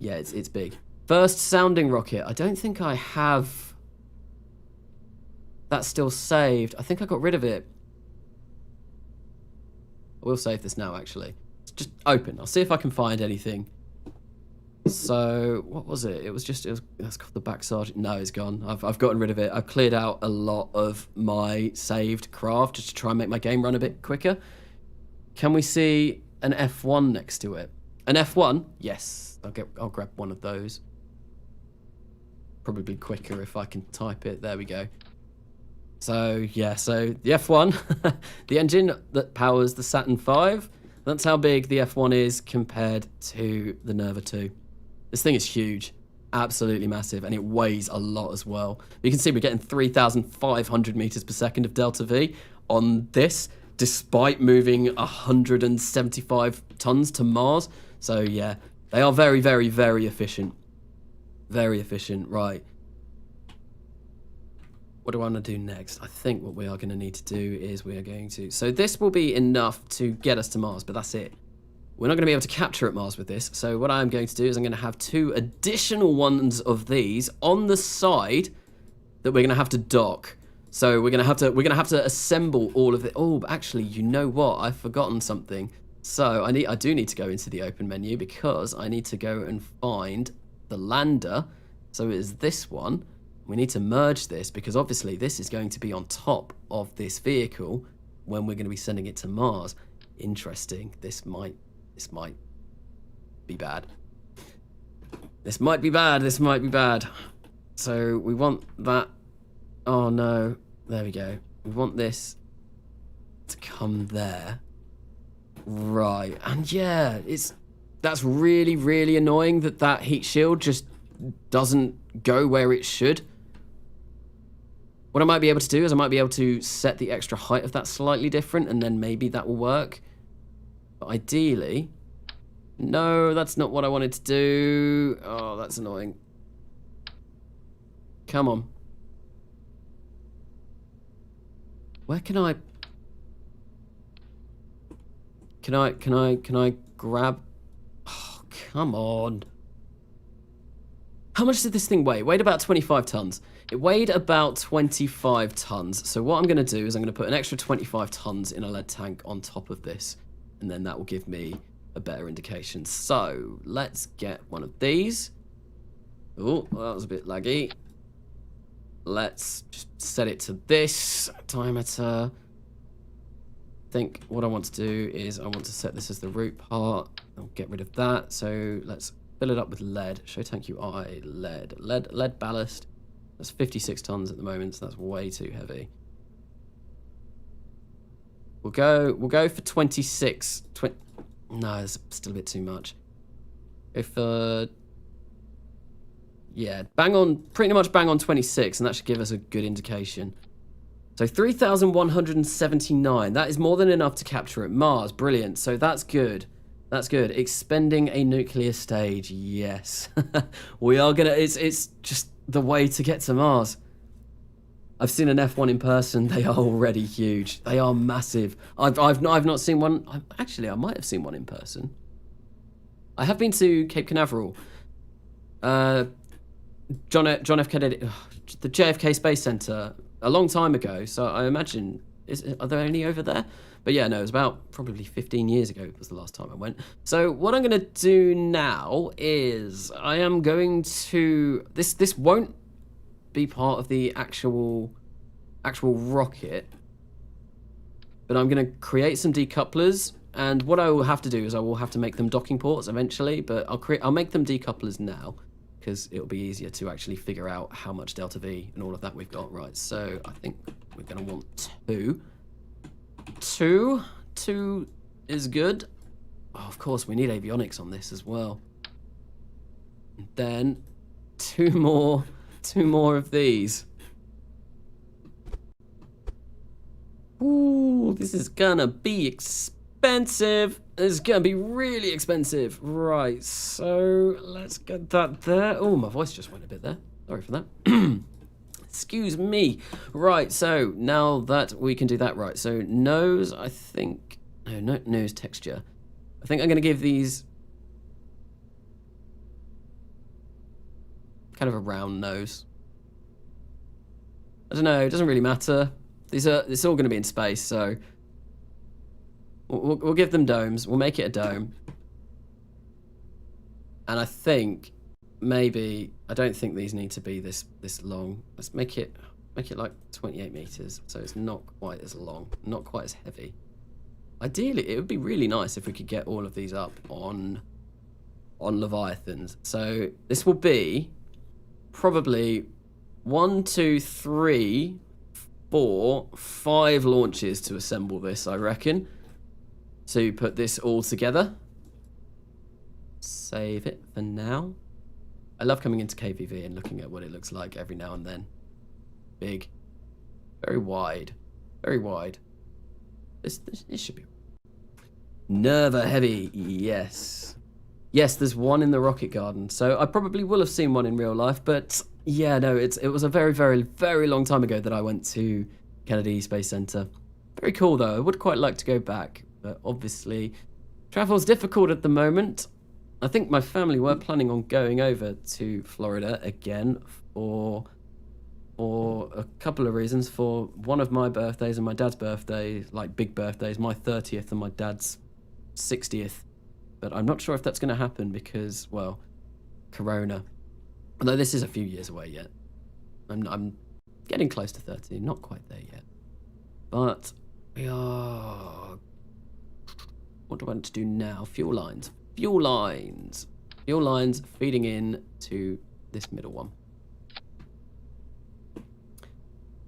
yeah, it's big. First sounding rocket. I don't think I have that still saved. I think I got rid of it. I will save this now, actually. It's just open. I'll see if I can find anything. So, what was it? That's called the back sergeant. No, it's gone. I've gotten rid of it. I've cleared out a lot of my saved craft just to try and make my game run a bit quicker. Can we see an F1 next to it? An F1? Yes. I'll grab one of those. Probably quicker if I can type it. There we go. So, yeah, so the F1, the engine that powers the Saturn V, that's how big the F1 is compared to the Nerva 2. This thing is huge, absolutely massive, and it weighs a lot as well. You can see we're getting 3,500 meters per second of delta V on this, despite moving 175 tons to Mars. So, yeah, they are very, very, very efficient. Very efficient, right. what do I want to do next? I think what we are going to need to do is we are going to... So this will be enough to get us to Mars, but that's it. We're not going to be able to capture at Mars with this. So what I'm going to do is I'm going to have 2 additional ones of these on the side that we're going to have to dock. So we're going to have to assemble all of it. Oh, but actually, you know what? I've forgotten something. So I do need to go into the open menu because I need to go and find the lander. So it is this one. We need to merge this because obviously this is going to be on top of this vehicle when we're going to be sending it to Mars. Interesting. This might be bad. This might be bad. This might be bad. So we want that. Oh no. There we go. We want this to come there. Right. And yeah, that's really, really annoying that heat shield just doesn't go where it should. What I might be able to do is I might be able to set the extra height of that slightly different, and then maybe that will work. But ideally... No, that's not what I wanted to do. Oh, that's annoying. Come on. Where can I... Can I grab... Oh, come on. How much did this thing weigh? It weighed about 25 tons. It weighed about 25 tons. So what I'm going to do is I'm going to put an extra 25 tons in a lead tank on top of this. And then that will give me a better indication. So let's get one of these. Oh, that was a bit laggy. Let's just set it to this diameter. I think what I want to do is I want to set this as the root part. I'll get rid of that. So let's fill it up with lead. Show tank UI, lead ballast. That's 56 tons at the moment, so that's way too heavy. We'll go for 26. No, it's still a bit too much. Go for... Yeah, pretty much bang on 26, and that should give us a good indication. So 3,179. That is more than enough to capture at Mars. Brilliant. So that's good. That's good. Expending a nuclear stage. Yes. We are gonna... It's just the way to get to Mars. I've seen an F1 in person. They are already huge. They are massive. I've not seen one. Actually, I might have seen one in person. I have been to Cape Canaveral. John F. Kennedy, the JFK Space Center, a long time ago. So I imagine, are there any over there? But yeah, no, it was about probably 15 years ago was the last time I went. So what I'm going to do now is I am going to... This won't be part of the actual rocket, but I'm going to create some decouplers, and what I will have to do is I will have to make them docking ports eventually, but I'll make them decouplers now because it'll be easier to actually figure out how much delta V and all of that we've got. Right, so I think we're going to want two is good. Oh, of course we need avionics on this as well. And then two more of these. Ooh, this is gonna be expensive. This is gonna be really expensive. Right, so let's get that there. Oh, my voice just went a bit there. Sorry for that. Excuse me. Right, so now that we can do that, right, so nose, I think... No, nose texture. I think I'm gonna give these kind of a round nose. I don't know, it doesn't really matter. It's all going to be in space, so we'll give them domes. We'll make it a dome. And I think maybe, I don't think these need to be this long. Let's make it like 28 meters, so it's not quite as long, not quite as heavy. Ideally, it would be really nice if we could get all of these up on Leviathans. So this will be probably 1, 2, 3, 4, 5 launches to assemble this, I reckon. To put this all together. Save it for now. I love coming into KVV and looking at what it looks like every now and then. Big. Very wide. Very wide. This should be... Nerva heavy, yes. Yes, there's one in the rocket garden. So I probably will have seen one in real life, but yeah, no, it was a very, very, very long time ago that I went to Kennedy Space Center. Very cool though. I would quite like to go back, but obviously travel's difficult at the moment. I think my family were planning on going over to Florida again for a couple of reasons. For one of my birthdays and my dad's birthday, like big birthdays, my 30th and my dad's 60th. But I'm not sure if that's going to happen because, well, Corona. Although this is a few years away yet. I'm getting close to 30, not quite there yet. But we are... What do I want to do now? Fuel lines. Fuel lines. Fuel lines feeding in to this middle one.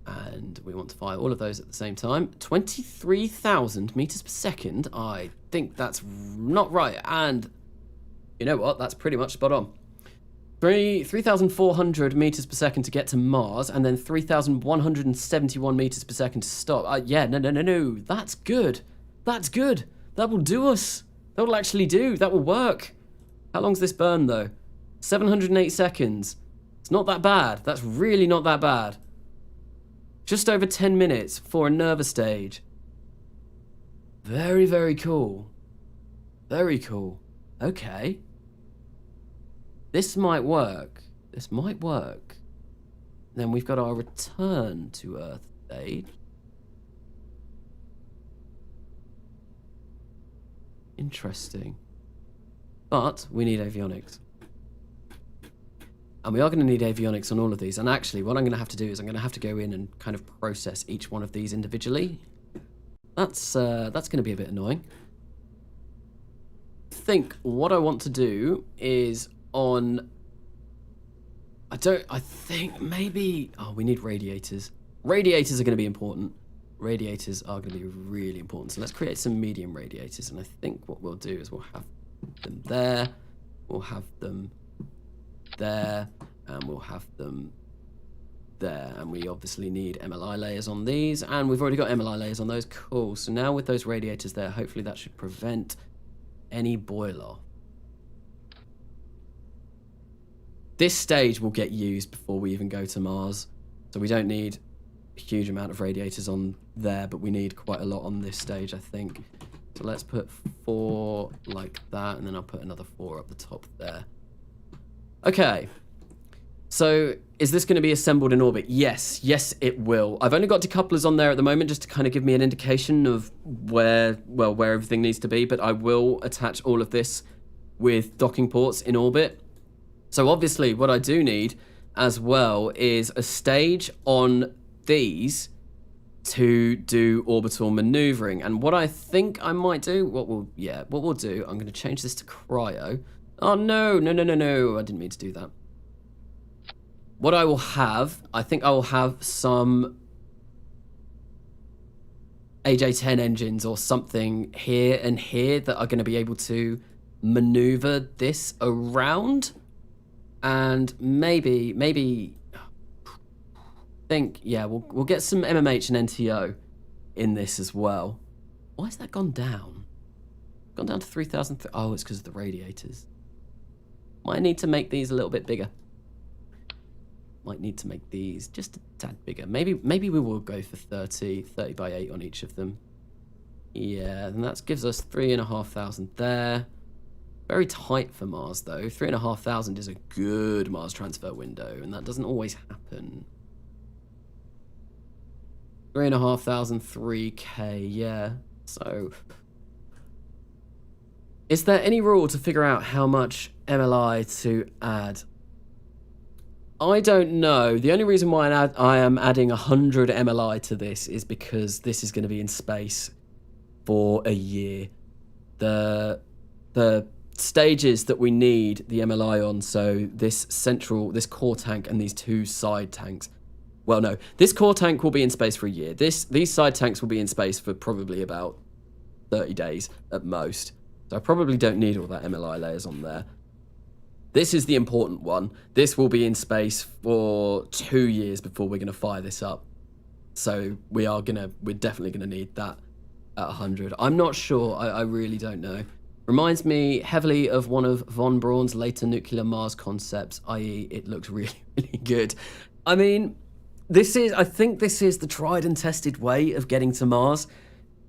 And we want to fire all of those at the same time. 23,000 meters per second. I think that's not right. And you know what? That's pretty much spot on. 3,400 meters per second to get to Mars, and then 3,171 meters per second to stop. Yeah, no. That's good. That's good. That will do us. That will actually do. That will work. How long's this burn, though? 708 seconds. It's not that bad. That's really not that bad. Just over 10 minutes for a Nerva stage. Very, very cool. Very cool. Okay. This might work. This might work. Then we've got our return to Earth stage. Interesting. But we need avionics. And we are going to need avionics on all of these. And actually, what I'm going to have to do is I'm going to have to go in and kind of process each one of these individually. That's going to be a bit annoying. I think what I want to do is on... I think maybe... Oh, we need radiators. Radiators are going to be important. Radiators are going to be really important. So let's create some medium radiators. And I think what we'll do is we'll have them there. We'll have them there, and we'll have them there, and we obviously need MLI layers on these, and we've already got MLI layers on those. Cool. So now with those radiators there, hopefully that should prevent any boil-off. This stage will get used before we even go to Mars, so we don't need a huge amount of radiators on there, but we need quite a lot on this stage, I think. So let's put 4 like that, and then I'll put another 4 up the top there. Okay, so is this going to be assembled in orbit? Yes, it will. I've only got decouplers on there at the moment just to kind of give me an indication of where everything needs to be, but I will attach all of this with docking ports in orbit. So obviously what I do need as well is a stage on these to do orbital maneuvering. And what I think I might do, what we'll do, I'm going to change this to cryo. Oh, no, I didn't mean to do that. What I will have, I think I will have some AJ-10 engines or something here and here that are going to be able to maneuver this around. And maybe, we'll get some MMH and NTO in this as well. Why has that gone down? Gone down to 3,000. Oh, it's because of the radiators. Might need to make these a little bit bigger. Might need to make these just a tad bigger. Maybe we will go for 30 by 8 on each of them. Yeah, and that gives us 3,500 there. Very tight for Mars though. 3,500 is a good Mars transfer window, and that doesn't always happen. 3,500, 3K, yeah. So, is there any rule to figure out how much MLI to add? I don't know. The only reason why I am adding 100 MLI to this is because this is going to be in space for a year. The stages that we need the MLI on, so this core tank and these 2 side tanks. Well, no, this core tank will be in space for a year. These side tanks will be in space for probably about 30 days at most. So I probably don't need all that MLI layers on there. This is the important one. This will be in space for 2 years before we're going to fire this up. So we're definitely going to need that at 100. I'm not sure. I really don't know. Reminds me heavily of one of von Braun's later nuclear Mars concepts, i.e. it looks really, really good. I mean, I think this is the tried and tested way of getting to Mars.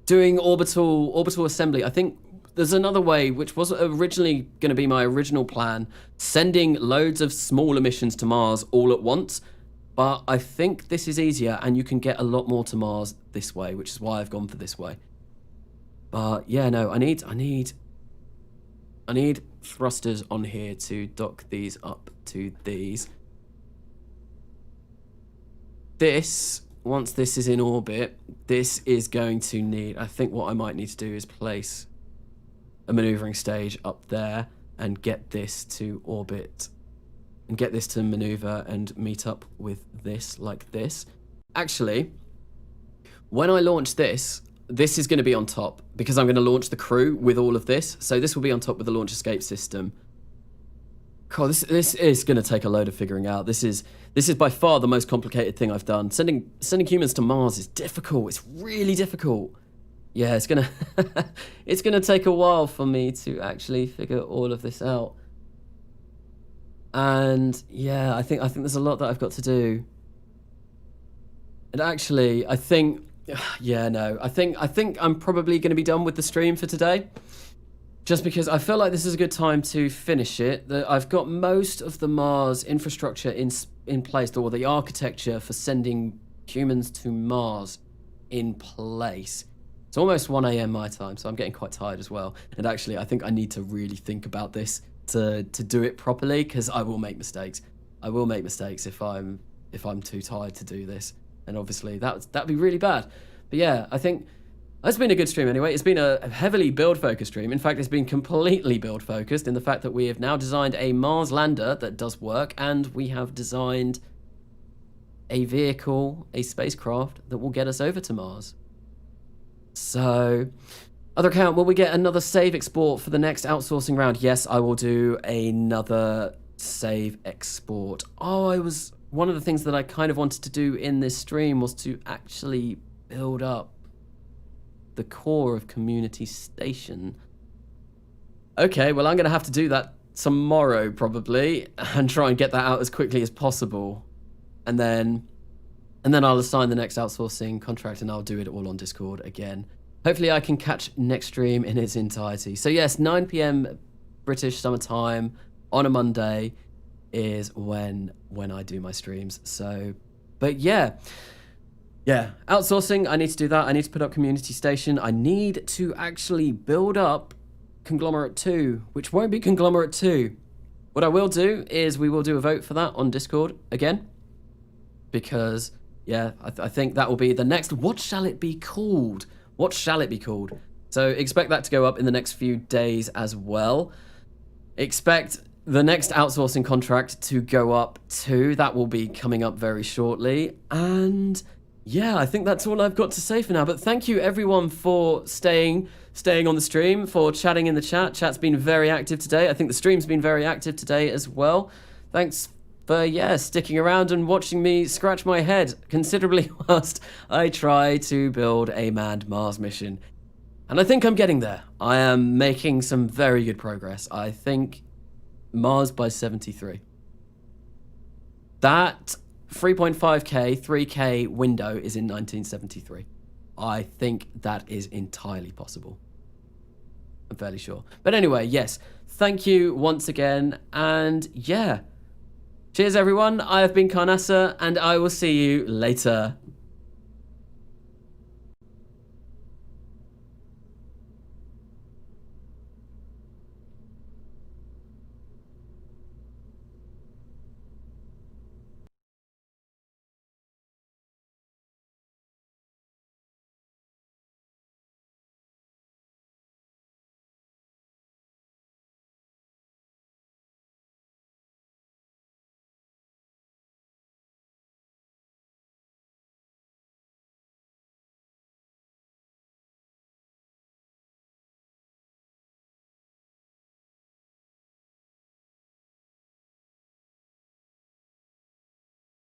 Doing orbital assembly. I think there's another way, which was originally going to be my original plan, sending loads of small missions to Mars all at once. But I think this is easier, and you can get a lot more to Mars this way, which is why I've gone for this way. But yeah, no, I need thrusters on here to dock these up to these. Once this is in orbit, this is going to need, I think what I might need to do is place a maneuvering stage up there and get this to orbit and get this to maneuver and meet up with this like this. Actually, when I launch this is going to be on top because I'm going to launch the crew with all of this. So this will be on top with the launch escape system. God, this is going to take a load of figuring out. This is by far the most complicated thing I've done. Sending humans to Mars is difficult. It's really difficult. Yeah, it's gonna take a while for me to actually figure all of this out. And yeah, I think there's a lot that I've got to do. And actually, I think I'm probably going to be done with the stream for today. Just because I feel like this is a good time to finish it. I've got most of the Mars infrastructure in place, or the architecture for sending humans to Mars in place. It's almost 1 a.m. my time, so I'm getting quite tired as well. And actually, I think I need to really think about this to do it properly, because I will make mistakes. I will make mistakes if I'm too tired to do this, and obviously that'd be really bad. But yeah, I think it's been a good stream anyway. It's been a heavily build-focused stream. In fact, it's been completely build-focused in the fact that we have now designed a Mars lander that does work, and we have designed a vehicle, a spacecraft, that will get us over to Mars. So, other account, will we get another save export for the next outsourcing round? Yes, I will do another save export. One of the things that I kind of wanted to do in this stream was to actually build up the core of Community Station. Okay, well, I'm going to have to do that tomorrow probably and try and get that out as quickly as possible. And then I'll assign the next outsourcing contract and I'll do it all on Discord again. Hopefully I can catch next stream in its entirety. So yes, 9 p.m. British summer time on a Monday is when I do my streams. So, but yeah, outsourcing, I need to do that. I need to put up Community Station. I need to actually build up Conglomerate 2, which won't be Conglomerate 2. What I will do is we will do a vote for that on Discord again. Because, yeah, I think that will be the next... What shall it be called? What shall it be called? So expect that to go up in the next few days as well. Expect the next outsourcing contract to go up too. That will be coming up very shortly. And yeah, I think that's all I've got to say for now. But thank you everyone for staying on the stream, for chatting in the chat. Chat's been very active today. I think the stream's been very active today as well. Thanks for, sticking around and watching me scratch my head considerably whilst I try to build a manned Mars mission. And I think I'm getting there. I am making some very good progress. I think Mars by 73. That 3.5K, 3K window is in 1973. I think that is entirely possible. I'm fairly sure. But anyway, yes. Thank you once again. And yeah. Cheers, everyone. I have been Carnassa, and I will see you later.